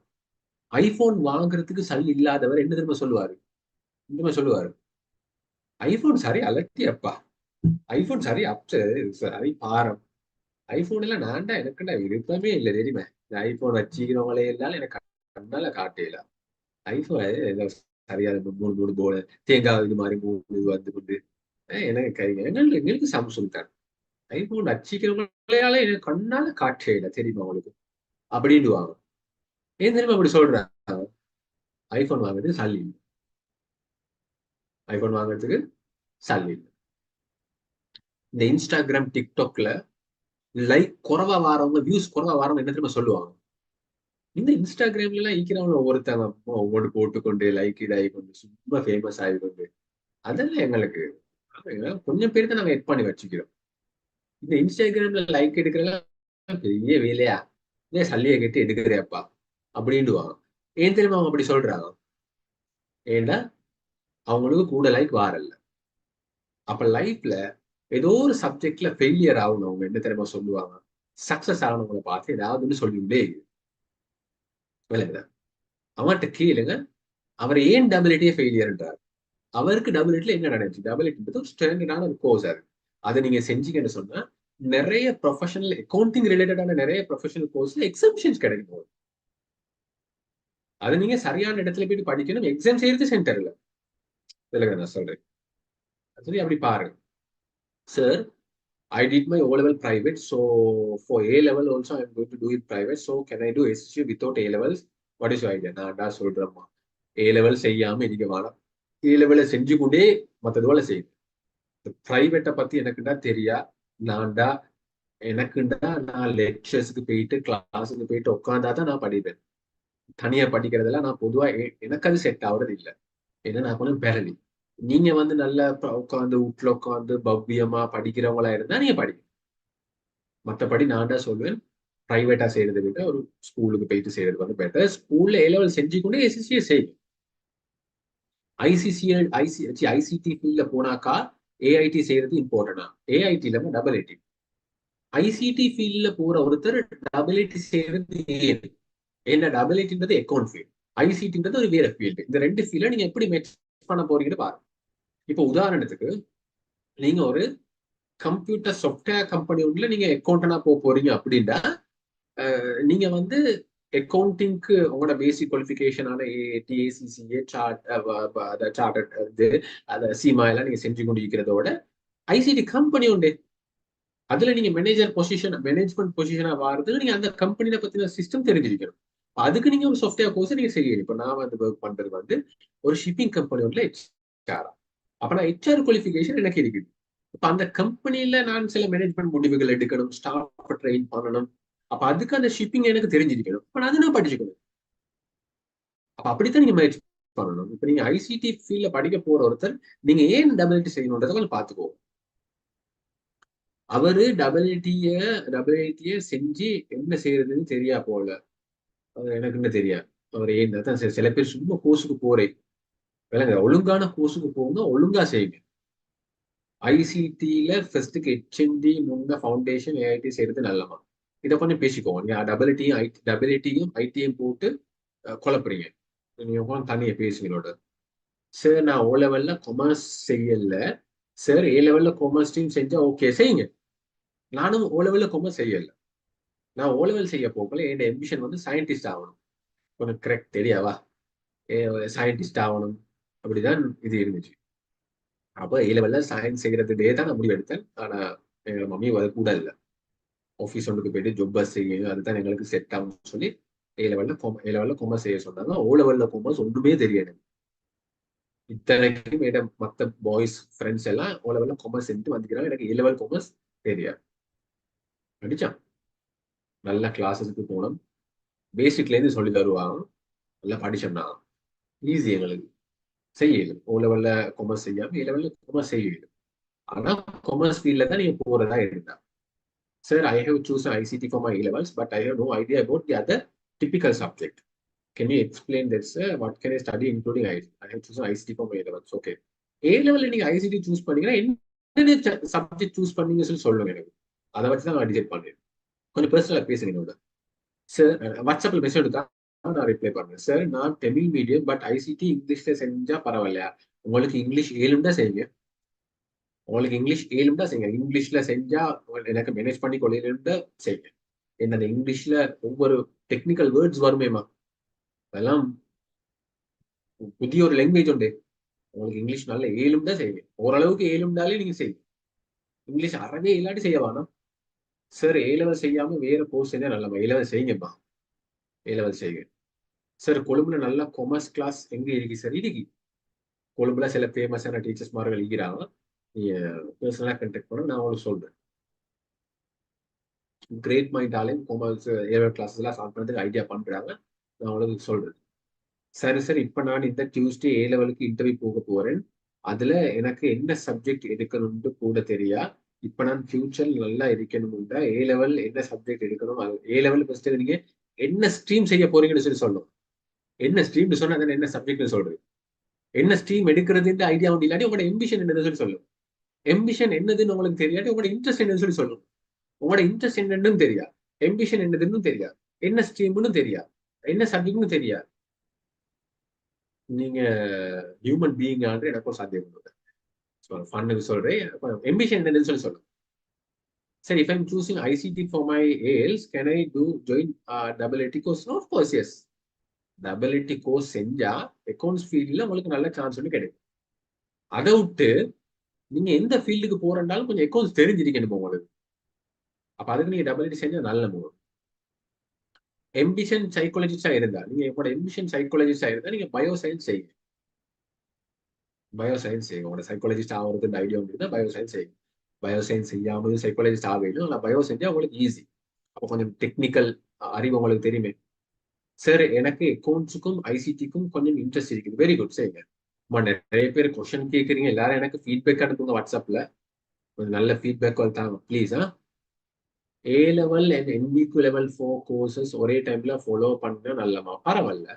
ஐபோன் வாங்குறதுக்கு சல்லி இல்லாதவர் என்ன தெரியுமா சொல்லுவாரு, ஐபோன் சரி அலட்டியப்பா, ஐபோன் சரி சரி பாரம், ஐபோன் எல்லாம் நான்டா எனக்குண்டா விருப்பமே இல்லை தெரியுமா, இந்த ஐபோன் வச்சுக்கிறவங்களே எல்லாம் எனக்கு கண்ணால காட்டல, ஐபோன் சரியான மூணு போல தேங்காய் இது மாதிரி மூணு வந்து கொண்டு எனக்கு எங்களுக்கு சாம்சங் தான், ஐபோன் வச்சுக்கிறவங்களையால எனக்கு கண்ணால காட்டல தெரியுமா உங்களுக்கு அப்படின்டுவாங்க. ஏன் தெரியுமா அப்படி சொல்றாங்க? ஐபோன் வாங்குறதுக்கு சல்லி இல்லை, ஐபோன் வாங்குறதுக்கு சல்லி இல்லை. இந்த இன்ஸ்டாகிராம் டிக்டாக்ல லைக் குறைவா வாரவங்க, வியூஸ் குறைவா வாரவங்க என்ன தெரியுமா சொல்லுவாங்க, இந்த இன்ஸ்டாகிராம்ல எல்லாம் ஈக்கிறவங்க ஒவ்வொருத்தவங்க ஒவ்வொரு போட்டுக்கொண்டு லைக் இதாகி கொண்டு சும்மா ஃபேமஸ் ஆகி கொண்டு அதெல்லாம் எங்களுக்கு கொஞ்சம் பேருக்கு நாங்க எட் பண்ணி வச்சுக்கிறோம். இந்த இன்ஸ்டாகிராம்ல லைக் எடுக்கிறதெல்லாம் பெரிய வேலையா, ஏன் சல்லியை கட்டி எடுக்கிறியாப்பா அப்படின்டுவாங்க. ஏன் தெரியுமா அவங்க அப்படி சொல்றாங்க? ஏன்னா அவங்களுக்கு கூட லைக் வாரல்ல. அப்ப லைஃப்ல ஏதோ ஒரு சப்ஜெக்ட்ல ஃபெயிலியர் ஆகணும், அவங்க என்ன தெரியுமா சொல்லுவாங்க, சக்சஸ் ஆகணவங்களை பார்த்து ஏதாவதுன்னு சொல்லிக்கிட்டே விளங்குதா? அவன்கிட்ட கேளுங்க, அவர் ஏன் டபிலிட்டியே ஃபெயிலியர்ன்றார். அவருக்கு டபிலிட்டில என்ன நடந்துச்சு? டபிலிட்டின்றது ஒரு ஸ்டாண்டர்டான ஒரு கோர்ஸ். அதை நீங்க செஞ்சீங்கன்னு சொன்னா நிறைய ப்ரொஃபஷனல் அக்கௌண்டிங் ரிலேட்டடான நிறைய ப்ரொஃபஷனல் கோர்ஸ்ல எக்ஸம்ஷன்ஸ் கிடைக்கும். அது நீங்க சரியான இடத்துல போயிட்டு படிக்கணும். எக்ஸாம் செய்யறது சென்டர்ல இல்லைங்க, நான் சொல்றேன். சரி, அப்படி பாருங்க. Sir, I did my O-level private, so for A-level also I'm going to do it private. So can I do SSU without A-levels? What is your idea? நான் சொல்றேம்மா, A-level செய்யாம இருக்க வேணாம், A-level செஞ்சு கொண்டே மற்றதுவரை செய்யும். பிரைவேட்டை பத்தி எனக்குண்டா தெரியா, எனக்குண்டா நான் லெக்சர்ஸுக்கு போயிட்டு கிளாஸுக்கு போயிட்டு உட்காந்தாதான் நான் படிப்பேன். தனியா படிக்கிறதெல்லாம் நான் பொதுவா எனக்கு அது செட் ஆகுறது இல்லை. ஏன்னா நான் கொஞ்சம் பெறலி. நீங்க வந்து நல்லா உட்காந்து வீட்டுல உட்காந்து பவ்யமா படிக்கிறவங்களா இருந்தா நீங்க படிக்க. மற்றபடி நான் தான் சொல்லுவேன், பிரைவேட்டா செய்யறதை விட ஒரு ஸ்கூலுக்கு போயிட்டு செய்யறது வந்து பெட்டர். ஸ்கூல்ல A-level செஞ்சு கொண்டு SSCA செய்யும். ஐசிடி ஃபீல்ட்ல போனாக்கா AIT செய்யறது இம்பார்ட்டன்டா. AIT இல்லாம AAT. ஐசிடி ஃபீல்ட்ல போற ஒருத்தர் AAT செய்யறது ஏன்? என்ன AATன்றது அக்கௌண்ட் ஃபீல்ட், ஐசிடின்றது ஒரு வேற ஃபீல்டு. இந்த ரெண்டு ஃபீல்ட நீங்க எப்படி மேட்ச் பண்ண போறீங்கன்னு பாருங்க. இப்போ உதாரணத்துக்கு நீங்க ஒரு கம்ப்யூட்டர் சாஃப்ட்வேர் கம்பெனி ஒன்றுல நீங்க அக்கௌண்டனா போறீங்க அப்படின்னா, நீங்க வந்து அக்கௌண்டிங்க்கு உங்களோட பேசிக் குவாலிஃபிகேஷனான AAT, ACCA, சார்ட்டர்ட் அதை சீமா எல்லாம் நீங்க செஞ்சு கொண்டு இருக்கிறதோட ஐசிடி கம்பெனி உண்டு, அதுல நீங்க மேனேஜ்மெண்ட் பொசிஷனா வாரதுக்கு நீங்க அந்த கம்பெனியை பத்தின சிஸ்டம் தெரிஞ்சிருக்கணும். அதுக்கு நீங்க ஒரு சாஃப்ட்வேர் கோர்ஸ் நீங்க செய்யணும். இப்ப நான் வந்து ஒர்க் பண்றது வந்து ஒரு ஷிப்பிங் கம்பெனி ஒன்றுல HR. அப்ப நான் HR குவாலிஃபிகேஷன் எனக்கு இருக்குது. இப்ப அந்த கம்பெனில நான் சில மேனேஜ்மெண்ட் முடிவுகள் எடுக்கணும், ஸ்டாஃப் ட்ரெயின் பண்ணணும். அப்ப அதுக்கு அந்த ஷிப்பிங் எனக்கு தெரிஞ்சிருக்கணும். அப்ப அதை நான் படிச்சுக்கணும். அப்ப அப்படித்தான் நீங்க முயற்சி பண்ணணும். இப்ப நீங்க ஐசிடி ஃபீல்ட்ல படிக்க போற ஒருத்தர் நீங்க ஏன் AAT செய்யணுன்றதை கொஞ்சம் பாத்துக்கோ. அவரு AAT செஞ்சு என்ன செய்யறதுன்னு தெரியா போல, எனக்கு என்ன தெரியா. அவர் ஏன் சில பேர் சும்மா கோர்ஸுக்கு போறேன் விளங்க, ஒழுங்கான கோர்ஸுக்கு போங்க, ஒழுங்கா செய்யுங்க. ஐசிடில ஃபர்ஸ்ட்டுக்கு HND முன்ன ஃபவுண்டேஷன் AIT செய்யறது நல்லமா. இதை கொஞ்சம் பேசிக்கோங்க. நீங்க AATயும் ஐடியும் போட்டு குழப்புறீங்க. நீங்க உட்காந்து தனியா பேசுங்களோட. சார், நான் O-level கொமர்ஸ் செய்யல சார், A-level கொமர்ஸ் டீம் செஞ்சா ஓகே செய்யுங்க. நானும் O-level கொமர்ஸ் செய்யல. நான் O-level செய்ய போகல. என் எம்பிஷன் வந்து சயின்டிஸ்ட் ஆகணும். உனக்கு கரெக்ட் தெரியாவா? சயின்டிஸ்ட் ஆகணும் அப்படிதான் இது இருந்துச்சு. அப்ப A-level சயின்ஸ் செய்யறதுலே தான் நான் முடிவு எடுத்தேன். ஆனா எங்க மம்மி அது கூட இல்லை, ஆஃபீஸ் ஒன்றுக்கு போயிட்டு ஜொப்பஸ் செய்யணும், அதுதான் எங்களுக்கு செட் ஆகும்னு சொல்லி A-level கொமர்ஸ் செய்ய சொன்னாங்க. O-level கொமர்ஸ் ஒன்றுமே தெரியாது. இத்தனைக்கும் மற்ற பாய்ஸ் ஃப்ரெண்ட்ஸ் எல்லாம் O-level கொமர்ஸ் செஞ்சு வந்துக்கிறாங்க. எனக்கு A-level கொமர்ஸ் தெரியாது. படிச்சான், நல்ல கிளாஸஸுக்கு போனோம், பேசிக்ல இருந்து சொல்லி தருவாங்க, நல்லா படிச்சோம்னா ஈஸி எங்களுக்கு செய்யலும். O-level கொமர்ஸ் செய்யாம A-level கொமர்ஸ் செய்யலும். ஆனா கொமர்ஸ் ஃபீல்ட்ல தான் நீங்க போறதா இருந்தா, sir, I have chosen ICT for my A-levels, but I have no idea about the other typical subject. Can you explain that, sir? What can I study including ICT? I have chosen ICT for my A-levels. Okay. A-level நீங்க ICT choose பண்ணீங்கன்னா என்ன subject choose பண்ணீங்கன்னு சொல்லி சொல்லுங்க எனக்கு. அதை வச்சு தான் நான் டிசைட் பண்ணேன். கொஞ்சம் பர்சனலா பேசுங்க என்னோட. சார், வாட்ஸ்அப்ல மெசேஜ் எடுத்தா நான் ரிப்ளை பண்ணுறேன். சார் நான் தமிழ் மீடியம் பட் ஐசிடி இங்கிலீஷில் செஞ்சால் பரவாயில்லையா? உங்களுக்கு இங்கிலீஷ் ஏழும்டா செய்யுங்க. உங்களுக்கு இங்கிலீஷ் ஏழும்டா செய்யுங்க. இங்கிலீஷில் செஞ்சால் எனக்கு மேனேஜ் பண்ணி கொள்ளையிலும்டா செய்யுங்க. என்ன இங்கிலீஷில் ஒவ்வொரு டெக்னிக்கல் வேர்ட்ஸ் வருமேமா, அதெல்லாம் புதிய ஒரு லாங்குவேஜ் உண்டு. உங்களுக்கு இங்கிலீஷ் நல்ல ஏழும்டா செய்யுங்க. ஓரளவுக்கு ஏழும்டாலே நீங்கள் செய்யுங்க. இங்கிலீஷ் அறவே இல்லாட்டி செய்ய வேணாம். சார் ஏலவல் செய்யாமல் வேறு கோர்ஸ் செஞ்சால் நல்லமா. ஏலவல் செய்யுங்கப்பா, ஏலவல் செய்யுங்க. சார் கொழும்புல நல்லா கொமர்ஸ் கிளாஸ் எங்கே இருக்கு சார்? இருக்கு. கொழும்புல சில ஃபேமஸான டீச்சர்ஸ் மார்கள் இருக்கிறாங்க. நீங்க பர்சனலா கண்டெக்ட் பண்ண, நான் உங்களுக்கு சொல்றேன். கிரேட் மைண்டாலையும் கொமர்ஸ் ஏழு கிளாஸஸ் எல்லாம் ஸ்டார்ட் பண்ணுறதுக்கு ஐடியா பண்றாங்க. நான் உங்களுக்கு சொல்றேன். சரி சார், இப்ப நான் இந்த டியூஸ்டே ஏ லெவலுக்கு இன்டர்வியூ போக போறேன். அதுல எனக்கு என்ன சப்ஜெக்ட் எடுக்கணும்னு கூட தெரியா. இப்ப நான் ஃபியூச்சர் நல்லா இருக்கணும்னா ஏ லெவல் என்ன சப்ஜெக்ட் எடுக்கணும், ஏ லெவல் ஃபர்ஸ்ட் நீங்க என்ன ஸ்ட்ரீம் செய்ய போறீங்கன்னு சொல்லணும். என்ன ஸ்ட்ரீம்னு சொன்னா என்ன சப்ஜெக்ட்னு சொல்றேன். என்ன ஸ்ட்ரீம் எடுக்கிறதுன்ற ஐடியா ஒன்று இல்லாட்டி உங்களோட எம்பிஷன் என்னன்னு சொல்லும். எம்பிஷன் என்னதுன்னு உங்களுக்கு தெரியாட்டி உங்களோட இன்ட்ரெஸ்ட் என்னன்னு சொல்லும். உங்களோட இன்ட்ரெஸ்ட் என்னன்னு தெரியா, எம்பிஷன் என்னதுன்னு தெரியா, என்ன ஸ்ட்ரீம்னு தெரியா, என்ன சப்ஜெக்ட்னு தெரியா, நீங்க ஹியூமன் பீயிங் ஆண்டு எனக்கும் சாத்தியம் ஃபன்னுக்கு சொல்றேன். எம்பிஷன் என்னன்னு சொல்லும். சரி, if I'm choosing ICT for my ALs, can I join double AT course? No, of course, yes. double AT course செஞ்சா அக்கௌண்ட்ஸ் ஃபீல்ட்ல உங்களுக்கு நல்ல சான்ஸ் ஒன்று கிடைக்கும். அதை விட்டு நீங்க எந்த ஃபீல்டுக்கு போறனாலும் கொஞ்சம் அக்கௌண்ட்ஸ் தெரிஞ்சிருக்கணும் உங்களுக்கு. அப்ப அதுக்கு நீங்க டபுள் AT செஞ்சா நல்ல மூலம். எம்பிஷன் சைக்காலஜிஸ்டா இருந்தா, நீங்க உங்களோட எம்பிஷன் சைக்காலஜிஸ்டா இருந்தா நீங்க பயோசயின்ஸ் செய்யுங்க. பயோசயின்ஸ் செய்யுங்க. உங்களோட சைக்காலஜிஸ்ட் ஆகிறதுக்கு ஐடியா இருந்தா பயோசயின்ஸ் செய்யுங்க. பயோசயின்ஸ் செய்யாமல் சைக்காலஜிஸ்ட் ஆகணும். ஆனால் பயோ செஞ்சா உங்களுக்கு ஈஸி. அப்போ கொஞ்சம் டெக்னிக்கல் அறிவு உங்களுக்கு தெரியுமே. சார் எனக்கு அக்கௌண்ட்ஸுக்கும் ஐசிடிக்கும் கொஞ்சம் இன்ட்ரெஸ்ட் இருக்குது. வெரி குட், செய்யுங்க. நிறைய பேர் கொஸ்டின் கேட்குறீங்க. எல்லாரும் எனக்கு ஃபீட்பேக் அனுப்புங்க வாட்ஸ்அப்ல. கொஞ்சம் நல்ல ஃபீட்பேக் தாங்க please. A level and NVQ level 4 courses ஒரே டைம்ல ஃபாலோ பண்ண நல்லமா? பரவாயில்ல.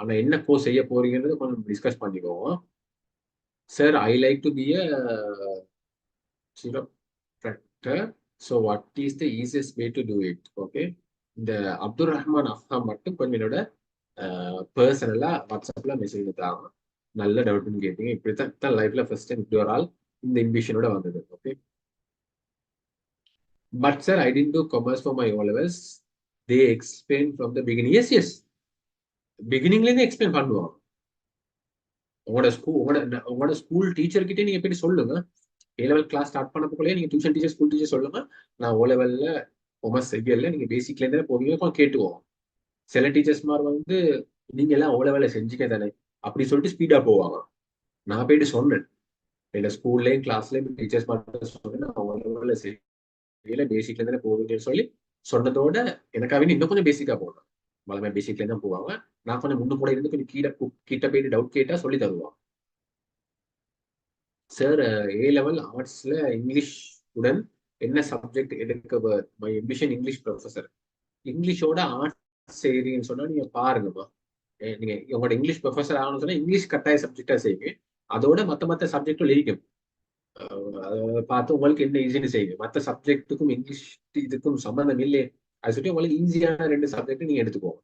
ஆனா என்ன கோர்ஸ் செய்ய போறீங்கன்றது கொஞ்சம் டிஸ்கஸ் பண்ணிக்கோங்க. Sir, I like to be a chiropractor. So what is the easiest way to do it? Okay. இந்த அப்துல் ரஹ்மான் அஃப்ஹாம் மட்டும் கொஞ்சம் என்னோட பர்சனலா வாட்ஸ்அப்ல மெசேஜ் எடுத்தாங்க. நல்ல டவுட்னு கேட்டீங்க. இப்படித்தான் லைஃப்ல ஃபர்ஸ்ட் டைம் இப்படி ஒரு ஆள் இந்த இம்பிஷனோட வந்தது. Okay. But sir, I did do commerce for my O levels. They explain from the beginning. Yes yes, பிகினிங்ல இருந்து எக்ஸ்பிளைன் பண்ணுவோம். உங்களோட ஸ்கூல் டீச்சர் கிட்டே நீங்க போயிட்டு சொல்லுங்க. ஏ லெவல் கிளாஸ் ஸ்டார்ட் பண்ண போகலையே நீங்க டியூஷன் டீச்சர், ஸ்கூல் டீச்சர் சொல்லுங்க, நான் ஓ லெவல்ல கொமர்ஸ் செய்யல, நீங்க பேசிக்ல இருந்தே போவீங்க, கேட்டுவோம். சில டீச்சர்ஸ் மாதிரி வந்து நீங்க எல்லாம் ஓ லெவல்ல செஞ்சுக்க தானே அப்படி சொல்லிட்டு ஸ்பீடா போவாங்க. நான் போயிட்டு சொன்னேன், இந்த ஸ்கூல்லயும் கிளாஸ்லயும் டீச்சர்ஸ் மாதிரி சொன்னேன், நான் ஓ லெவல்ல செய்யல, பேசிக்ல இருந்தே போவீங்கன்னு சொல்லி சொன்னதோட எனக்காக இன்னும் கொஞ்சம் பேசிக்கா போனேன். வளமே பேசிக்ல தான் போவாங்க. நான் கொஞ்சம் முன்னு கூட இருந்து கொஞ்சம் கிட்ட போயிட்டு டவுட் கேட்டா சொல்லி தருவாங்க. சார், ஏ லெவல் ஆர்ட்ஸ்ல இங்கிலீஷ் உடன் என்ன சப்ஜெக்ட் எடுக்க? My ambition English professor. இங்கிலீஷோட ஆர்ட்ஸ் செய்றீங்கன்னு சொன்னா நீங்க பாருங்கம்மா. நீங்க உங்களோட இங்கிலீஷ் ப்ரொஃபஸர் ஆகணும்னு சொன்னா இங்கிலீஷ் கட்டாய சப்ஜெக்டா செய்யுங்க. அதோட மற்ற சப்ஜெக்டும் இருக்கும். அதை பார்த்து உங்களுக்கு என்ன ஈஸின்னு செய்யுங்க. மற்ற சப்ஜெக்ட்டுக்கும் இங்கிலீஷ் இதுக்கும் சம்பந்தம் இல்லையே, அது சொல்லி உங்களுக்கு ஈஸியான 2 சப்ஜெக்ட் நீங்க எடுத்துக்கோங்க.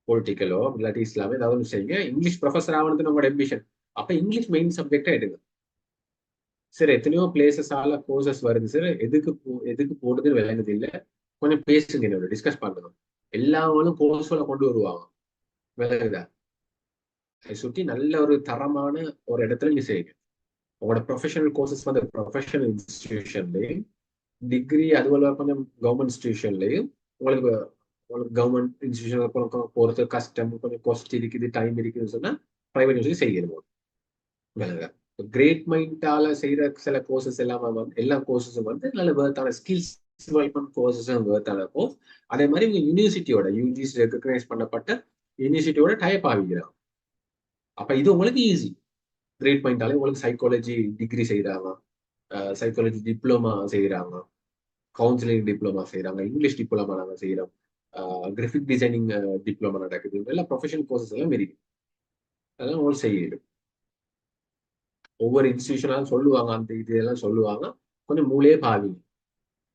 பொலிட்டிக்கலோ இல்லாட்டி இஸ்லாமோ ஏதாவது ஒன்று செய்யுங்க. இங்கிலீஷ் ப்ரொஃபஸர் ஆகணும்னு உங்களோட எம்பிஷன், அப்ப இங்கிலீஷ் மெயின் சப்ஜெக்டா எடுங்க. சார், எத்தனையோ பிளேசஸ் கோர்சஸ் வருது சார், எதுக்கு போடுதுன்னு விளங்குது இல்லை. கொஞ்சம் பேசுங்க, என்னோட டிஸ்கஸ் பண்ணணும். எல்லாரும் கோர்ஸ்ல கொண்டு வருவாங்க, விளங்குதா? அதை சுற்றி நல்ல ஒரு தரமான ஒரு இடத்துல நீங்க செய்யுங்க. உங்களோட ப்ரொஃபஷனல் கோர்சஸ் வந்து ப்ரொஃபஷனல் இன்ஸ்டிடியூஷன்லையும், டிகிரி அதுவரை கொஞ்சம் கவர்மெண்ட் இன்ஸ்டிடியூஷன்லையும். உங்களுக்கு கவர்மெண்ட் இன்ஸ்டிடியூஷன் போறது கஷ்டம், கொஞ்சம் காஸ்ட் இருக்குது, டைம் இருக்குதுன்னு சொன்னா பிரைவேட் யூனிவர்சிட்டி செய்யணும். விளங்குதா? கிரேட் மைண்டால செய்யற சில கோர்சஸ் எல்லாமே வந்து எல்லா கோர்சஸும் வந்து நல்ல வேர்த்தான ஸ்கில்ஸ் டெவலப்மெண்ட் கோர்சஸும் வேர்த்தான கோர்ஸ். அதே மாதிரி உங்க யூனிவர்சிட்டியோட யூஜிசி ரெகக்னைஸ் பண்ணப்பட்ட யூனிவர்சிட்டியோட டைப் ஆகிக்கிறாங்க. அப்ப இது உங்களுக்கு ஈஸி. கிரேட் மைண்டாலே உங்களுக்கு சைக்காலஜி டிகிரி செய்யறாங்க, சைக்காலஜி டிப்ளமா செய்யறாங்க, கவுன்சிலிங் டிப்ளமா செய்யறாங்க, இங்கிலீஷ் டிப்ளமா நாங்கள் செய்யறோம், கிராஃபிக் டிசைனிங் டிப்ளமா நடக்குது. எல்லா ப்ரொஃபஷனல் கோர்சஸ் எல்லாம் இருக்கு. அதெல்லாம் உங்களுக்கு செய்யணும். ஒவ்வொரு இன்ஸ்டிடியூஷனாலும் சொல்லுவாங்க, அந்த இதெல்லாம் சொல்லுவாங்க. கொஞ்சம் மூளையே பாவீங்க,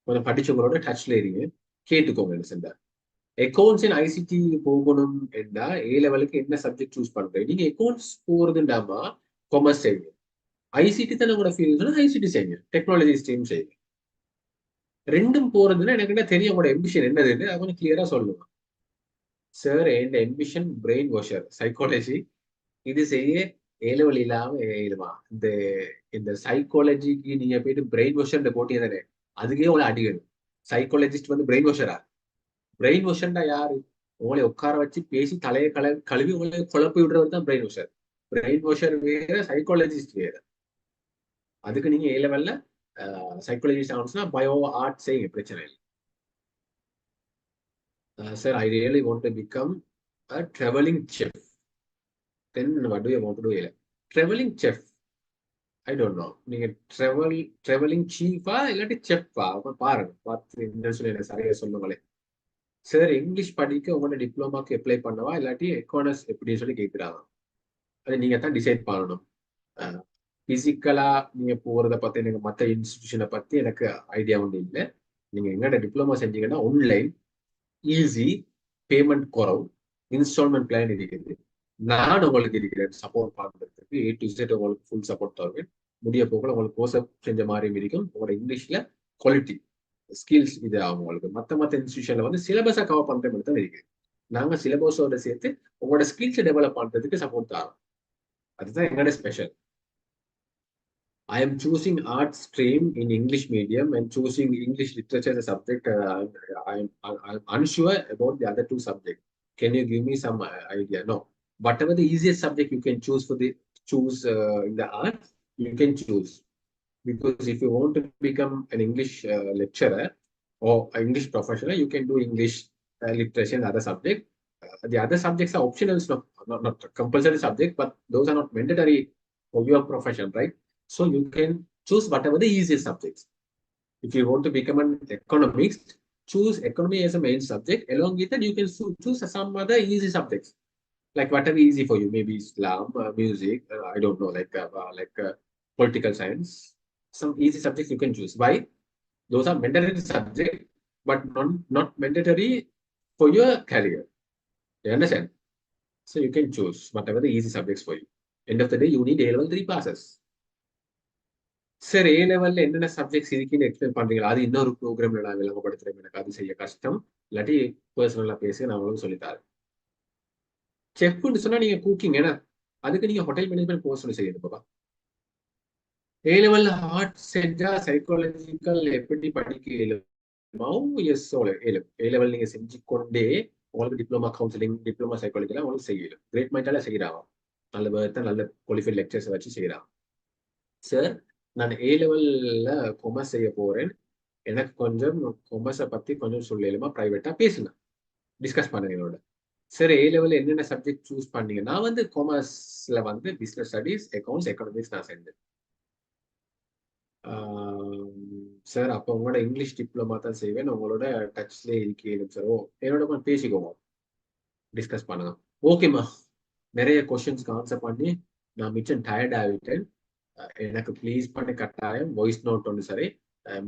கொஞ்சம் படிச்சவங்களோட டச்ல இருங்க, கேட்டுக்கோங்க. என்ன செஞ்சா அக்கௌண்ட்ஸ் அண்ட் ஐசிடி போகணும் என்றா ஏ லெவலுக்கு என்ன சப்ஜெக்ட் சூஸ் பண்றேன்? நீங்க அக்கௌண்ட்ஸ் போறதுண்டாமா காமர்ஸ் செய்யுங்க. ஐசிடி தான் உங்களோட ஃபீல்ட், ஐசிடி செய்யுங்க, டெக்னாலஜி ஸ்ட்ரீம் செய்யுங்க. ரெண்டும் போறதுன்னா எனக்கு என்ன தெரியும் உங்களோட எம்பிஷன் என்னதுன்னு அது கொஞ்சம் கிளியரா சொல்லுவேன். சார் என் எம்பிஷன் பிரெயின் வாஷர் சைக்காலஜி, இது செய்ய ஏலவல் இல்லாம எழுதுமா இந்த இந்த சைக்காலஜிக்கு நீங்க போயிட்டு பிரெயின் வாஷர் போட்டியே தானே, அதுக்கே உங்களை அடிக்கணும். சைக்காலஜிஸ்ட் வந்து பிரெயின் வாஷரா? பிரெயின் வாஷர்டா யாரு? உங்களை உட்கார வச்சு பேசி தலையை கழுவி உங்களை குழப்பி விடுறவர் தான் பிரெயின் வாஷர். பிரெயின் வாஷர் வேற, சைக்காலஜிஸ்ட் வேற. அதுக்கு நீங்க ஏ லெவல்ல சைக்காலஜிஸ்ட் ஆகணும்னா பயோ ஆர்ட் செய்யுங்க, பிரச்சனை இல்லை. Sir I really want to become a travelling chef. Then what to you want to to? Travelling chef I don't know. நீங்க ட்ராவலிங் சீஃபா இல்லாட்டி செஃப்பா பாருங்க, பார்த்து என்ன சொல்லி எனக்கு சரியா சொல்லுங்களே. சார் இங்கிலீஷ் படிக்க உங்களோட டிப்ளமாக்கு அப்ளை பண்ணவா இல்லாட்டி எக்கானஸ் எப்படின்னு சொல்லி கேட்குறாங்க. அது நீங்க தான் டிசைட் பண்ணணும். பிசிக்கலா நீங்க போறதை பத்தி எனக்கு மற்ற இன்ஸ்டிடியூஷனை பத்தி எனக்கு ஐடியா ஒன்றும் இல்லை. நீங்க எங்கட டிப்ளமா செஞ்சீங்கன்னா ஆன்லைன், ஈஸி, பேமெண்ட் குறவு, இன்ஸ்டால்மெண்ட் பிளான் இருக்குது. நான் உங்களுக்கு இருக்கிறேன் சப்போர்ட் பண்றதுக்கு. A to Z உங்களுக்கு ஃபுல் சப்போர்ட் தருவேன். முடிய போகல உங்களுக்கு கோர்ஸ் செஞ்ச மாதிரி இருக்கும். உங்களோட இங்கிலீஷ்ல குவாலிட்டி ஸ்கில்ஸ் இது ஆகும். உங்களுக்கு மற்ற இன்ஸ்டிடியூஷன்ல வந்து சிலபஸை கவர் பண்ற மாதிரி தான் இருக்கு. நாங்க சிலபஸோட சேர்த்து உங்களோட ஸ்கில்ஸை டெவலப் பண்றதுக்கு சப்போர்ட் தரோம். அதுதான் எங்களோட special. I am choosing art stream in English medium and choosing English literature as a subject. I'm unsure about the other two subjects. Can you give me some idea? No. Whatever the easiest subject you can choose in the art, you can choose. Because if you want to become an English lecturer or English professional, you can do English literature and other subject. The other subjects are optional, not compulsory subject, but those are not mandatory for your profession, right? So you can choose whatever the easiest subjects. If you want to become an economist, choose economy as a main subject. Along with that, you can choose some other easy subjects, like whatever easy for you. Maybe Islam, music, I don't know, like political science. Some easy subjects you can choose. Why? Those are mandatory subjects, but not mandatory for your career. You understand? So you can choose whatever the easy subjects for you. End of the day, you need A-level 3 passes. Sir ஏ லெவல்ல என்னென்ன subjects இருக்குன்னு explain பண்றீங்களா? அது இன்னொரு ப்ரோக்ராம்ல நான் விளங்கப்படுத்துறேன். எனக்கு அது செய்ய கஷ்டம், இல்லாட்டி பர்சனலா பேசி நான் உங்களுக்கு சொல்லித்தரேன். செஃப்னு சொன்னா நீங்க குக்கிங், ஏன்னா அதுக்கு நீங்க ஹோட்டல் மேனேஜ்மெண்ட் கோர்ஸ் செய்யணும். பாப்பா ஏ லெவல்ல ஆர்ட் செஞ்சா சைக்காலஜிக்கல் எப்படி படிக்க இயலுமாவும் எஸ் ஏ லெவல் நீங்க செஞ்சு கொண்டே உங்களுக்கு டிப்ளமா கவுன்சிலிங், டிப்ளமா சைக்காலஜிலாம் உங்களுக்கு செய்யலாம். கிரேட் மைண்டால செய்யறாங்க, நல்ல பேர்த்த நல்ல குவாலிஃபைட் லெக்சர்ஸ் வச்சு செய்யறாங்க. சார் நான் ஏ லெவல்ல கொமர்ஸ் செய்ய போறேன், எனக்கு கொஞ்சம் கொமர்ஸை பத்தி கொஞ்சம் சொல்லலுமா? பிரைவேட்டா பேசுங்க, டிஸ்கஸ் பண்ணுங்க என்னோட. சார் ஏ லெவல்ல என்னென்ன சப்ஜெக்ட் சூஸ் பண்ணீங்க? நான் வந்து கொமர்ஸ்ல வந்து பிசினஸ் ஸ்டடீஸ், அக்கௌண்ட்ஸ், எக்கனாமிக்ஸ் நான் செஞ்சேன். சார் அப்போ உங்களோட இங்கிலீஷ் டிப்ளமா தான் செய்வேன், உங்களோட டச்ல இருக்கேன் சார். என்னோட கொஞ்சம் பேசிக்கோங்க, டிஸ்கஸ் பண்ணுங்க. ஓகேம்மா, நிறைய கொஸ்டின்ஸ்க்கு ஆன்சர் பண்ணி நான் மிச்சம் டயர்ட் ஆகிட்டேன். எனக்கு ப்ளீஸ் பண்ணி கட்டாயம் வாய்ஸ் நோட் ஒன்று சரி,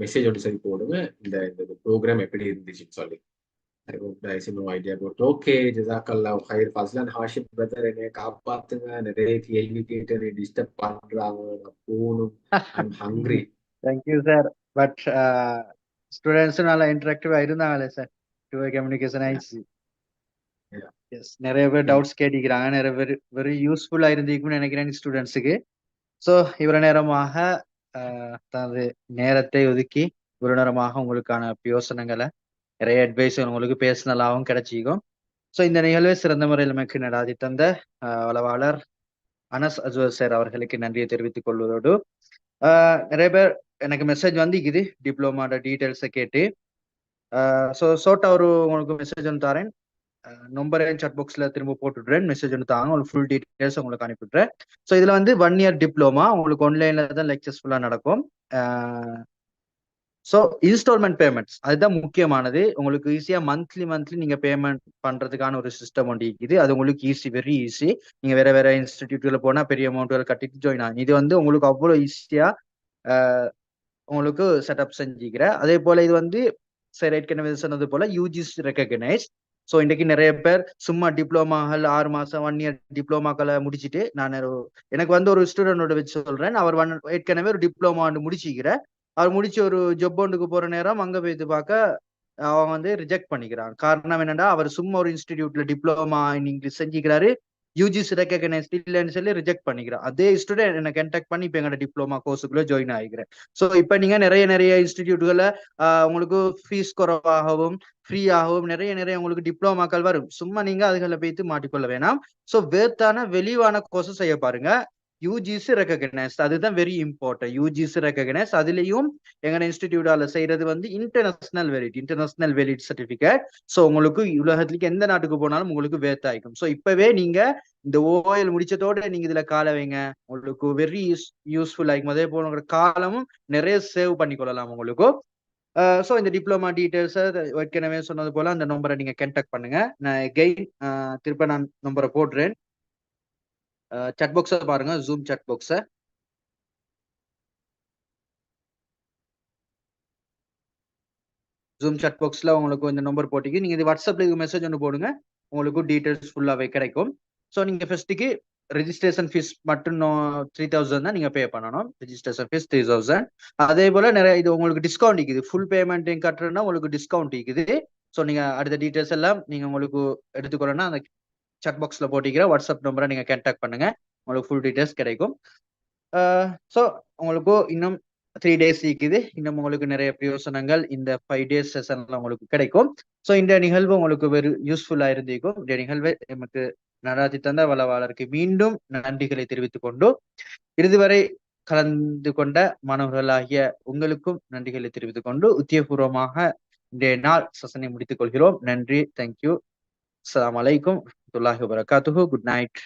மெசேஜ் ஒன்று சரி போடுங்க, இந்த ப்ரோக்ராம் எப்படி இருந்துச்சுன்னு சொல்லி. ஐடியா போட்டு ஓகே. ஜஸாக்கல்லாஹ் ஹைர். ஃபஸ்லான் ஹாஷிம் பிரதர், என்னைய காப்பாத்துங்க, நிறைய கேள்வி கேட்டு டிஸ்டர்ப் பண்றாங்க, நான் போகணும், I'm hungry. Thank you sir. But ஸ்டூடெண்ட்ஸும் நல்லா இன்டராக்டிவா இருந்தாங்களே சார், கம்யூனிகேஷன் ஆயிடுச்சு. நிறைய பேர் டவுட்ஸ் கேட்டிக்கிறாங்க, நிறைய பேர் வெரி யூஸ்ஃபுல்லா இருந்திருக்கும்னு நினைக்கிறேன் ஸ்டூடெண்ட்ஸுக்கு. ஸோ இவ்வளவு நேரமாக தனது நேரத்தை ஒதுக்கி இவ்வளவு நேரமாக உங்களுக்கான யோசனைகளை, நிறைய அட்வைஸ் உங்களுக்கு பேர்சனலாகவும் கிடைச்சிக்கும். ஸோ இந்த நிகழ்வை சிறந்த முறையில் நமக்கு நடாதி தந்த வளவாளர் அனஸ் அஜ்வர் சார் அவர்களுக்கு நன்றியை தெரிவித்துக் கொள்வதோடு, நிறைய பேர் எனக்கு மெசேஜ் வந்துக்குது டிப்ளமாட டீட்டெயில்ஸை கேட்டு. ஸோ ஷோட்டா உங்களுக்கு மெசேஜ் ஒன்று தரேன், நம்பரையும் சாட் பாக்ஸ்ல திரும்ப போட்டுடுறேன், மெசேஜ் ஒன்று தாங்க, உங்களுக்கு ஃபுல் டீட்டெயில்ஸ் உங்களுக்கு அனுப்பிடுறேன். ஸோ இதுல வந்து 1 இயர் டிப்ளமா உங்களுக்கு ஆன்லைன்ல தான் லெக்சர்ஸ் ஃபுல்லா நடக்கும். ஸோ இன்ஸ்டால்மெண்ட் பேமெண்ட்ஸ் அதுதான் முக்கியமானது. உங்களுக்கு ஈஸியா மந்த்லி நீங்க பேமெண்ட் பண்றதுக்கான ஒரு சிஸ்டம் ஒன்று இருக்குது. அது உங்களுக்கு ஈஸி, வெரி ஈஸி. நீங்க வேற இன்ஸ்டிடியூட்ல போனா பெரிய அமௌண்ட் கட்டிட்டு ஜாயின் ஆகும். இது வந்து உங்களுக்கு அவ்வளோ ஈஸியா உங்களுக்கு செட்டப் செஞ்சுக்கிற. அதே போல இது வந்து சரி ஏற்கனவே சொன்னது போல யூஜிசி ரெகக்னைஸ். ஸோ இன்றைக்கு நிறைய பேர் சும்மா டிப்ளமாக்கள் 6 மாசம் 1 இயர் டிப்ளமாக்களை முடிச்சுட்டு நான் எனக்கு வந்து ஒரு ஸ்டூடெண்டோட வச்சு சொல்றேன். அவர் ஏற்கனவே ஒரு டிப்ளமா முடிச்சுக்கிறேன். அவர் முடிச்சு ஒரு ஜொப் ஒன்றுக்கு போற நேரம் அங்க போயிட்டு பார்க்க அவன் வந்து ரிஜெக்ட் பண்ணிக்கிறான். காரணம் என்னன்னா அவர் சும்மா ஒரு இன்ஸ்டிடியூட்ல டிப்ளமா இன் இங்கிலீஷ் செஞ்சுக்கிறாரு, யூஜிசி ரெக்கக்னைஸ்ட் இல்லைன்னு சொல்லி ரிஜெக்ட் பண்ணிக்கிறான். அதே ஸ்டூடெண்ட் என்ன கான்டாக்ட் பண்ணி இப்போ எங்களோட டிப்ளமா கோர்ஸுக்குள்ள ஜாயின் ஆகிக்கிறேன். ஸோ இப்போ நீங்க நிறைய இன்ஸ்டிடியூட்களை உங்களுக்கு ஃபீஸ் குறைவாகவும் ஃப்ரீயாகவும் நிறைய உங்களுக்கு டிப்ளமாக்கள் வரும். சும்மா நீங்க அதுகளை போய்த்து மாட்டிக்கொள்ள வேணாம். ஸோ வேர்த்தான வெளிவான கோர்ஸ் செய்ய பாருங்க. யூஜிசி ரெக்கக்னைஸ், அதுதான் வெரி இம்பார்ட்டன்ட். யூஜிசி ரெக்கக்னைஸ், அதுலயும் எங்க இன்ஸ்டிடியூட்டால செய்யறது வந்து இன்டர்நேஷனல் வேலிட் சர்டிபிகேட். ஸோ உங்களுக்கு உலகத்துக்கு எந்த நாட்டுக்கு போனாலும் உங்களுக்கு வேர்த் ஆயிக்கும். ஸோ இப்பவே நீங்க இந்த ஓஎல் முடிச்சதோட நீங்க இதுல கால வைங்க, உங்களுக்கு வெரி யூஸ்ஃபுல் ஆயிக்கும். அதே போல உங்களோட காலமும் நிறைய சேவ் பண்ணிக்கொள்ளலாம் உங்களுக்கு. ஸோ இந்த டிப்ளமா டீட்டெயில்ஸ் ஏற்கனவே சொன்னது போல அந்த நம்பரை நீங்க கான்டாக்ட் பண்ணுங்க. நான் எகெயின் திருப்ப நான் நம்பரை போடுறேன். சாட் பாக்ஸை பாருங்க, ஜூம் சாட் பாக்ஸை. ஜூம் சாட் பாக்ஸ்ல உங்களுக்கு இந்த நம்பர் போட்டிக்கு நீங்க இது வாட்ஸ்அப்ல இது மெசேஜ் ஒன்று போடுங்க, உங்களுக்கு டீட்டெயில்ஸ் ஃபுல்லாவே கிடைக்கும். ஸோ நீங்க ஃபர்ஸ்ட்டுக்கு ரெஜிஸ்ட்ரேஷன் ஃபீஸ் மட்டும் 3000 தான் நீங்க பே பண்ணணும். Registration fees 3000. அதே போல நிறைய இது உங்களுக்கு டிஸ்கவுண்ட் இருக்குது. ஃபுல் பேமெண்ட் கட்டுறதுனா உங்களுக்கு டிஸ்கவுண்ட் இருக்குது. ஸோ நீங்க அடுத்த டீட்டெயில்ஸ் எல்லாம் நீங்க உங்களுக்கு எடுத்துக்கொள்ளணும். அந்த சாட் பாக்ஸ்ல போட்டிக்கிற வாட்ஸ்அப் நம்பரை நீங்க கான்டாக்ட் பண்ணுங்க, உங்களுக்கு ஃபுல் டீட்டெயில்ஸ் கிடைக்கும். ஸோ உங்களுக்கு இன்னும் 3 days இருக்குது. இன்னும் உங்களுக்கு நிறைய பிரயோசனங்கள் இந்த 5 days செஷன்ல உங்களுக்கு கிடைக்கும். ஸோ இந்த நிகழ்வு உங்களுக்கு வெறு யூஸ்ஃபுல்லா இருந்திருக்கும். இந்த நிகழ்வை நமக்கு நடாத்தி தந்த வளவாளருக்கு மீண்டும் நன்றிகளை தெரிவித்துக் கொண்டு இறுதிவரை கலந்து கொண்ட மாணவர்களாகிய உங்களுக்கும் நன்றிகளை தெரிவித்துக் கொண்டு உத்தியோகபூர்வமாக இன்றைய நாள் செஷனை முடித்துக் கொள்கிறோம். நன்றி. தேங்க்யூ. அஸ்ஸலாமு அலைக்கும் வரஹ்மத்துல்லாஹி வபரகாத்துஹு. Good night.